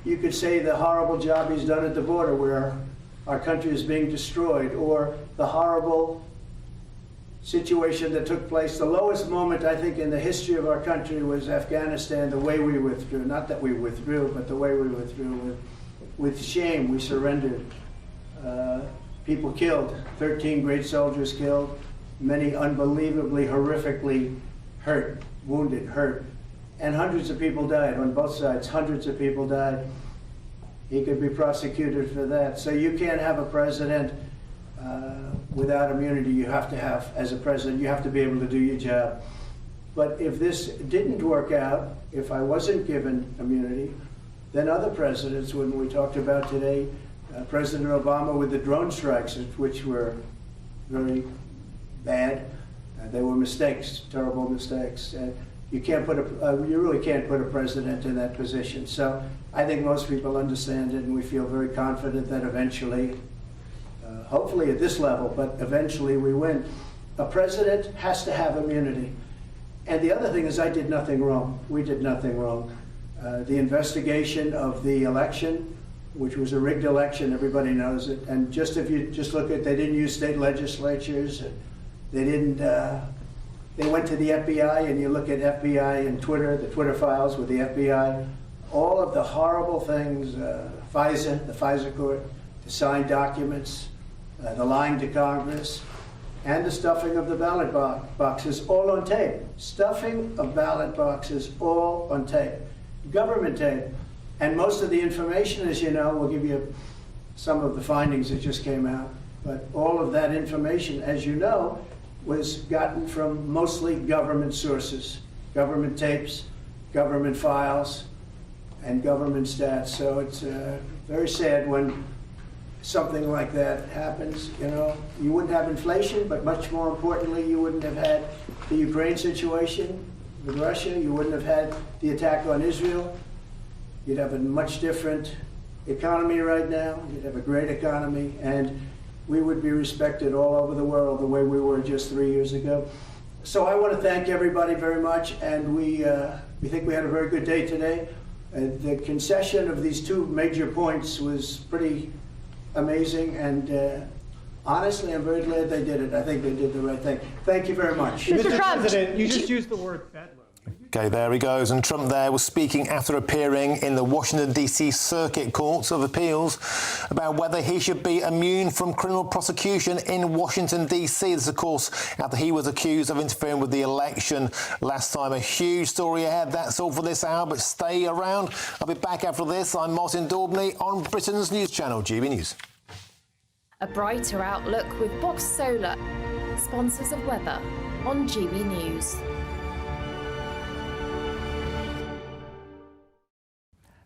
you could say the horrible job he's done at the border, where our country is being destroyed, or the horrible situation that took place. The lowest moment, I think, in the history of our country was Afghanistan, the way we withdrew. Not that we withdrew, but the way we withdrew. With shame, we surrendered. People killed, 13 great soldiers killed, many unbelievably, horrifically hurt, wounded, hurt. And hundreds of people died on both sides. Hundreds of people died. He could be prosecuted for that. So you can't have a president without immunity. You have to have, as a president, you have to be able to do your job. But if this didn't work out, if I wasn't given immunity, then other presidents, when we talked about today, President Obama with the drone strikes, which were very bad. They were mistakes, terrible mistakes. You really can't put a president in that position. So I think most people understand it, and we feel very confident that eventually, hopefully at this level, but eventually we win. A president has to have immunity. And the other thing is, I did nothing wrong. We did nothing wrong. The investigation of the election, which was a rigged election, everybody knows it. And just if you just look at, they didn't use state legislatures. They didn't. They went to the FBI, and you look at FBI and Twitter, the Twitter files with the FBI, all of the horrible things, FISA, the FISA court, the signed documents, the lying to Congress, and the stuffing of the ballot boxes, all on tape. Stuffing of ballot boxes, all on tape. Government tape. And most of the information, as you know, we'll give you some of the findings that just came out, but all of that information, as you know, was gotten from mostly government sources, government tapes, government files, and government stats. So it's very sad when something like that happens. You know, you wouldn't have inflation, but much more importantly, you wouldn't have had the Ukraine situation with Russia. You wouldn't have had the attack on Israel. You'd have a much different economy right now. You'd have a great economy, and we would be respected all over the world the way we were just 3 years ago. So I want to thank everybody very much, and we think we had a very good day today. The concession of these two major points was pretty amazing, and honestly, I'm very glad they did it. I think they did the right thing. Thank you very much. Mr. President, you just used the word bedlam. Okay, there he goes. And Trump there was speaking after appearing in the Washington, D.C. Circuit Court of Appeals about whether he should be immune from criminal prosecution in Washington, D.C. This, of course, after he was accused of interfering with the election last time. A huge story ahead. That's all for this hour, but stay around. I'll be back after this. I'm Martin Daubney on Britain's news channel, GB News. A brighter outlook with Box Solar, sponsors of weather on GB News.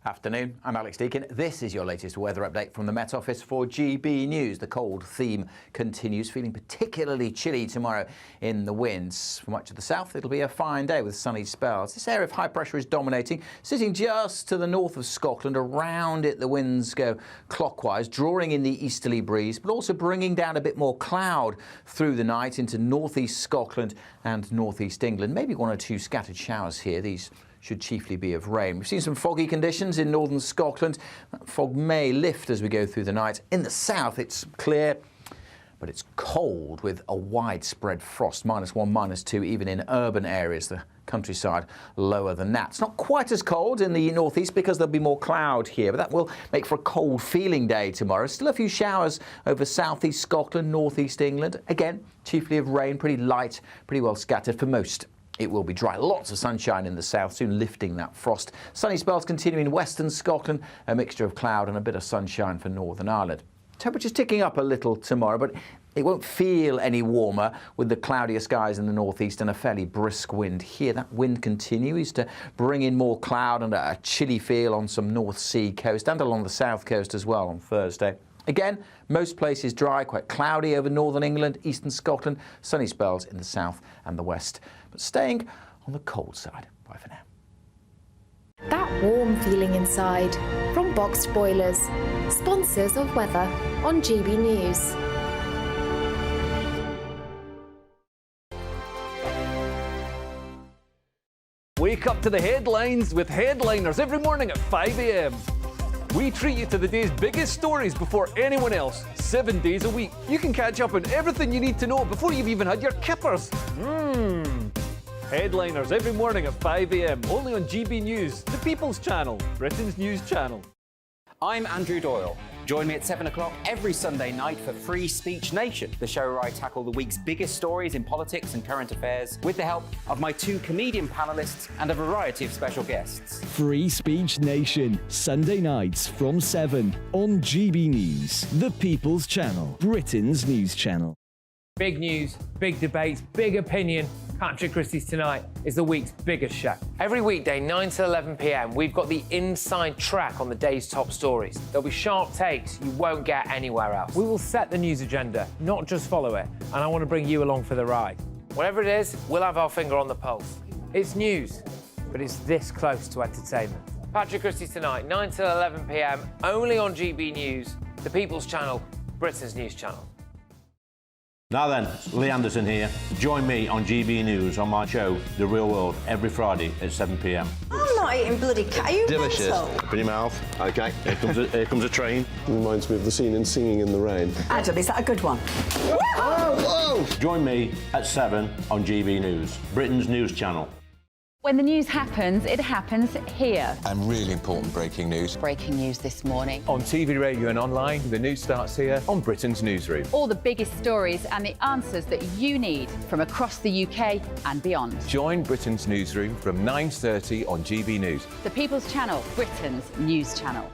Afternoon, I'm Alex Deakin. This is your latest weather update from the Met Office for GB News. The cold theme continues, feeling particularly chilly tomorrow in the winds. For much of the south, it'll be a fine day with sunny spells. This area of high pressure is dominating, sitting just to the north of Scotland. Around it, the winds go clockwise, drawing in the easterly breeze, but also bringing down a bit more cloud through the night into northeast Scotland and northeast England. Maybe one or two scattered showers here. These should chiefly be of rain. We've seen some foggy conditions in northern Scotland. That fog may lift as we go through the night. In the south, it's clear, but it's cold with a widespread frost, -1, -2, even in urban areas. The countryside lower than that. It's not quite as cold in the northeast because there'll be more cloud here, but that will make for a cold feeling day tomorrow. Still a few showers over southeast Scotland, northeast England. Again, chiefly of rain, pretty light, pretty well scattered for most. It will be dry. Lots of sunshine in the south, soon lifting that frost. Sunny spells continuing in western Scotland, a mixture of cloud and a bit of sunshine for Northern Ireland. Temperatures ticking up a little tomorrow, but it won't feel any warmer with the cloudier skies in the northeast and a fairly brisk wind here. That wind continues to bring in more cloud and a chilly feel on some North Sea coast and along the south coast as well on Thursday. Again, most places dry, quite cloudy over northern England, eastern Scotland, sunny spells in the south and the west. But staying on the cold side. Bye for now. That warm feeling inside from Boxed Boilers, sponsors of weather on GB News. Wake up to the headlines with Headliners every morning at 5 a.m. We treat you to the day's biggest stories before anyone else, 7 days a week. You can catch up on everything you need to know before you've even had your kippers. Headliners every morning at 5 a.m, only on GB News, the People's Channel, Britain's news channel. I'm Andrew Doyle. Join me at 7 o'clock every Sunday night for Free Speech Nation, the show where I tackle the week's biggest stories in politics and current affairs with the help of my 2 comedian panellists and a variety of special guests. Free Speech Nation, Sunday nights from 7 on GB News, the People's Channel, Britain's news channel. Big news, big debates, big opinion. Patrick Christie's Tonight is the week's biggest show. Every weekday, 9 to 11 p.m, we've got the inside track on the day's top stories. There'll be sharp takes you won't get anywhere else. We will set the news agenda, not just follow it, and I want to bring you along for the ride. Whatever it is, we'll have our finger on the pulse. It's news, but it's this close to entertainment. Patrick Christie's Tonight, 9 to 11 p.m, only on GB News, the People's Channel, Britain's news channel. Now then, Lee Anderson here. Join me on GB News on my show, The Real World, every Friday at 7 p.m. I'm not eating bloody cat. Are you Delicious. mental? Open your mouth. OK, here comes a train. Reminds me of the scene in Singing in the Rain. Adam, is that a good one? Whoa! Join me at 7 on GB News, Britain's news channel. When the news happens, it happens here. And really important breaking news. Breaking news this morning. On TV, radio and online, the news starts here on Britain's Newsroom. All the biggest stories and the answers that you need from across the UK and beyond. Join Britain's Newsroom from 9:30 on GB News. The People's Channel, Britain's news channel.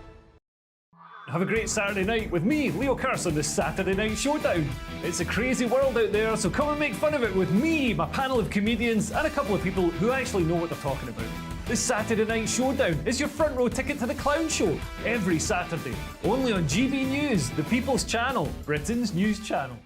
Have a great Saturday night with me, Leo Curse, on the Saturday Night Showdown. It's a crazy world out there, so come and make fun of it with me, my panel of comedians, and a couple of people who actually know what they're talking about. The Saturday Night Showdown is your front row ticket to the clown show every Saturday, only on GB News, the People's Channel, Britain's news channel.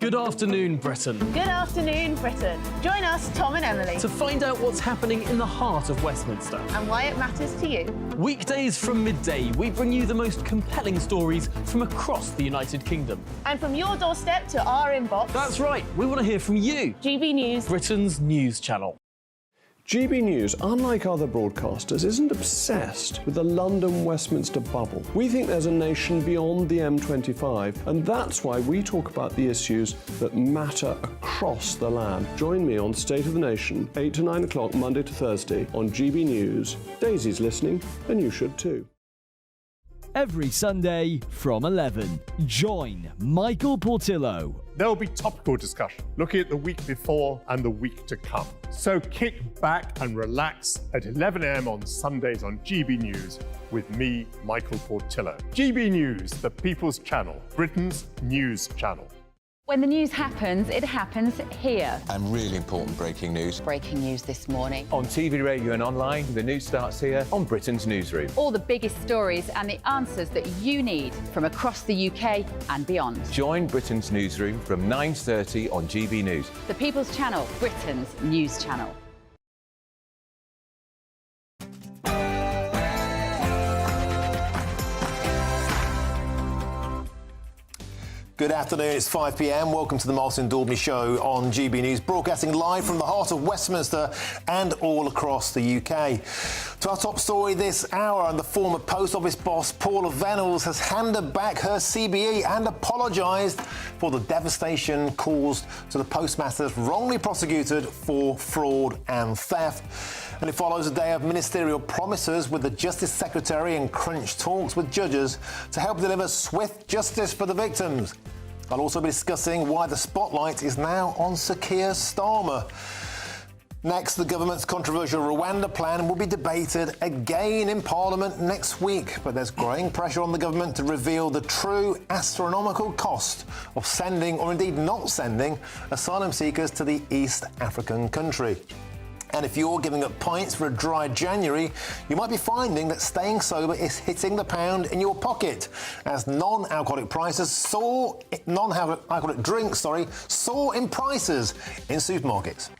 Good afternoon, Britain. Good afternoon, Britain. Join us, Tom and Emily, To find out what's happening in the heart of Westminster. and why it matters to you. Weekdays from midday, we bring you the most compelling stories from across the United Kingdom. And from your doorstep to our inbox. That's right, we want to hear from you. GB News, Britain's news channel. GB News, unlike other broadcasters, isn't obsessed with the London-Westminster bubble. We think there's a nation beyond the M25, and that's why we talk about the issues that matter across the land. Join me on State of the Nation, 8 to 9 o'clock, Monday to Thursday, on GB News. Daisy's listening, and you should too. Every Sunday from 11, join Michael Portillo. There'll be topical discussion, looking at the week before and the week to come. So kick back and relax at 11 a.m. on Sundays on GB News with me, Michael Portillo. GB News, the People's Channel, Britain's news channel. When the news happens, it happens here. And really important breaking news. Breaking news this morning. On TV, radio and online, the news starts here on Britain's Newsroom. All the biggest stories and the answers that you need from across the UK and beyond. Join Britain's Newsroom from 9:30 on GB News. The People's Channel, Britain's news channel. Good afternoon, it's 5 p.m. Welcome to the Martin Daubney Show on GB News, broadcasting live from the heart of Westminster and all across the UK. To our top story this hour, and the former Post Office boss Paula Venables has handed back her CBE and apologised for the devastation caused to the postmasters wrongly prosecuted for fraud and theft. And it follows a day of ministerial promises with the Justice Secretary and crunch talks with judges to help deliver swift justice for the victims. I'll also be discussing why the spotlight is now on Sir Keir Starmer. Next, the government's controversial Rwanda plan will be debated again in Parliament next week. But there's growing pressure on the government to reveal the true astronomical cost of sending, or indeed not sending, asylum seekers to the East African country. And if you're giving up pints for a dry January, you might be finding that staying sober is hitting the pound in your pocket, as non-alcoholic drinks soar in prices in supermarkets.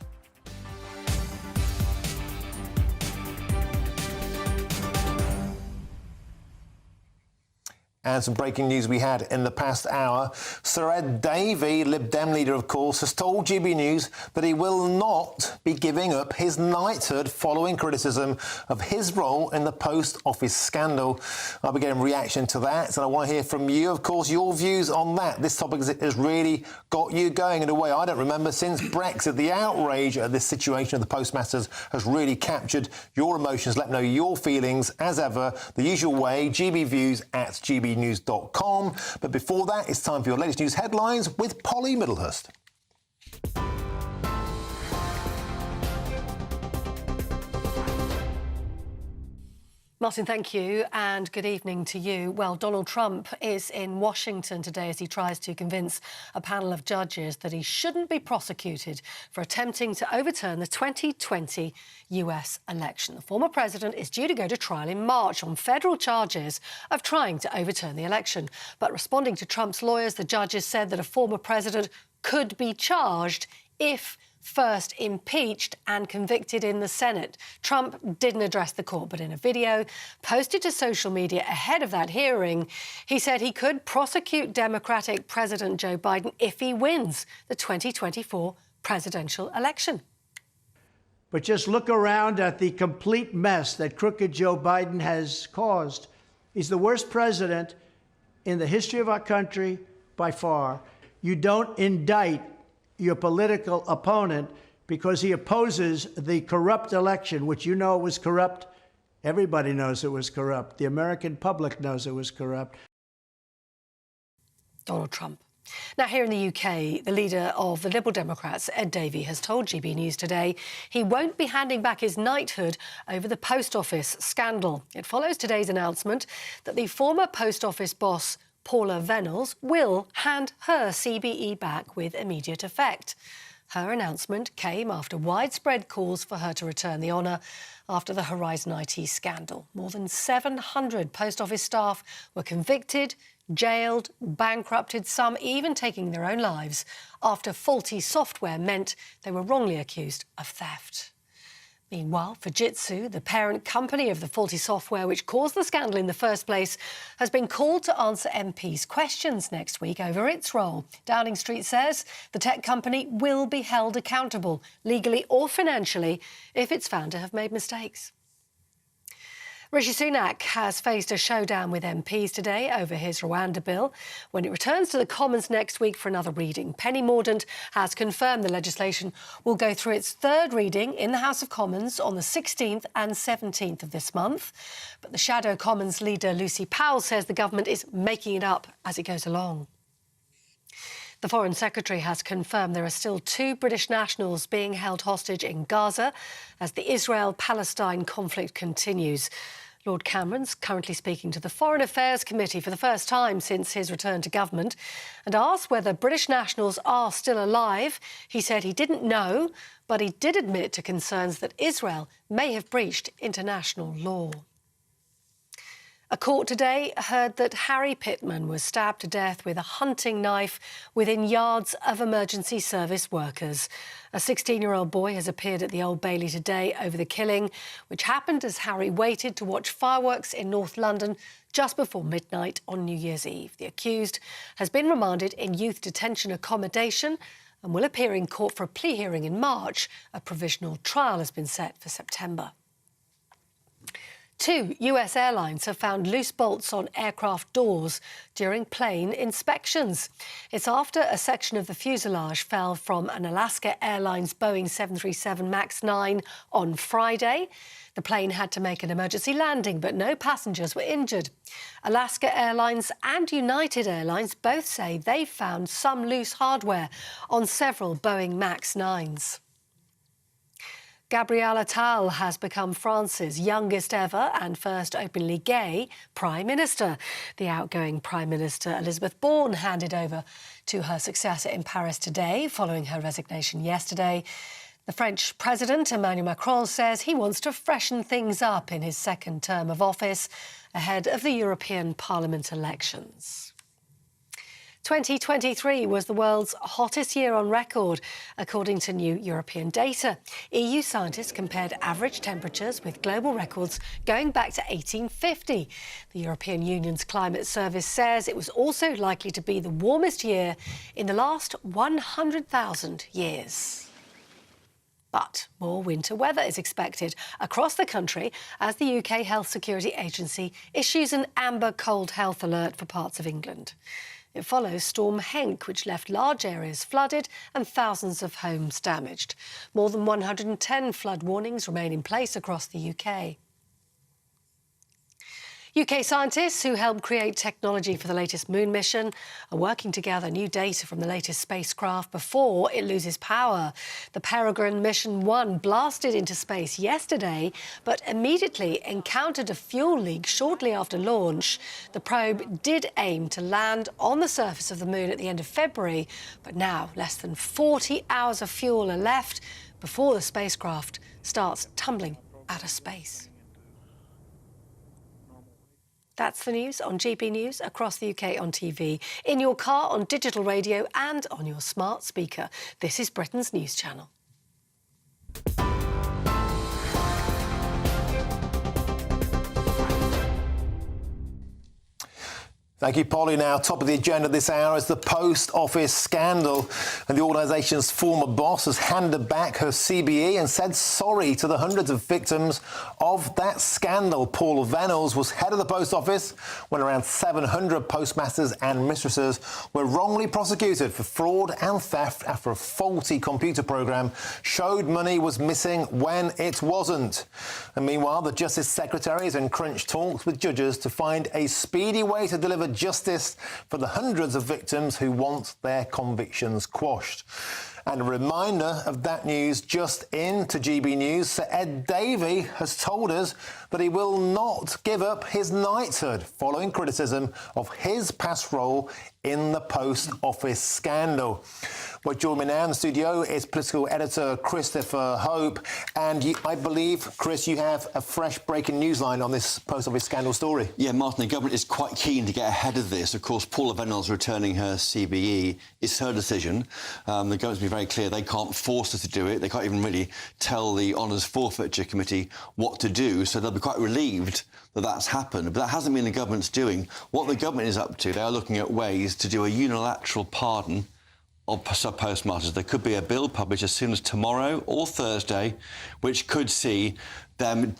And some breaking news we had in the past hour. Sir Ed Davey, Lib Dem leader, of course, has told GB News that he will not be giving up his knighthood following criticism of his role in the Post Office scandal. I'll be getting a reaction to that, and I want to hear from you, of course, your views on that. This topic has really got you going in a way I don't remember since Brexit. The outrage at this situation of the postmasters has really captured your emotions. Let me know your feelings, as ever, the usual way, gbviews@gbnews.com. But before that, it's time for your latest news headlines with Polly Middlehurst. Martin, thank you, and good evening to you. Well, Donald Trump is in Washington today as he tries to convince a panel of judges that he shouldn't be prosecuted for attempting to overturn the 2020 US election. The former president is due to go to trial in March on federal charges of trying to overturn the election. But responding to Trump's lawyers, the judges said that a former president could be charged if first impeached and convicted in the Senate. Trump didn't address the court, but in a video posted to social media ahead of that hearing, he said he could prosecute Democratic President Joe Biden if he wins the 2024 presidential election. But just look around at the complete mess that crooked Joe Biden has caused. He's the worst president in the history of our country by far. You don't indict your political opponent because he opposes the corrupt election, which you know was corrupt. Everybody knows it was corrupt. The American public knows it was corrupt. Donald Trump. Now, here in the UK, the leader of the Liberal Democrats, Ed Davey, has told GB News today he won't be handing back his knighthood over the Post Office scandal. It follows today's announcement that the former Post Office boss, Paula Venables, will hand her CBE back with immediate effect. Her announcement came after widespread calls for her to return the honour after the Horizon IT scandal. More than 700 Post Office staff were convicted, jailed, bankrupted, some even taking their own lives after faulty software meant they were wrongly accused of theft. Meanwhile, Fujitsu, the parent company of the faulty software which caused the scandal in the first place, has been called to answer MPs' questions next week over its role. Downing Street says the tech company will be held accountable, legally or financially, if it's found to have made mistakes. Rishi Sunak has faced a showdown with MPs today over his Rwanda bill when it returns to the Commons next week for another reading. Penny Mordaunt has confirmed the legislation will go through its third reading in the House of Commons on the 16th and 17th of this month. But the Shadow Commons leader Lucy Powell says the government is making it up as it goes along. The Foreign Secretary has confirmed there are still 2 British nationals being held hostage in Gaza as the Israel-Palestine conflict continues. Lord Cameron's currently speaking to the Foreign Affairs Committee for the first time since his return to government and asked whether British nationals are still alive. He said he didn't know, but he did admit to concerns that Israel may have breached international law. A court today heard that Harry Pittman was stabbed to death with a hunting knife within yards of emergency service workers. A 16-year-old boy has appeared at the Old Bailey today over the killing, which happened as Harry waited to watch fireworks in North London just before midnight on New Year's Eve. The accused has been remanded in youth detention accommodation and will appear in court for a plea hearing in March. A provisional trial has been set for September. 2 US airlines have found loose bolts on aircraft doors during plane inspections. It's after a section of the fuselage fell from an Alaska Airlines Boeing 737 MAX 9 on Friday. The plane had to make an emergency landing, but no passengers were injured. Alaska Airlines and United Airlines both say they found some loose hardware on several Boeing MAX 9s. Gabriel Attal has become France's youngest ever and first openly gay Prime Minister. The outgoing Prime Minister Elizabeth Borne handed over to her successor in Paris today, following her resignation yesterday. The French President Emmanuel Macron says he wants to freshen things up in his second term of office ahead of the European Parliament elections. 2023 was the world's hottest year on record, according to new European data. EU scientists compared average temperatures with global records going back to 1850. The European Union's Climate Service says it was also likely to be the warmest year in the last 100,000 years. But more winter weather is expected across the country as the UK Health Security Agency issues an amber cold health alert for parts of England. It follows Storm Henk, which left large areas flooded and thousands of homes damaged. More than 110 flood warnings remain in place across the UK. UK scientists who helped create technology for the latest moon mission are working to gather new data from the latest spacecraft before it loses power. The Peregrine Mission 1 blasted into space yesterday, but immediately encountered a fuel leak shortly after launch. The probe did aim to land on the surface of the moon at the end of February, but now less than 40 hours of fuel are left before the spacecraft starts tumbling out of space. That's the news on GB News, across the UK on TV, in your car, on digital radio and on your smart speaker. This is Britain's News Channel. Thank you, Polly. Now, top of the agenda this hour is the Post Office scandal. And the organisation's former boss has handed back her CBE and said sorry to the hundreds of victims of that scandal. Paul Venables was head of the Post Office when around 700 postmasters and mistresses were wrongly prosecuted for fraud and theft after a faulty computer programme showed money was missing when it wasn't. And meanwhile, the Justice Secretary is in crunch talks with judges to find a speedy way to deliver justice for the hundreds of victims who want their convictions quashed. And a reminder of that news just in to GB News, Sir Ed Davey has told us that he will not give up his knighthood following criticism of his past role in the Post Office scandal. Well, joining me now in the studio is political editor Christopher Hope. And I believe, Chris, you have a fresh breaking news line on this Post Office scandal story. Yeah, Martin, the government is quite keen to get ahead of this. Of course, Paula Venables returning her CBE is her decision. The government's been very clear they can't force her to do it. They can't even really tell the Honours Forfeiture Committee what to do. So they'll be quite relieved that that's happened. But that hasn't been the government's doing. What the government is up to, they are looking at ways to do a unilateral pardon of sub-postmasters. There could be a bill published as soon as tomorrow or Thursday, which could see them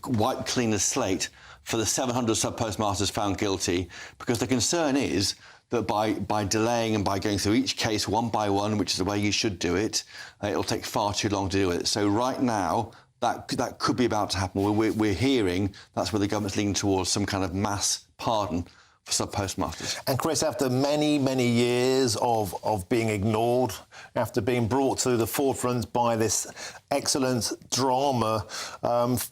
wipe clean the slate for the 700 sub-postmasters found guilty, because the concern is that by delaying and by going through each case one by one, which is the way you should do it, it'll take far too long to do it. So right now, that could be about to happen. We're hearing that's where the government's leaning towards some kind of mass pardon for sub-postmasters. And Chris, after many, many years of being ignored, after being brought to the forefront by this excellent drama,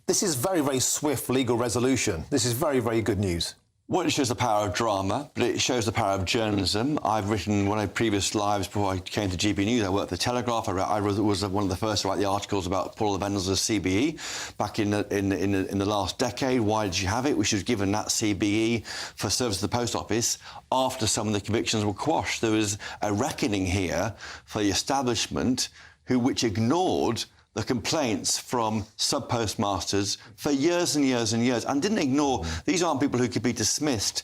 this is very, very swift legal resolution. This is very, very good news. Well, it shows the power of drama, but it shows the power of journalism. I've written one of my previous lives before I came to GB News. I worked for the Telegraph. I was one of the first to write the articles about Paula Venables' CBE back in the last decade. Why did she have it? We should have given that CBE for service to the Post Office after some of the convictions were quashed. There was a reckoning here for the establishment which ignored the complaints from sub-postmasters for years and years and years, and didn't ignore. These aren't people who could be dismissed.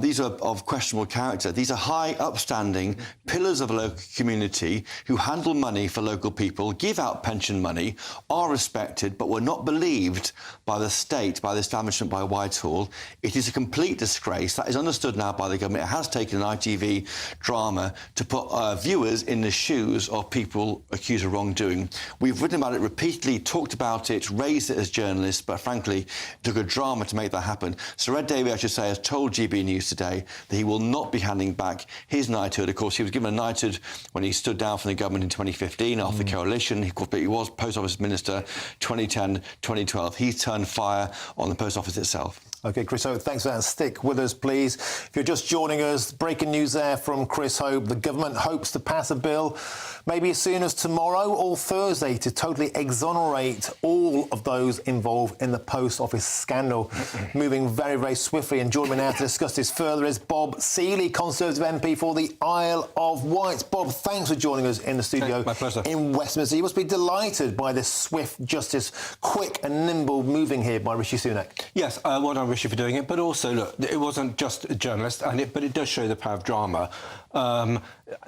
These are of questionable character. These are high, upstanding pillars of a local community who handle money for local people, give out pension money, are respected, but were not believed by the state, by the establishment, by Whitehall. It is a complete disgrace. That is understood now by the government. It has taken an ITV drama to put viewers in the shoes of people accused of wrongdoing. We've written about it repeatedly, talked about it, raised it as journalists, but frankly, it took a drama to make that happen. Sir Ed Davey, I should say, has told GB News today that he will not be handing back his knighthood. Of course, he was given a knighthood when he stood down from the government in 2015 after the coalition. He was Post Office Minister 2010-2012. He's turned fire on the Post Office itself. OK, Chris Hope, thanks for that. Stick with us, please. If you're just joining us, breaking news there from Chris Hope. The government hopes to pass a bill maybe as soon as tomorrow or Thursday to totally exonerate all of those involved in the Post Office scandal. Moving very, very swiftly. And joining me now to discuss this further is Bob Seeley, Conservative MP for the Isle of Wight. Bob, thanks for joining us in the studio. My pleasure. In Westminster. You must be delighted by this swift justice, quick and nimble moving here by Rishi Sunak. Yes, well done, Rishi, for doing it. But also, look, it wasn't just a journalist, but it does show the power of drama.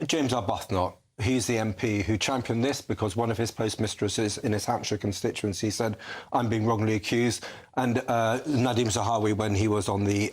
James Arbuthnot, he's the MP who championed this because one of his postmistresses in his Hampshire constituency said, I'm being wrongly accused, and Nadeem Zahawi when he was on the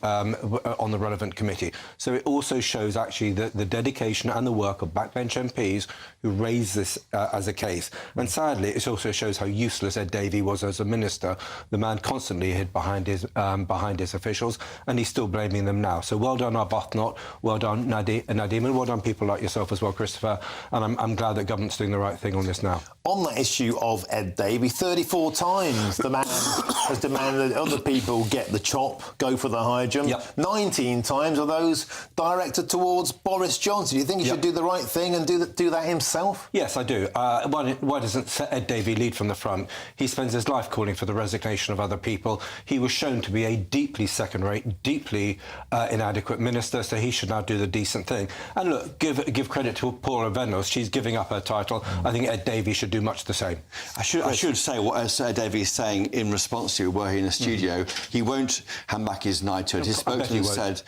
relevant committee. So it also shows actually the dedication and the work of backbench MPs who raised this as a case. And sadly, it also shows how useless Ed Davey was as a minister. The man constantly hid behind his officials, and he's still blaming them now. So well done, Arbuthnot, well done, Nadeem, and well done people like yourself as well, Christopher. And I'm glad that government's doing the right thing on this now. On that issue of Ed Davey, 34 times the man has demanded that other people get the chop, go for the high jump. Yep. 19 times are those directed towards Boris Johnson. Do you think he should do the right thing and do that himself? Yes, I do. Why doesn't Ed Davey lead from the front? He spends his life calling for the resignation of other people. He was shown to be a deeply second-rate, deeply inadequate minister, so he should now do the decent thing. And look, give credit to Paula Venables. She's giving up her title. I think Ed Davey should do much the same. I should say what Ed Davey is saying in response to were he in the studio. He won't hand back his knighthood. His spokesman said,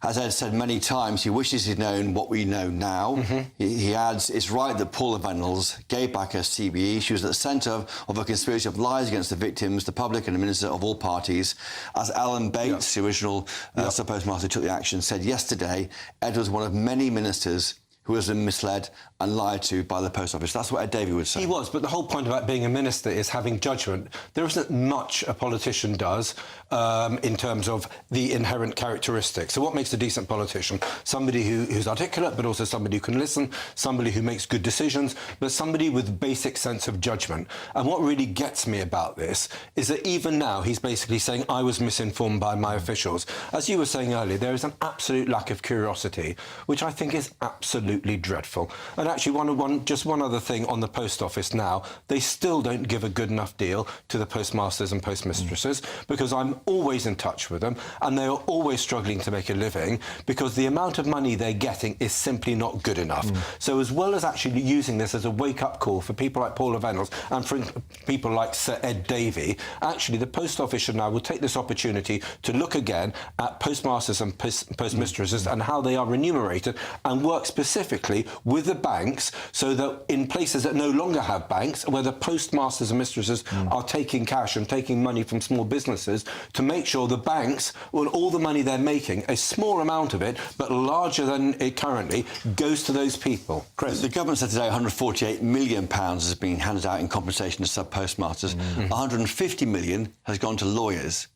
as Ed said many times, he wishes he'd known what we know now. He adds, it's right that Paula Venables gave back her CBE. She was at the centre of a conspiracy of lies against the victims, the public and the minister of all parties. As Alan Bates, the original sub-postmaster who took the action, said yesterday, Ed was one of many ministers who has been misled and lied to by the Post Office. That's what Ed Davey would say. He was, but the whole point about being a minister is having judgment. There isn't much a politician does in terms of the inherent characteristics. So what makes a decent politician? Somebody who's articulate, but also somebody who can listen, somebody who makes good decisions, but somebody with basic sense of judgment. And what really gets me about this is that even now he's basically saying, I was misinformed by my officials. As you were saying earlier, there is an absolute lack of curiosity, which I think is absolutely dreadful. And actually, just one other thing on the Post Office now, they still don't give a good enough deal to the postmasters and postmistresses because I'm always in touch with them and they are always struggling to make a living because the amount of money they're getting is simply not good enough. So as well as actually using this as a wake-up call for people like Paula Venables and for people like Sir Ed Davey, actually the Post Office should now will take this opportunity to look again at postmasters and postmistresses and how they are remunerated and work specifically with the banks so that in places that no longer have banks, where the postmasters and mistresses are taking cash and taking money from small businesses, to make sure the banks, well, all the money they're making, a small amount of it, but larger than it currently, goes to those people. Chris, the government said today £148 million has been handed out in compensation to sub-postmasters. 150 million has gone to lawyers.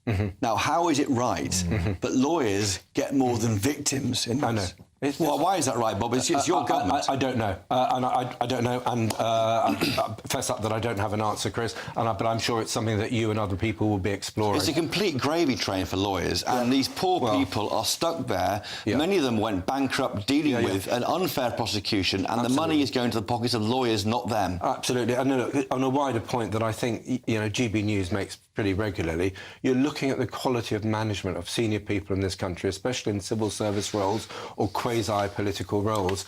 Now, how is it right that lawyers get more than victims in this? I know. Well, why is that right, Bob? It's your government. I don't know. And I don't know. And I fess up that I don't have an answer, Chris. But I'm sure it's something that you and other people will be exploring. It's a complete gravy train for lawyers. And these poor people are stuck there. Many of them went bankrupt dealing with an unfair prosecution. And the money is going to the pockets of lawyers, not them. Absolutely. And look, on a wider point that I think, GB News makes pretty regularly, you're looking at the quality of management of senior people in this country, especially in civil service roles or quasi-political roles.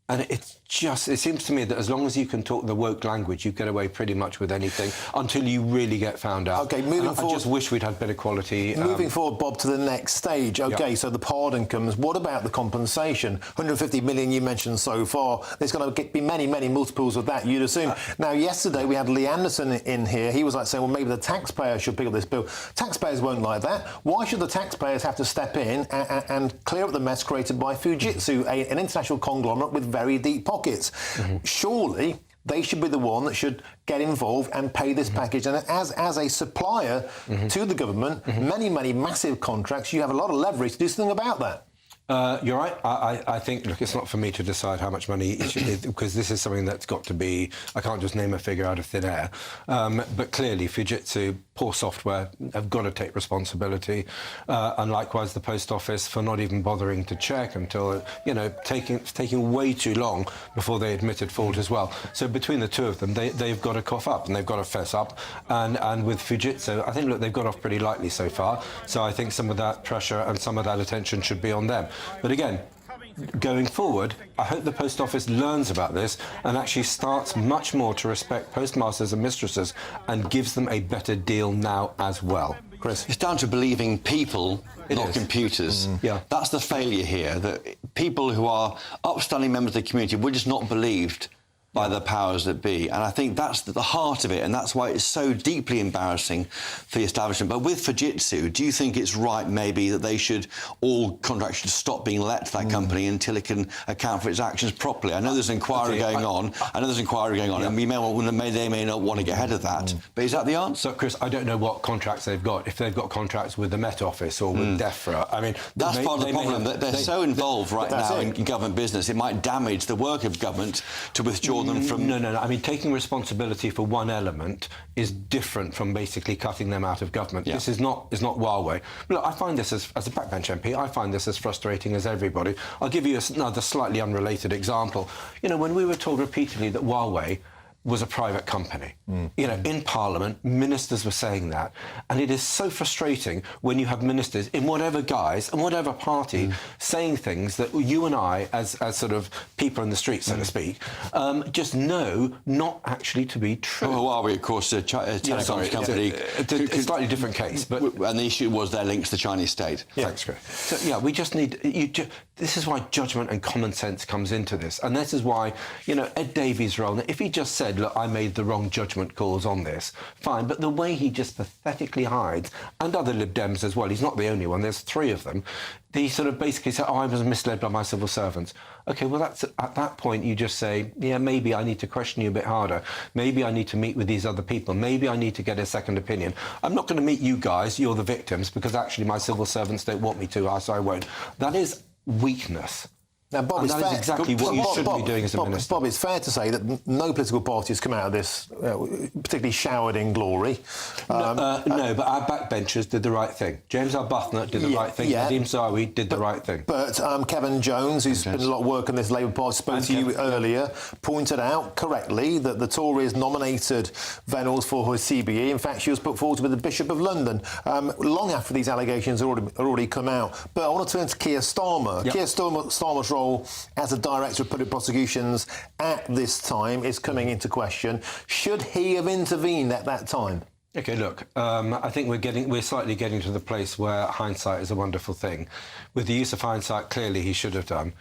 And it seems to me that as long as you can talk the woke language, you get away pretty much with anything until you really get found out. OK, moving forward... I just wish we'd had better quality... Moving forward, Bob, to the next stage. OK, so the pardon comes. What about the compensation? 150 million you mentioned so far. There's going to be many, many multiples of that, you'd assume. Now, yesterday we had Lee Anderson in here. He was like saying, well, maybe the taxpayer should pick up this bill. Taxpayers won't like that. Why should the taxpayers have to step in and clear up the mess created by Fujitsu, an international conglomerate with very deep pockets? Surely they should be the one that should get involved and pay this package. And as a supplier to the government, many massive contracts, you have a lot of leverage to do something about that. You're right. I think, look, it's not for me to decide how much money it should, because this is something that's got to be, I can't just name a figure out of thin air. But clearly, Fujitsu, poor software, have got to take responsibility. And likewise, the Post Office for not even bothering to check until, you know, taking way too long before they admitted fault as well. So between the two of them, they've got to cough up and they've got to fess up. And with Fujitsu, I think, look, they've got off pretty lightly so far. So I think some of that pressure and some of that attention should be on them. But again, going forward, I hope the Post Office learns about this and actually starts much more to respect postmasters and mistresses and gives them a better deal now as well. Chris? It's down to believing people, not computers. Yeah. That's the failure here, that people who are upstanding members of the community were just not believed by the powers that be. And I think that's the heart of it, and that's why it's so deeply embarrassing for the establishment. But with Fujitsu, do you think it's right, maybe, that all contracts should stop being let to that company until it can account for its actions properly? I know there's an inquiry going on, and they may not want to get ahead of that. But is that the answer? So, Chris, I don't know what contracts they've got. If they've got contracts with the Met Office or with DEFRA, I mean... That's part of the problem, that they're so involved right now in government business, it might damage the work of government to withdraw them from... No. I mean, taking responsibility for one element is different from basically cutting them out of government. This is not Huawei. Look, I find this, as a backbench MP, I find this as frustrating as everybody. I'll give you another slightly unrelated example. You know, when we were told repeatedly that Huawei was a private company. You know, in Parliament, ministers were saying that. And it is so frustrating when you have ministers in whatever guise and whatever party saying things that you and I, as sort of people in the street, so to speak, just know not actually to be true. Oh, Huawei, of course, a telecoms company. It's a slightly different case. But and the issue was their links to the Chinese state. Thanks, Chris. So, yeah, we just need... this is why judgment and common sense comes into this. And this is why, you know, Ed Davey's role, if he just said, look, I made the wrong judgment calls on this, fine, but the way he just pathetically hides, and other Lib Dems as well, he's not the only one, there's three of them, they sort of basically say, oh, I was misled by my civil servants. OK, well, that's at that point you just say, yeah, maybe I need to question you a bit harder. Maybe I need to meet with these other people. Maybe I need to get a second opinion. I'm not going to meet you guys, you're the victims, because actually my civil servants don't want me to, so I won't. That is weakness. Now, Bob, and that is exactly what you should be doing as a minister. Bob, it's fair to say that no political party has come out of this particularly showered in glory. No, but our backbenchers did the right thing. James Arbuthnot did the right thing. Nadeem Zahawi did the right thing. But Kevin Jones, who's been a lot of work on this Labour Party, spoke to you earlier, pointed out correctly that the Tories nominated Venables for her CBE. In fact, she was put forward with the Bishop of London long after these allegations had already come out. But I want to turn to Keir Starmer. Keir Starmer's role as a director of public prosecutions at this time is coming into question. Should he have intervened at that time? OK, look, I think we're slightly getting to the place where hindsight is a wonderful thing. With the use of hindsight, clearly he should have done.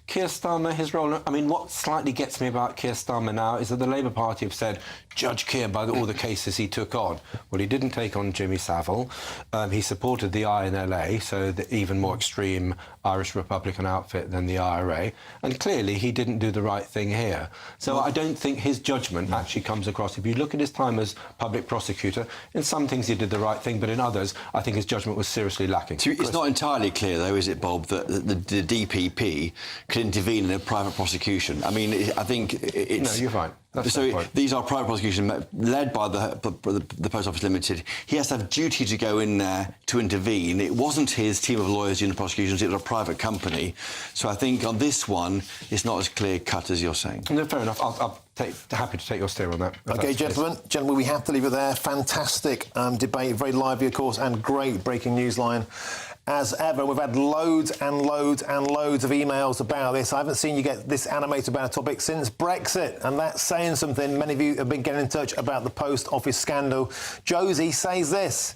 Keir Starmer, his role... I mean, what slightly gets me about Keir Starmer now is that the Labour Party have said, judge Keir by all the cases he took on. Well, he didn't take on Jimmy Savile. He supported the INLA, so the even more extreme Irish Republican outfit than the IRA. And clearly, he didn't do the right thing here. So I don't think his judgment actually comes across. If you look at his time as public prosecutor, in some things he did the right thing, but in others, I think his judgment was seriously lacking. It's not entirely clear, though, is it, Bob, that the DPP could intervene in a private prosecution? I mean, I think it's... No, you're fine. These are private prosecutions led by the Post Office Limited. He has to have duty to go in there to intervene. It wasn't his team of lawyers doing the prosecutions, it was a private company. So I think on this one, it's not as clear-cut as you're saying. No, fair enough. I'll happy to take your steer on that. OK, gentlemen, we have to leave it there. Fantastic debate, very lively, of course, and great breaking news line. As ever, we've had loads and loads and loads of emails about this. I haven't seen you get this animated about a topic since Brexit, and that's saying something. Many of you have been getting in touch about the Post Office scandal. Josie says this: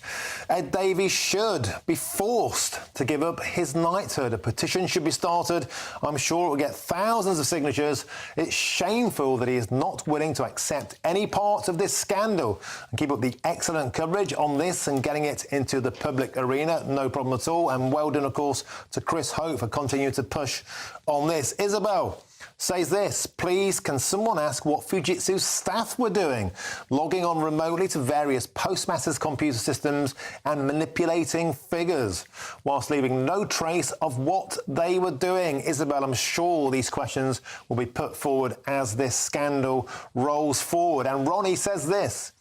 Ed Davey should be forced to give up his knighthood. A petition should be started. I'm sure it will get thousands of signatures. It's shameful that he is not willing to accept any part of this scandal. And keep up the excellent coverage on this and getting it into the public arena. No problem at all. commendable, and well done, of course, to Chris Hope for continuing to push on this. Isabel says this: please, can someone ask what Fujitsu staff were doing, logging on remotely to various postmasters' computer systems and manipulating figures, whilst leaving no trace of what they were doing? Isabel, I'm sure these questions will be put forward as this scandal rolls forward. And Ronnie says this: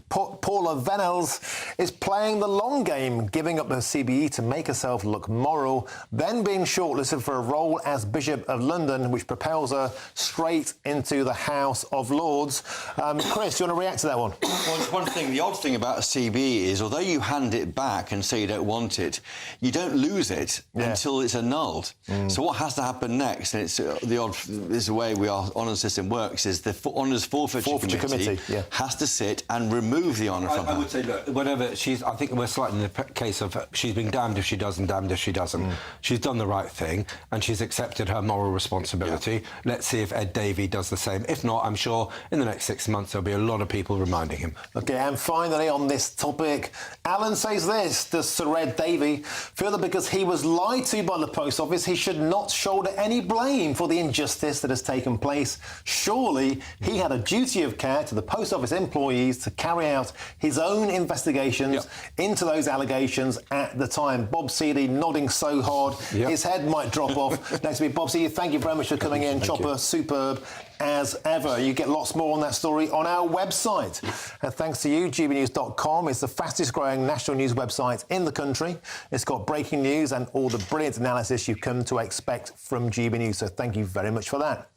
Paula Venels is playing the long game, giving up her CBE to make herself look moral, then being shortlisted for a role as Bishop of London, which propels her straight into the House of Lords. Chris, do you want to react to that one? Well, it's one thing. The odd thing about a CBE is, although you hand it back and say you don't want it, you don't lose it until it's annulled. So what has to happen next, and it's this is the way our honours system works, is the Honours Forfeiture Committee has to sit and remove the honour from her. I would say, look, whatever she's... I think we're slightly in the case of she's been damned if she does and damned if she doesn't. She's done the right thing and she's accepted her moral responsibility. Let's see if Ed Davey does the same. If not, I'm sure in the next 6 months there'll be a lot of people reminding him. OK, and finally on this topic, Alan says this: does Sir Ed Davey feel that because he was lied to by the Post Office, he should not shoulder any blame for the injustice that has taken place? Surely he had a duty of care to the Post Office employees to carry out his own investigations into those allegations at the time. Bob Seeley nodding so hard his head might drop off. Next to me, Bob Seeley, thank you very much for coming in. Chopper, superb as ever. You get lots more on that story on our website. And thanks to you, gbnews.com is the fastest growing national news website in the country. It's got breaking news and all the brilliant analysis you've come to expect from GB News, so thank you very much for that.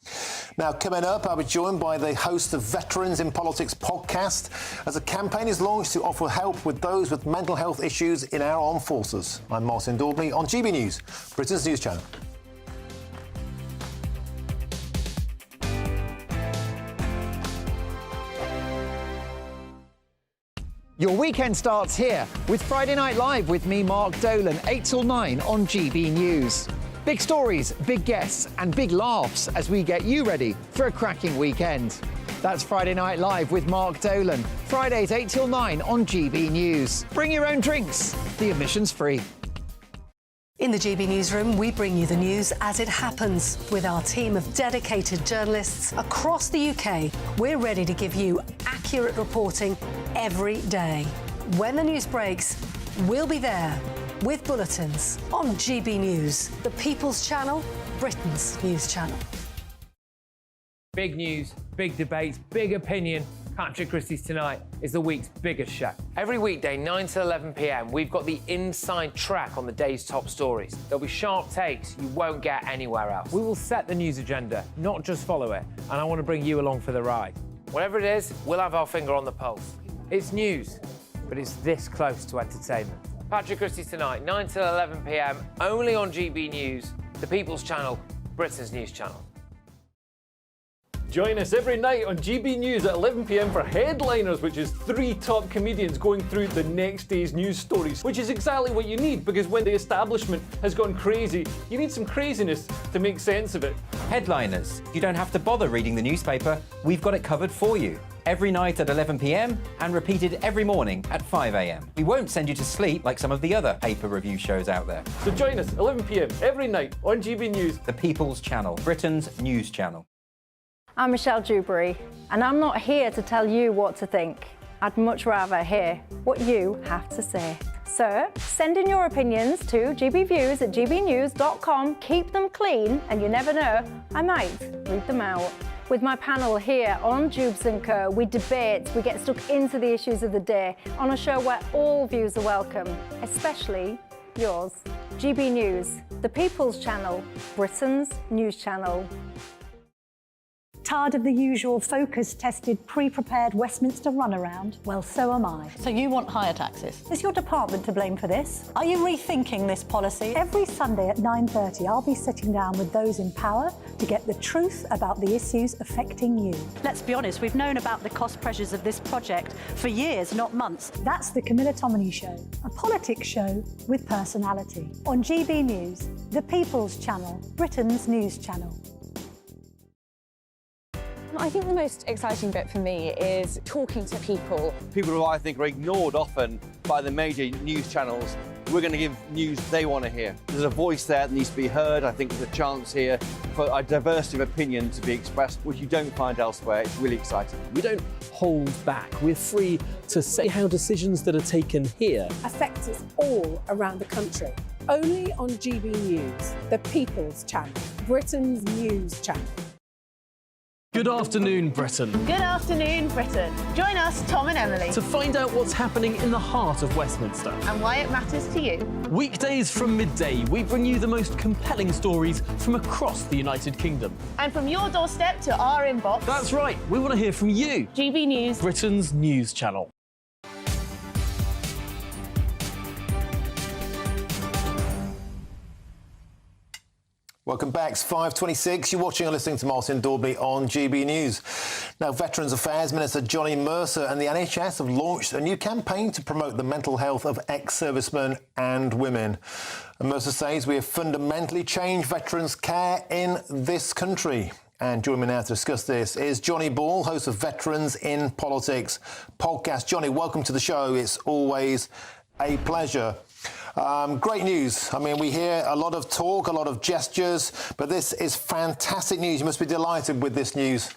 Now, coming up, I'll be joined by the host of Veterans in Politics podcast as a campaign is launched to offer help with those with mental health issues in our armed forces. I'm Martin Daubney on GB News, Britain's news channel. Your weekend starts here with Friday Night Live with me, Mark Dolan, 8 till 9 on GB News. Big stories, big guests and big laughs as we get you ready for a cracking weekend. That's Friday Night Live with Mark Dolan, Fridays 8 till 9 on GB News. Bring your own drinks, the admission's free. In the GB Newsroom, we bring you the news as it happens. With our team of dedicated journalists across the UK, we're ready to give you accurate reporting every day. When the news breaks, we'll be there with bulletins on GB News, the People's Channel, Britain's news channel. Big news, big debates, big opinion. Patrick Christie's Tonight is the week's biggest show. Every weekday, 9 to 11 p.m, we've got the inside track on the day's top stories. There'll be sharp takes you won't get anywhere else. We will set the news agenda, not just follow it, and I want to bring you along for the ride. Whatever it is, we'll have our finger on the pulse. It's news, but it's this close to entertainment. Patrick Christie's Tonight, 9 to 11 p.m, only on GB News, the People's Channel, Britain's news channel. Join us every night on GB News at 11 p.m. for Headliners, which is 3 top comedians going through the next day's news stories, which is exactly what you need, because when the establishment has gone crazy, you need some craziness to make sense of it. Headliners. You don't have to bother reading the newspaper. We've got it covered for you. Every night at 11 p.m. and repeated every morning at 5 a.m. We won't send you to sleep like some of the other paper review shows out there. So join us 11 p.m. every night on GB News, the People's Channel, Britain's news channel. I'm Michelle Dewberry, and I'm not here to tell you what to think. I'd much rather hear what you have to say. So, send in your opinions to gbviews@gbnews.com. Keep them clean, and you never know, I might read them out. With my panel here on Jubes & Co, we debate, we get stuck into the issues of the day on a show where all views are welcome, especially yours. GB News, the People's Channel, Britain's news channel. Tired of the usual focus-tested, pre-prepared Westminster runaround? Well, so am I. So you want higher taxes? Is your department to blame for this? Are you rethinking this policy? Every Sunday at 9:30, I'll be sitting down with those in power to get the truth about the issues affecting you. Let's be honest, we've known about the cost pressures of this project for years, not months. That's the Camilla Tominey Show, a politics show with personality. On GB News, the People's Channel, Britain's news channel. I think the most exciting bit for me is talking to people. People who I think are ignored often by the major news channels. we're going to give news they want to hear. There's a voice there that needs to be heard. I think there's a chance here for a diversity of opinion to be expressed, which you don't find elsewhere. It's really exciting. We don't hold back. We're free to say how decisions that are taken here affect us all around the country. Only on GB News, the People's Channel, Britain's news channel. Good afternoon, Britain. Good afternoon, Britain. Join us, Tom and Emily, To find out what's happening in the heart of Westminster. and why it matters to you. Weekdays from midday, we bring you the most compelling stories from across the United Kingdom. And from your doorstep to our inbox. That's right, we want to hear from you. GB News, Britain's news channel. Welcome back. It's 5:26. You're watching and listening to Martin Daubney on GB News. Now, Veterans Affairs Minister Johnny Mercer and the NHS have launched a new campaign to promote the mental health of ex-servicemen and women. And Mercer says we have fundamentally changed veterans' care in this country. And joining me now to discuss this is Johnny Ball, host of Veterans in Politics podcast. Johnny, welcome to the show. It's always a pleasure. Great news. I mean, we hear a lot of talk, a lot of gestures, but this is fantastic news. You must be delighted with this news.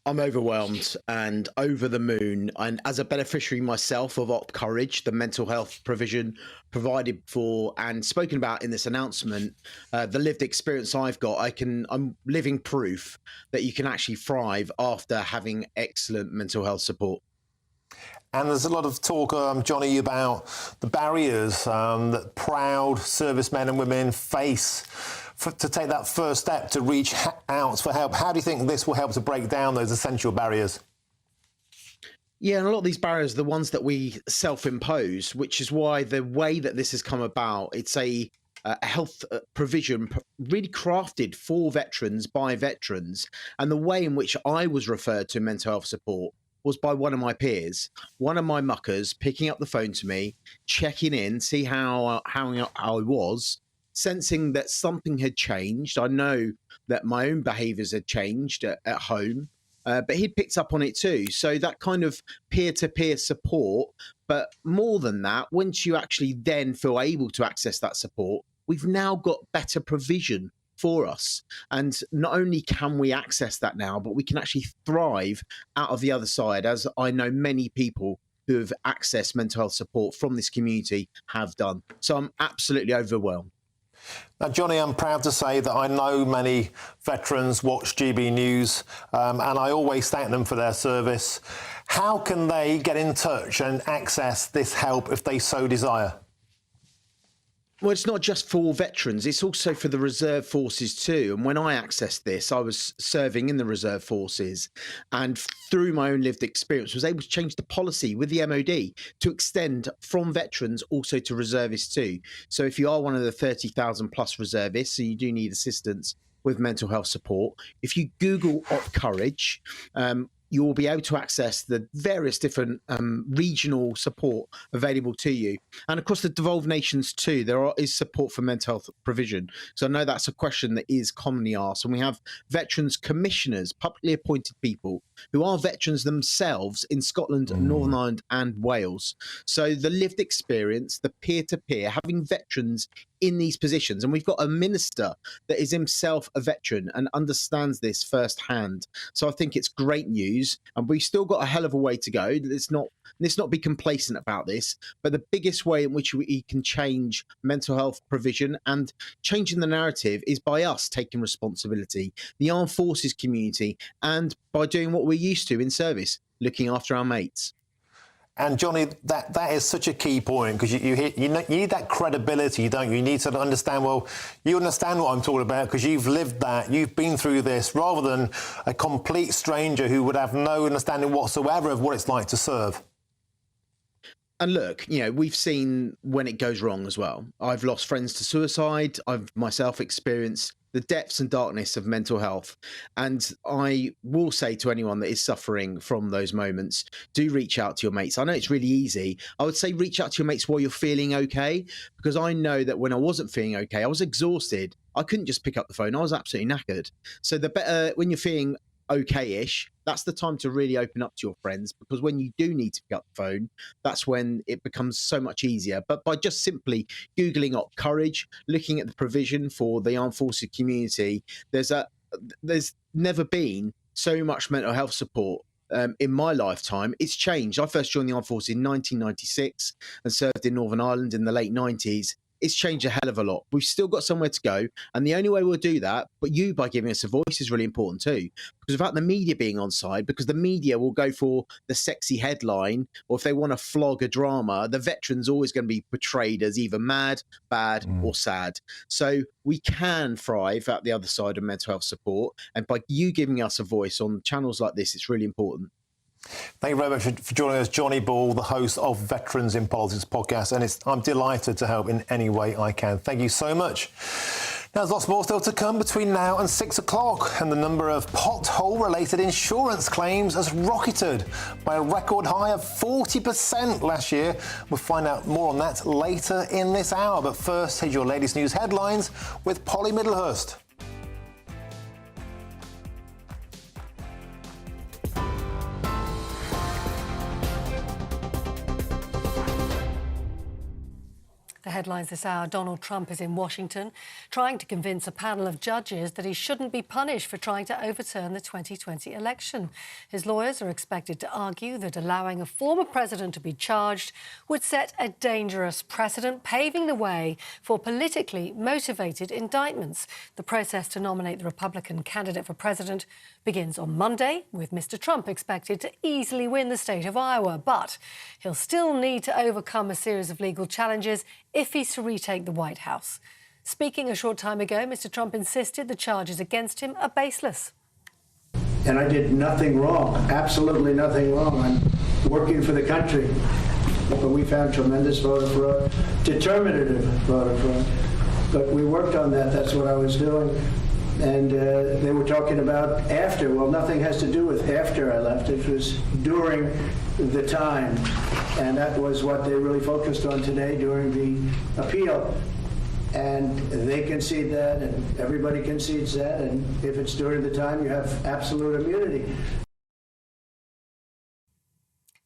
I'm overwhelmed and over the moon. And as a beneficiary myself of Op Courage, the mental health provision provided for and spoken about in this announcement, the lived experience I've got, I'm living proof that you can actually thrive after having excellent mental health support. And there's a lot of talk, Johnny, about the barriers that proud servicemen and women face to take that first step to reach out for help. How do you think this will help to break down those essential barriers? Yeah, and a lot of these barriers are the ones that we self-impose, which is why the way that this has come about, it's a health provision really crafted for veterans by veterans. And the way in which I was referred to mental health support was by one of my peers, one of my muckers, picking up the phone to me, checking in, see how I was, sensing that something had changed. I know that my own behaviours had changed at home, but he'd picked up on it too. So that kind of peer-to-peer support, but more than that, once you actually then feel able to access that support, we've now got better provision for us. And not only can we access that now, but we can actually thrive out of the other side, as I know many people who have accessed mental health support from this community have done. So I'm absolutely overwhelmed. Now, Johnny, I'm proud to say that I know many veterans watch GB News, and I always thank them for their service. How can they get in touch and access this help if they so desire? Well, it's not just for veterans, it's also for the reserve forces too. And when I accessed this, I was serving in the reserve forces, and through my own lived experience was able to change the policy with the MOD to extend from veterans also to reservists too. So if you are one of the 30,000 plus reservists, so you do need assistance with mental health support, if you Google Op Courage, you will be able to access the various different regional support available to you. And across the devolved nations too, there is support for mental health provision. So I know that's a question that is commonly asked. And we have veterans commissioners, publicly appointed people who are veterans themselves in Scotland, Northern Ireland and Wales. So the lived experience, the peer-to-peer, having veterans in these positions. And we've got a minister that is himself a veteran and understands this firsthand. So I think it's great news, and we've still got a hell of a way to go. Let's not be complacent about this, but the biggest way in which we can change mental health provision and changing the narrative is by us taking responsibility, the armed forces community, and by doing what we're used to in service, looking after our mates. And Johnny, that is such a key point, because you need that credibility, don't you? You need to understand, well, you understand what I'm talking about because you've lived that, you've been through this, rather than a complete stranger who would have no understanding whatsoever of what it's like to serve. And look, you know, we've seen when it goes wrong as well. I've lost friends to suicide. I've myself experienced the depths and darkness of mental health. And I will say to anyone that is suffering from those moments, do reach out to your mates. I know it's really easy. I would say reach out to your mates while you're feeling okay, because I know that when I wasn't feeling okay, I was exhausted. I couldn't just pick up the phone. I was absolutely knackered. So the better, when you're feeling okay-ish, that's the time to really open up to your friends, because when you do need to pick up the phone, that's when it becomes so much easier. But by just simply Googling up courage, looking at the provision for the armed forces community, there's never been so much mental health support in my lifetime. It's changed. I first joined the armed forces in 1996 and served in Northern Ireland in the late 90s. It's changed a hell of a lot. We've still got somewhere to go. And the only way we'll do that, but you by giving us a voice, is really important too. Because without the media being on side, because the media will go for the sexy headline, or if they want to flog a drama, the veteran's always going to be portrayed as either mad, bad, or sad. So we can thrive at the other side of mental health support. And by you giving us a voice on channels like this, it's really important. Thank you very much for joining us, Johnny Ball, the host of Veterans in Politics podcast, and I'm delighted to help in any way I can. Thank you so much. Now, there's lots more still to come between now and 6 o'clock, and the number of pothole-related insurance claims has rocketed by a record high of 40% last year. We'll find out more on that later in this hour, but first, here's your latest news headlines with Polly Middlehurst. The headlines this hour: Donald Trump is in Washington trying to convince a panel of judges that he shouldn't be punished for trying to overturn the 2020 election. His lawyers are expected to argue that allowing a former president to be charged would set a dangerous precedent, paving the way for politically motivated indictments. The process to nominate the Republican candidate for president begins on Monday, with Mr. Trump expected to easily win the state of Iowa. But he'll still need to overcome a series of legal challenges if he's to retake the White House. Speaking a short time ago, Mr. Trump insisted the charges against him are baseless. And I did nothing wrong, absolutely nothing wrong. I'm working for the country. But we found tremendous voter fraud, determinative voter fraud. But we worked on that. That's what I was doing. And they were talking about after. Well, nothing has to do with after I left. It was during the time. And that was what they really focused on today during the appeal. And they concede that, and everybody concedes that. And if it's during the time, you have absolute immunity.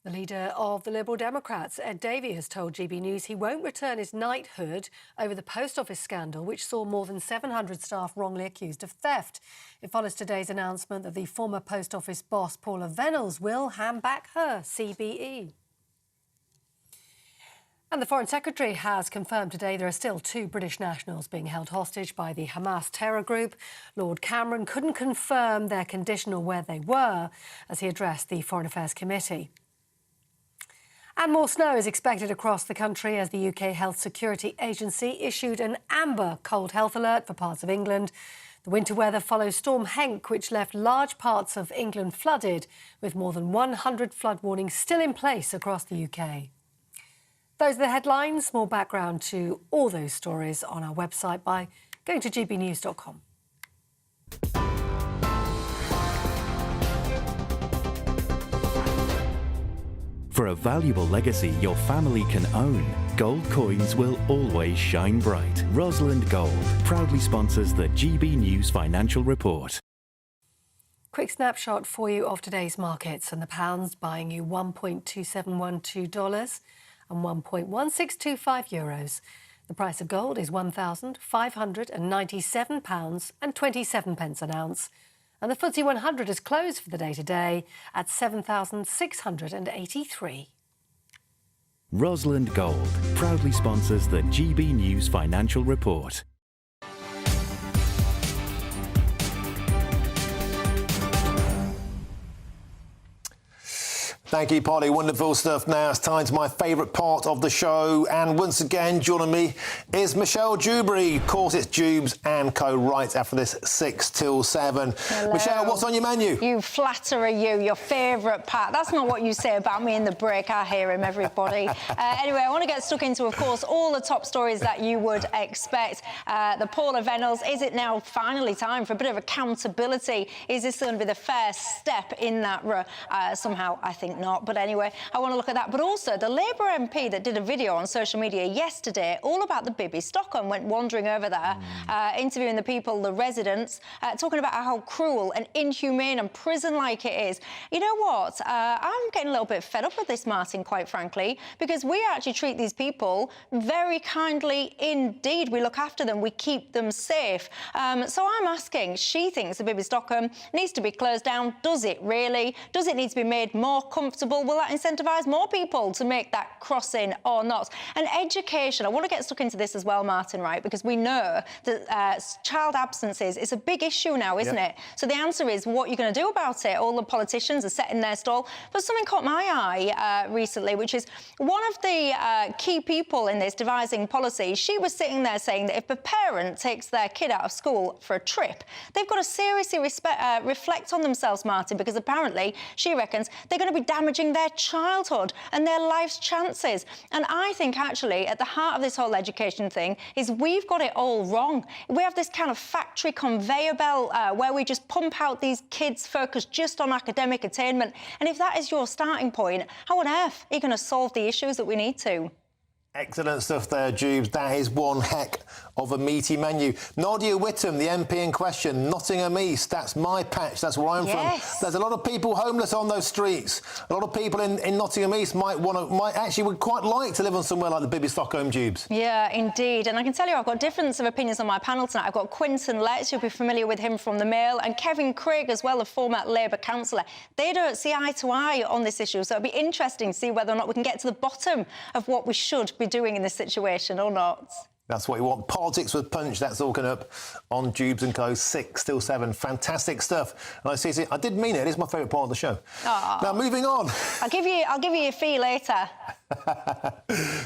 The leader of the Liberal Democrats, Ed Davey, has told GB News he won't return his knighthood over the post office scandal, which saw more than 700 staff wrongly accused of theft. It follows today's announcement that the former post office boss, Paula Venables, will hand back her CBE. And the Foreign Secretary has confirmed today there are still 2 British nationals being held hostage by the Hamas terror group. Lord Cameron couldn't confirm their condition or where they were as he addressed the Foreign Affairs Committee. And more snow is expected across the country as the UK Health Security Agency issued an amber cold health alert for parts of England. The winter weather follows Storm Henk, which left large parts of England flooded, with more than 100 flood warnings still in place across the UK. Those are the headlines. More background to all those stories on our website by going to gbnews.com. For a valuable legacy your family can own, gold coins will always shine bright. Rosalind Gold proudly sponsors the GB News Financial Report. Quick snapshot for you of today's markets, and the pound's buying you $1.2712 and 1.1625 euros. The price of gold is £1,597 and 27 pence an ounce. And the FTSE 100 is closed for the day today at 7,683. Rosalind Gold proudly sponsors the GB News Financial Report. Thank you, Polly. Wonderful stuff. Now it's time to my favourite part of the show. And once again, joining me is Michelle Dewberry. Of course, it's Jubes and Co. right after this 6 till 7. Hello. Michelle, what's on your menu? You flatterer, you. Your favourite part. That's not what you say about me in the break. I hear him, everybody. Anyway, I want to get stuck into, of course, all the top stories that you would expect. The Paula Venables. Is it now finally time for a bit of accountability? Is this going to be the first step in that? Somehow, I think not. But anyway, I want to look at that. But also, the Labour MP that did a video on social media yesterday all about the Bibby Stockholm, went wandering over there, interviewing the people, the residents, talking about how cruel and inhumane and prison-like it is. You know what? I'm getting a little bit fed up with this, Martin, quite frankly, because we actually treat these people very kindly indeed. We look after them. We keep them safe. So I'm asking, she thinks the Bibby Stockholm needs to be closed down. Does it really? Does it need to be made more comfortable? Will that incentivise more people to make that crossing or not? And education, I want to get stuck into this as well, Martin, right? Because we know that child absences is a big issue now, isn't it? So the answer is, what you're going to do about it? All the politicians are setting their stall. But something caught my eye recently, which is one of the key people in this devising policy. She was sitting there saying that if a parent takes their kid out of school for a trip, they've got to seriously reflect on themselves, Martin, because apparently she reckons they're going to be damaging their childhood and their life's chances. And I think actually at the heart of this whole education thing is we've got it all wrong. We have this kind of factory conveyor belt where we just pump out these kids focused just on academic attainment. And if that is your starting point, how on earth are you going to solve the issues that we need to? Excellent stuff there, Jubes. That is one heck of a meaty menu. Nadia Whittam, the MP in question, Nottingham East. That's my patch. That's where I'm from. There's a lot of people homeless on those streets. A lot of people in Nottingham East would quite like to live on somewhere like the Bibby Stockholm, Jubes. Yeah, indeed. And I can tell you, I've got difference of opinions on my panel tonight. I've got Quinton Letts, you'll be familiar with him from the Mail, and Kevin Craig as well, a former Labour councillor. They don't see eye to eye on this issue, so it'll be interesting to see whether or not we can get to the bottom of what we should be doing in this situation or not. That's what you want. Politics with punch. That's all coming up on Jubes & Co. 6 till 7. Fantastic stuff. And I did mean it. It is my favourite part of the show. Aww. Now, moving on. I'll give you your fee later.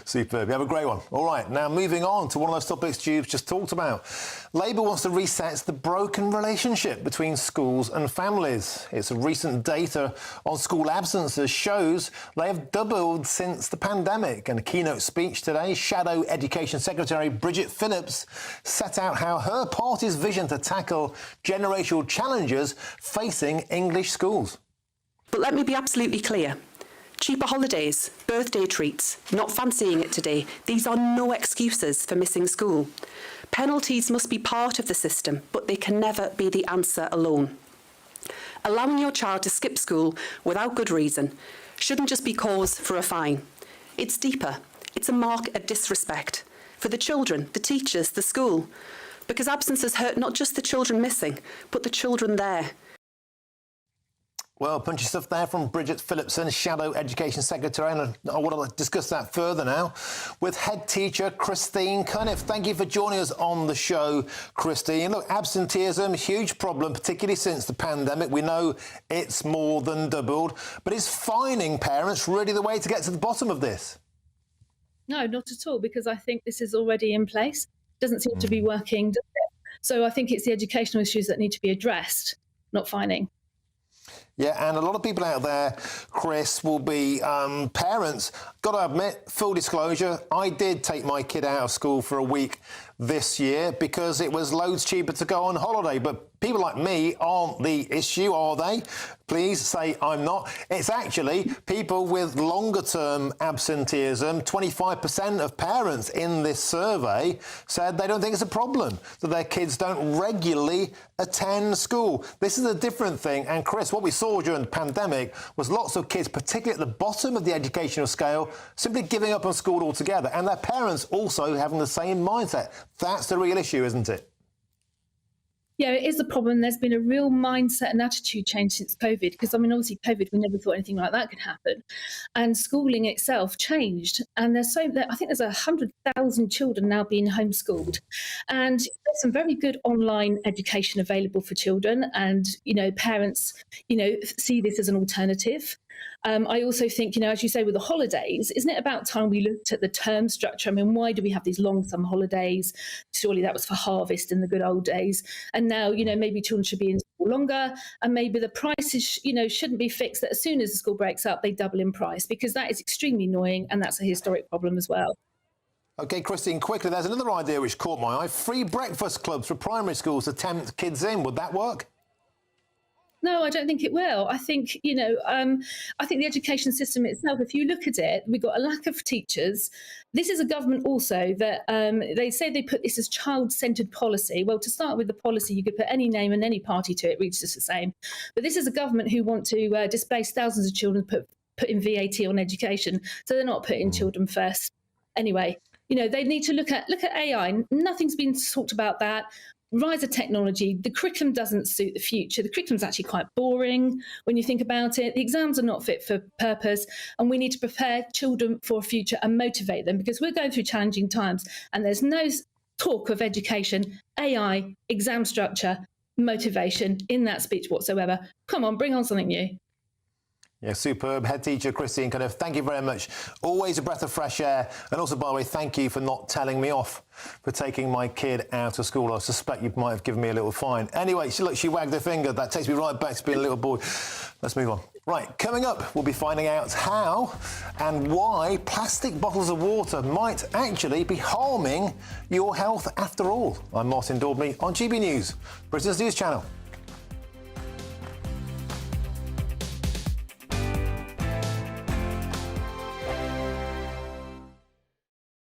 Superb. You have a great one. All right, now moving on to one of those topics Jubes just talked about. Labour wants to reset the broken relationship between schools and families. It's recent data on school absences shows they have doubled since the pandemic. And a keynote speech today, Shadow Education Secretary Bridget Phillips set out how her party's vision to tackle generational challenges facing English schools. But let me be absolutely clear. Cheaper holidays, birthday treats, not fancying it today, these are no excuses for missing school. Penalties must be part of the system, but they can never be the answer alone. Allowing your child to skip school without good reason shouldn't just be cause for a fine. It's deeper. It's a mark of disrespect for the children, the teachers, the school, because absences hurt not just the children missing, but the children there. Well, punchy stuff there from Bridget Phillipson, Shadow Education Secretary, and I want to discuss that further now with head teacher Christine Cunniff. Thank you for joining us on the show, Christine. Look, absenteeism, huge problem, particularly since the pandemic. We know it's more than doubled, but is fining parents really the way to get to the bottom of this? No, not at all, because I think this is already in place. It doesn't seem to be working, does it? So I think it's the educational issues that need to be addressed, not fining. Yeah, and a lot of people out there, Chris, will be parents. Got to admit, full disclosure, I did take my kid out of school for a week this year because it was loads cheaper to go on holiday. But people like me aren't the issue, are they? Please say I'm not. It's actually people with longer-term absenteeism. 25% of parents in this survey said they don't think it's a problem that their kids don't regularly attend school. This is a different thing. And, Chris, what we saw during the pandemic was lots of kids, particularly at the bottom of the educational scale, simply giving up on school altogether. And their parents also having the same mindset. That's the real issue, isn't it? Yeah, it is a problem. There's been a real mindset and attitude change since COVID, because, I mean, obviously COVID, we never thought anything like that could happen. And schooling itself changed. And I think there's 100,000 children now being homeschooled. And there's some very good online education available for children. And, parents, see this as an alternative. I also think, as you say, with the holidays, isn't it about time we looked at the term structure? I mean, why do we have these long summer holidays? Surely that was for harvest in the good old days. And now, maybe children should be in school longer, and maybe the prices, shouldn't be fixed that as soon as the school breaks up, they double in price, because that is extremely annoying, and that's a historic problem as well. OK, Christine, quickly, there's another idea which caught my eye. Free breakfast clubs for primary schools to tempt kids in. Would that work? No, I don't think it will. I think, I think the education system itself, if you look at it, we've got a lack of teachers. This is a government also that they say they put this as child-centred policy. Well, to start with the policy, you could put any name and any party to it, it's just the same. But this is a government who want to displace thousands of children, put in VAT on education. So they're not putting children first. Anyway, they need to look at AI. Nothing's been talked about that. Rise of technology, the curriculum doesn't suit the future. The curriculum's actually quite boring when you think about it. The exams are not fit for purpose, and we need to prepare children for a future and motivate them, because we're going through challenging times and there's no talk of education, AI, exam structure, motivation in that speech whatsoever. Come on, bring on something new. Yeah, superb. Head teacher Christine Cunniff, thank you very much. Always a breath of fresh air. And also, by the way, thank you for not telling me off for taking my kid out of school. I suspect you might have given me a little fine. Anyway, she wagged her finger. That takes me right back to being a little boy. Let's move on. Right, coming up, we'll be finding out how and why plastic bottles of water might actually be harming your health after all. I'm Martin Daubney on GB News, Britain's news channel.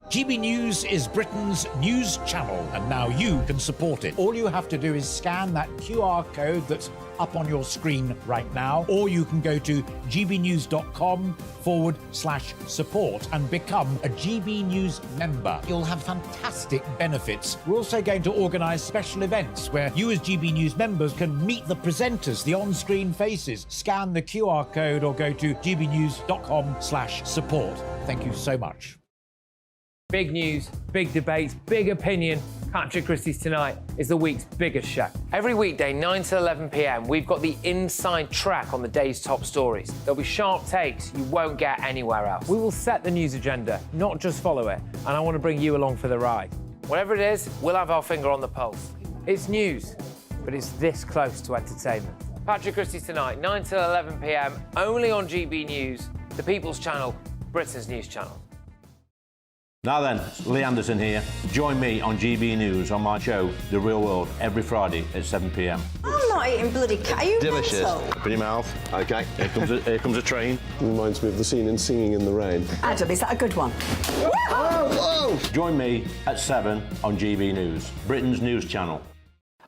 GB News is Britain's news channel, and now you can support it. All you have to do is scan that QR code that's up on your screen right now, or you can go to gbnews.com/support and become a GB News member. You'll have fantastic benefits. We're also going to organise special events where you as GB News members can meet the presenters, the on-screen faces. Scan the QR code or go to gbnews.com/support. Thank you so much. Big news, big debates, big opinion. Patrick Christie's Tonight is the week's biggest show. Every weekday, 9 to 11 p.m, we've got the inside track on the day's top stories. There'll be sharp takes you won't get anywhere else. We will set the news agenda, not just follow it, and I want to bring you along for the ride. Whatever it is, we'll have our finger on the pulse. It's news, but it's this close to entertainment. Patrick Christie's Tonight, 9 to 11 p.m, only on GB News, the People's Channel, Britain's news channel. Now then, Lee Anderson here. Join me on GB News on my show, The Real World, every Friday at 7 p.m. I'm not eating bloody cat. Are you delicious? mental? Open your mouth. OK, here comes a train. Reminds me of the scene in Singing in the Rain. Adam, is that a good one? Whoa! Join me at 7 on GB News, Britain's news channel.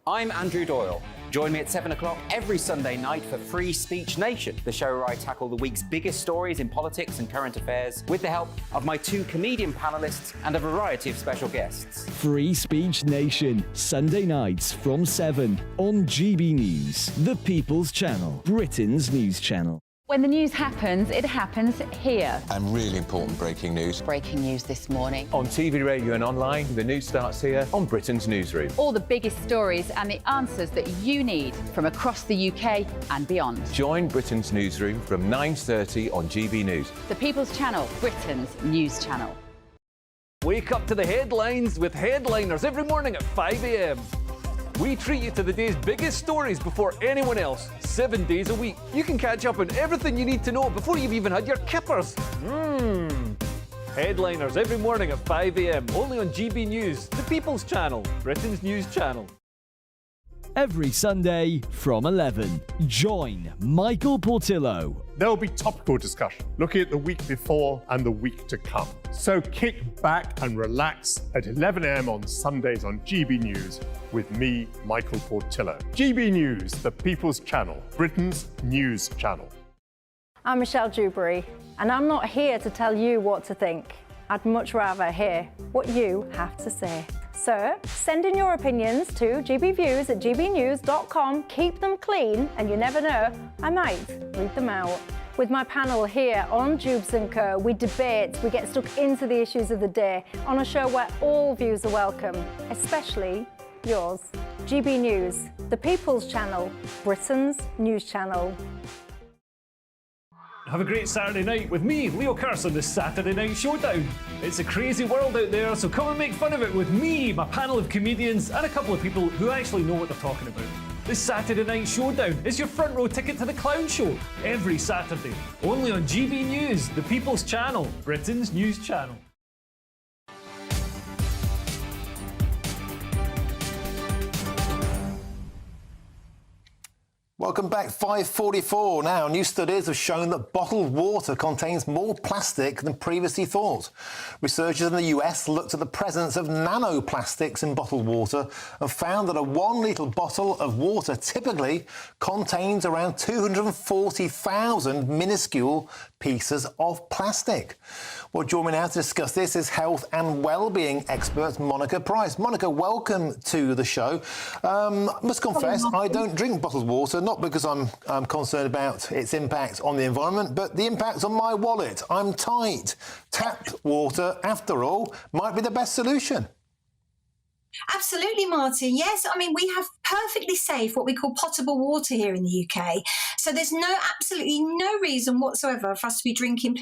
I'm Andrew Doyle. Join me at 7 o'clock every Sunday night for Free Speech Nation, the show where I tackle the week's biggest stories in politics and current affairs with the help of my two comedian panellists and a variety of special guests. Free Speech Nation, Sunday nights from 7 on GB News, the People's Channel, Britain's news channel. When the news happens, it happens here. And really important breaking news. Breaking news this morning. On TV, radio and online, the news starts here on Britain's Newsroom. All the biggest stories and the answers that you need from across the UK and beyond. Join Britain's Newsroom from 9:30 on GB News. The People's Channel, Britain's news channel. Wake up to the headlines with Headliners every morning at 5 a.m. We treat you to the day's biggest stories before anyone else, 7 days a week. You can catch up on everything you need to know before you've even had your kippers. Headliners every morning at 5 a.m, only on GB News, the People's Channel, Britain's news channel. Every Sunday from 11, join Michael Portillo. There will be topical discussion, looking at the week before and the week to come. So kick back and relax at 11 a.m. on Sundays on GB News with me, Michael Portillo. GB News, the People's Channel, Britain's news channel. I'm Michelle Dewberry, and I'm not here to tell you what to think. I'd much rather hear what you have to say. So send in your opinions to gbviews@gbnews.com. Keep them clean, and you never know, I might read them out. With my panel here on Jubes & Co, we debate, we get stuck into the issues of the day on a show where all views are welcome, especially yours. GB News, the People's Channel, Britain's news channel. Have a great Saturday night with me, Leo Curse, on the Saturday Night Showdown. It's a crazy world out there, so come and make fun of it with me, my panel of comedians, and a couple of people who actually know what they're talking about. This Saturday Night Showdown is your front row ticket to the clown show every Saturday, only on GB News, the People's Channel, Britain's news channel. Welcome back, 5:44 now. New studies have shown that bottled water contains more plastic than previously thought. Researchers in the US looked at the presence of nanoplastics in bottled water and found that a 1 litre bottle of water typically contains around 240,000 minuscule pieces of plastic. Well, joining me now to discuss this is health and wellbeing expert Monica Price. Monica, welcome to the show. Must confess, I don't drink bottled water, not because I'm concerned about its impact on the environment, but the impact on my wallet. I'm tight. Tap water, after all, might be the best solution. Absolutely, Martin. Yes, I mean, we have perfectly safe, what we call potable water here in the UK. So there's absolutely no reason whatsoever for us to be drinking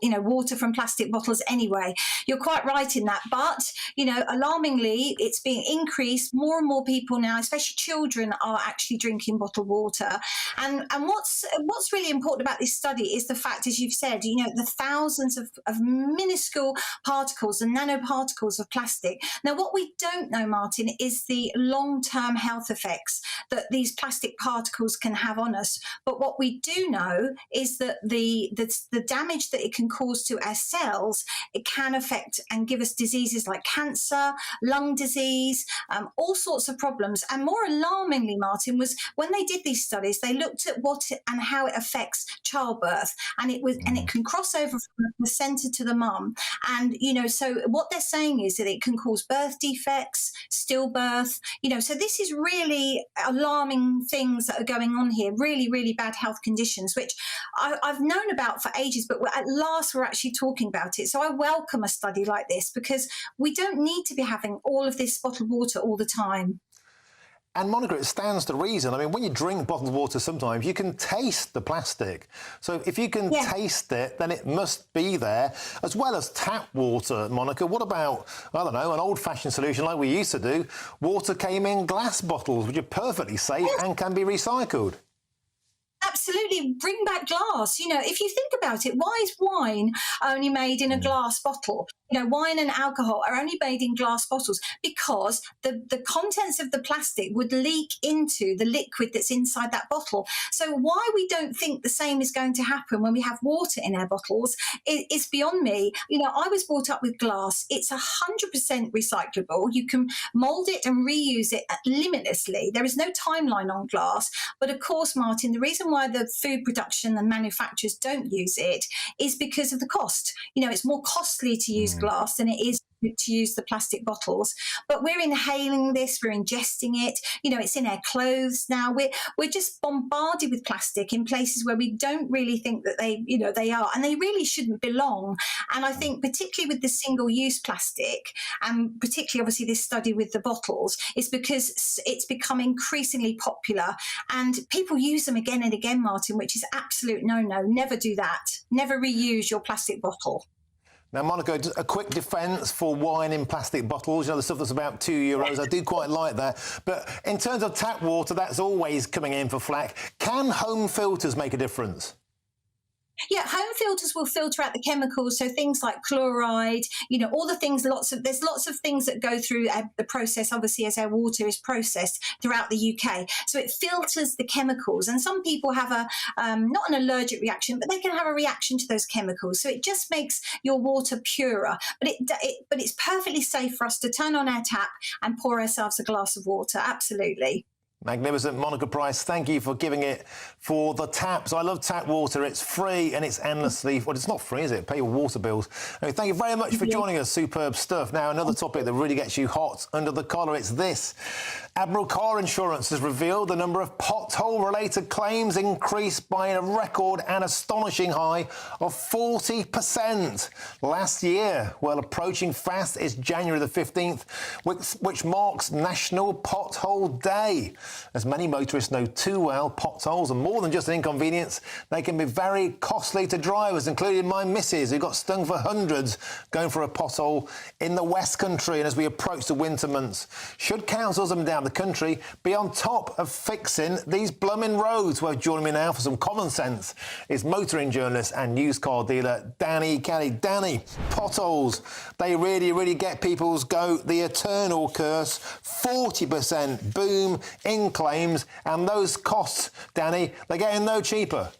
water from plastic bottles anyway. You're quite right in that. But, alarmingly, it's being increased. More and more people now, especially children, are actually drinking bottled water. And what's really important about this study is the fact, as you've said, the thousands of minuscule particles and nanoparticles of plastic. Now, what we don't know, Martin, is the long-term health effects that these plastic particles can have on us. But what we do know is that the damage that it can cause to our cells, it can affect and give us diseases like cancer, lung disease, all sorts of problems. And more alarmingly, Martin, was when they did these studies, they looked at and how it affects childbirth, and it can cross over from the placenta to the mum. And so what they're saying is that it can cause birth defects, stillbirth, so this is really alarming things that are going on here, really, really bad health conditions, which I've known about for ages, but at last we're actually talking about it. So I welcome a study like this because we don't need to be having all of this bottled water all the time. And Monica, it stands to reason. I mean, when you drink bottled water, sometimes you can taste the plastic. So if you can taste it, then it must be there, as well as tap water. Monica, what about, I don't know, an old-fashioned solution like we used to do? Water came in glass bottles, which are perfectly safe and can be recycled. Absolutely, bring back glass. If you think about it, why is wine only made in a glass bottle? Wine and alcohol are only made in glass bottles because the contents of the plastic would leak into the liquid that's inside that bottle. So why we don't think the same is going to happen when we have water in our bottles is beyond me. I was brought up with glass. It's 100% recyclable. You can mould it and reuse it limitlessly. There is no timeline on glass. But of course, Martin, the reason why the food production and manufacturers don't use it is because of the cost. It's more costly to use glass than it is to use the plastic bottles. But we're inhaling this, we're ingesting it, it's in our clothes now. We're just bombarded with plastic in places where we don't really think that they are, and they really shouldn't belong. And I think particularly with the single-use plastic, and particularly obviously this study with the bottles, is because it's become increasingly popular and people use them again and again, Martin, which is absolute no-no. Never do that. Never reuse your plastic bottle. Now, Monica, just a quick defence for wine in plastic bottles. The stuff that's about €2. I do quite like that. But in terms of tap water, that's always coming in for flack. Can home filters make a difference? Yeah, home filters will filter out the chemicals, so things like chloride, all the things, there's lots of things that go through the process, obviously, as our water is processed throughout the UK. So it filters the chemicals, and some people have not an allergic reaction, but they can have a reaction to those chemicals. So it just makes your water purer. But it's perfectly safe for us to turn on our tap and pour ourselves a glass of water. Absolutely. Magnificent. Monica Price, thank you for giving it for the taps. I love tap water. It's free and it's endlessly... Well, it's not free, is it? Pay your water bills. Anyway, thank you very much for joining us. Superb stuff. Now, another topic that really gets you hot under the collar, it's this. Admiral Car Insurance has revealed the number of pothole-related claims increased by a record and astonishing high of 40% last year. Well, approaching fast is January the 15th, which marks National Pothole Day. As many motorists know too well, potholes are more than just an inconvenience. They can be very costly to drivers, including my missus, who got stung for hundreds going for a pothole in the West Country. And as we approach the winter months, should councils up and down the country be on top of fixing these blooming roads? Well, joining me now for some common sense is motoring journalist and news car dealer Danny Kelly. Danny, potholes, they really, really get people's goat. The eternal curse, 40% boom in paying claims, and those costs, Danny, they're getting no cheaper.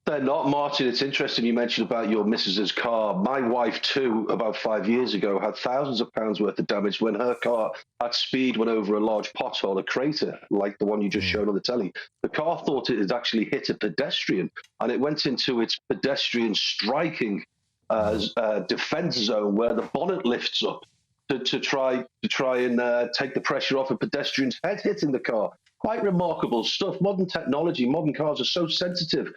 They're not, Martin. It's interesting you mentioned about your missus's car. My wife, too, about 5 years ago, had thousands of pounds worth of damage when her car at speed went over a large pothole, a crater, like the one you just showed on the telly. The car thought it had actually hit a pedestrian, and it went into its pedestrian striking defense zone where the bonnet lifts up to try and take the pressure off a pedestrian's head hitting the car. Quite remarkable stuff. Modern technology, modern cars are so sensitive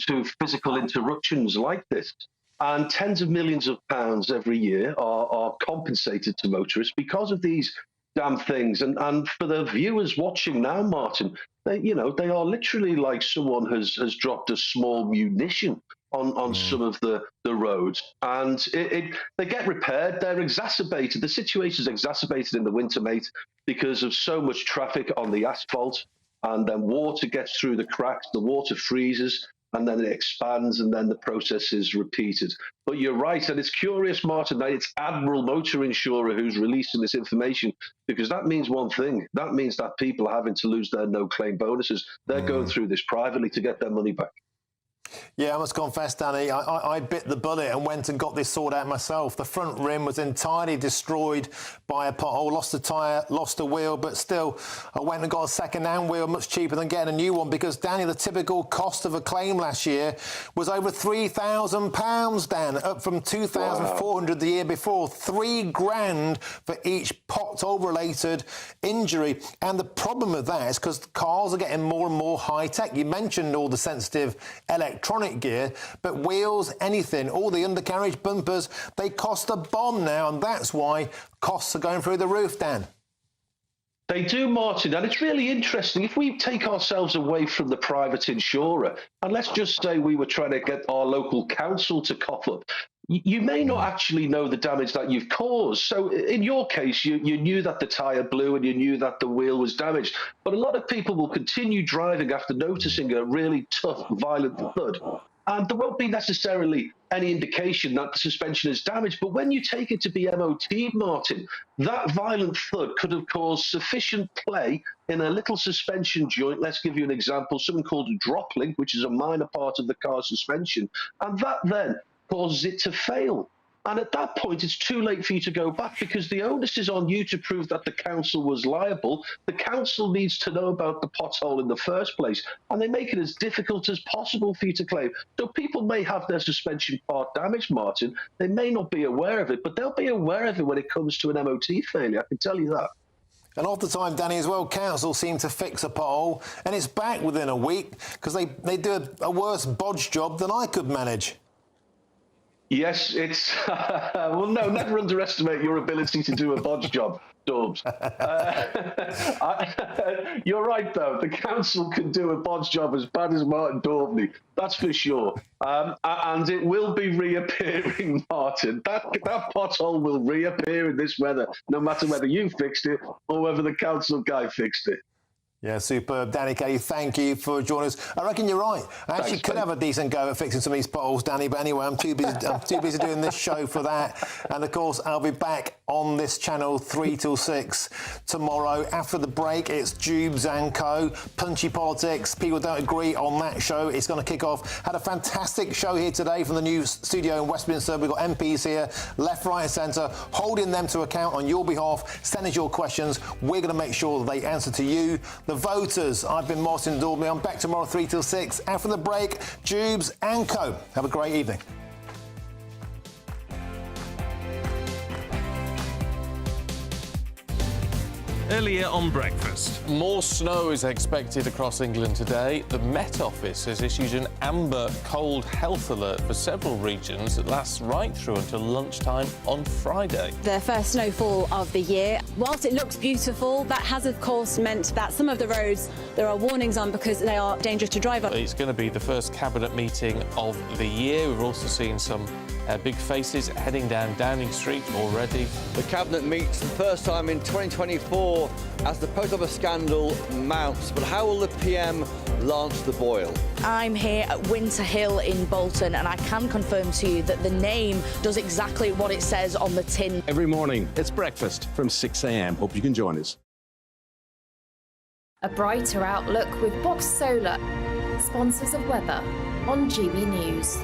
to physical interruptions like this. And tens of millions of pounds every year are compensated to motorists because of these damn things. And for the viewers watching now, Martin, they are literally like someone has dropped a small munition on some of the roads. And they get repaired. They're exacerbated. The situation is exacerbated in the winter, mate, because of so much traffic on the asphalt. And then water gets through the cracks, the water freezes, and then it expands, and then the process is repeated. But you're right, and it's curious, Martin, that it's Admiral Motor Insurer who's releasing this information, because that means one thing. That means that people are having to lose their no-claim bonuses. They're going through this privately to get their money back. Yeah, I must confess, Danny, I bit the bullet and went and got this sorted out myself. The front rim was entirely destroyed by a pothole, lost a tyre, lost a wheel, but still I went and got a second-hand wheel, much cheaper than getting a new one, because, Danny, the typical cost of a claim last year was over £3,000, Dan, up from $2,400 the year before. £3,000 for each pothole-related injury. And the problem with that is because cars are getting more and more high-tech. You mentioned all the sensitive electronic gear, but wheels, anything, all the undercarriage bumpers, they cost a bomb now, and that's why costs are going through the roof, Dan. They do, Martin, and it's really interesting. If we take ourselves away from the private insurer, and let's just say we were trying to get our local council to cough up, you may not actually know the damage that you've caused. So in your case, you knew that the tyre blew and you knew that the wheel was damaged. But a lot of people will continue driving after noticing a really tough, violent thud. And there won't be necessarily any indication that the suspension is damaged. But when you take it to be MOT'd, Martin, that violent thud could have caused sufficient play in a little suspension joint. Let's give you an example, something called a drop link, which is a minor part of the car's suspension. And that then causes it to fail. And at that point, it's too late for you to go back, because the onus is on you to prove that the council was liable. The council needs to know about the pothole in the first place, and they make it as difficult as possible for you to claim. So people may have their suspension part damaged, Martin. They may not be aware of it, but they'll be aware of it when it comes to an MOT failure, I can tell you that. And off the time, Danny, as well, councils seem to fix a pothole, and it's back within a week, because they do a worse bodge job than I could manage. Yes, it's... well, no, never underestimate your ability to do a bodge job, Daubs. You're right, though. The council can do a bodge job as bad as Martin Daubney. That's for sure. And it will be reappearing, Martin. That pothole will reappear in this weather, no matter whether you fixed it or whether the council guy fixed it. Yeah, superb. Danny Kelly, thank you for joining us. I reckon you're right. I actually could have a decent go at fixing some of these potholes, Danny, but anyway, I'm too busy doing this show for that. And, of course, I'll be back on this channel 3 till 6 tomorrow. After the break, it's Jubes and Co. Punchy politics. People don't agree on that show. It's going to kick off. Had a fantastic show here today from the new studio in Westminster. We've got MPs here, left, right and centre, holding them to account on your behalf. Send us your questions. We're going to make sure that they answer to you, the voters. I've been Martin Daubney. I'm back tomorrow 3 till 6. After the break, Jubes and Co. Have a great evening. Earlier on breakfast. More snow is expected across England today. The Met Office has issued an amber cold health alert for several regions that lasts right through until lunchtime on Friday. The first snowfall of the year. Whilst it looks beautiful, that has of course meant that some of the roads there are warnings on because they are dangerous to drive on. It's going to be the first cabinet meeting of the year. We've also seen some big faces heading down Downing Street already. The cabinet meets the first time in 2024 as the post office scandal mounts. But how will the PM launch the boil? I'm here at Winter Hill in Bolton, and I can confirm to you that the name does exactly what it says on the tin. Every morning, it's breakfast from 6 a.m. Hope you can join us. A brighter outlook with Box Solar, sponsors of weather on GB News.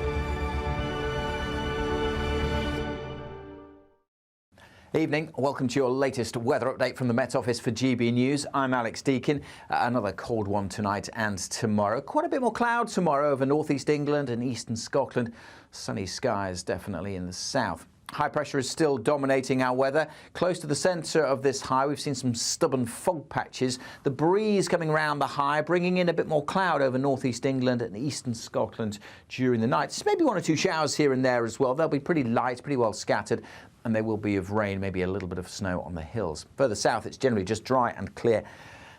Evening, welcome to your latest weather update from the Met Office for GB News. I'm Alex Deakin. Another cold one tonight and tomorrow. Quite a bit more cloud tomorrow over northeast England and eastern Scotland. Sunny skies definitely in the south. High pressure is still dominating our weather. Close to the centre of this high, we've seen some stubborn fog patches. The breeze coming around the high, bringing in a bit more cloud over northeast England and eastern Scotland during the night. Just maybe one or two showers here and there as well. They'll be pretty light, pretty well scattered, and they will be of rain, maybe a little bit of snow on the hills. Further south, it's generally just dry and clear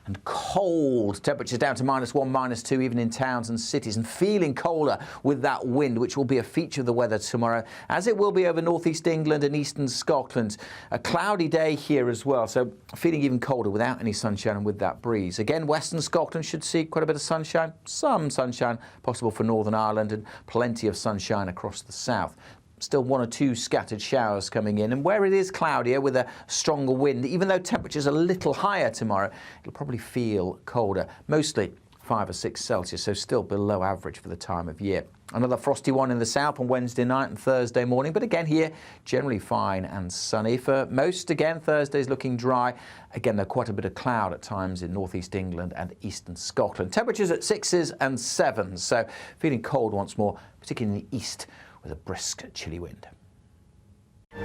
and cold. Temperatures down to -1, -2, even in towns and cities, and feeling colder with that wind, which will be a feature of the weather tomorrow, as it will be over northeast England and eastern Scotland. A cloudy day here as well, so feeling even colder without any sunshine and with that breeze. Again, western Scotland should see quite a bit of sunshine, some sunshine possible for Northern Ireland, and plenty of sunshine across the south. Still one or two scattered showers coming in, and where it is cloudier with a stronger wind, even though temperatures are a little higher tomorrow, it'll probably feel colder, mostly 5 or 6 Celsius, so still below average for the time of year. Another frosty one in the south on Wednesday night and Thursday morning, but again here generally fine and sunny. For most, again, Thursday's looking dry. Again, there's quite a bit of cloud at times in northeast England and eastern Scotland. Temperatures at 6s and 7s, so feeling cold once more, particularly in the east, with a brisk, chilly wind.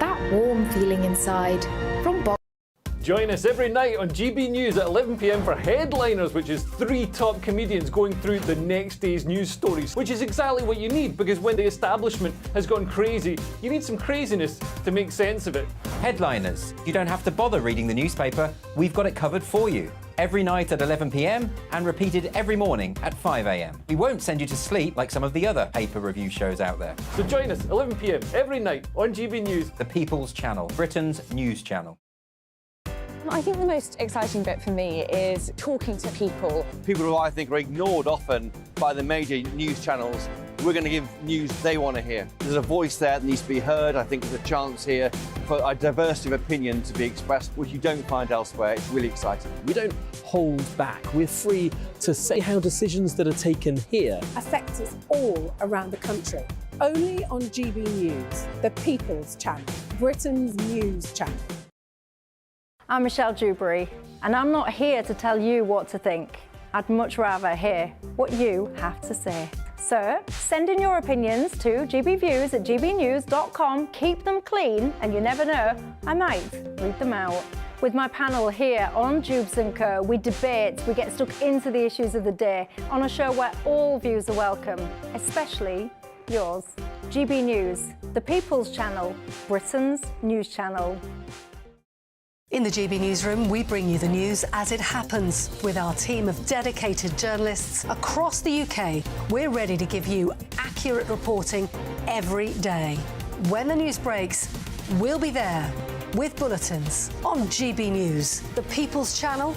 That warm feeling inside from Box. Join us every night on GB News at 11 p.m. for Headliners, which is 3 top comedians going through the next day's news stories, which is exactly what you need, because when the establishment has gone crazy, you need some craziness to make sense of it. Headliners. You don't have to bother reading the newspaper. We've got it covered for you. Every night at 11 p.m. and repeated every morning at 5 a.m. We won't send you to sleep like some of the other paper review shows out there. So join us 11 p.m. every night on GB News. The People's Channel, Britain's news channel. I think the most exciting bit for me is talking to people. People who I think are ignored often by the major news channels. We're going to give news they want to hear. There's a voice there that needs to be heard. I think there's a chance here for a diversity of opinion to be expressed, which you don't find elsewhere. It's really exciting. We don't hold back. We're free to say how decisions that are taken here affect us all around the country. Only on GB News, the People's Channel, Britain's news channel. I'm Michelle Dewberry, and I'm not here to tell you what to think. I'd much rather hear what you have to say. So send in your opinions to gbviews@gbnews.com. Keep them clean, and you never know, I might read them out. With my panel here on Jubes & Co, we debate, we get stuck into the issues of the day on a show where all views are welcome, especially yours. GB News, the People's Channel, Britain's news channel. In the GB Newsroom, we bring you the news as it happens. With our team of dedicated journalists across the UK, we're ready to give you accurate reporting every day. When the news breaks, we'll be there with bulletins on GB News, the People's Channel,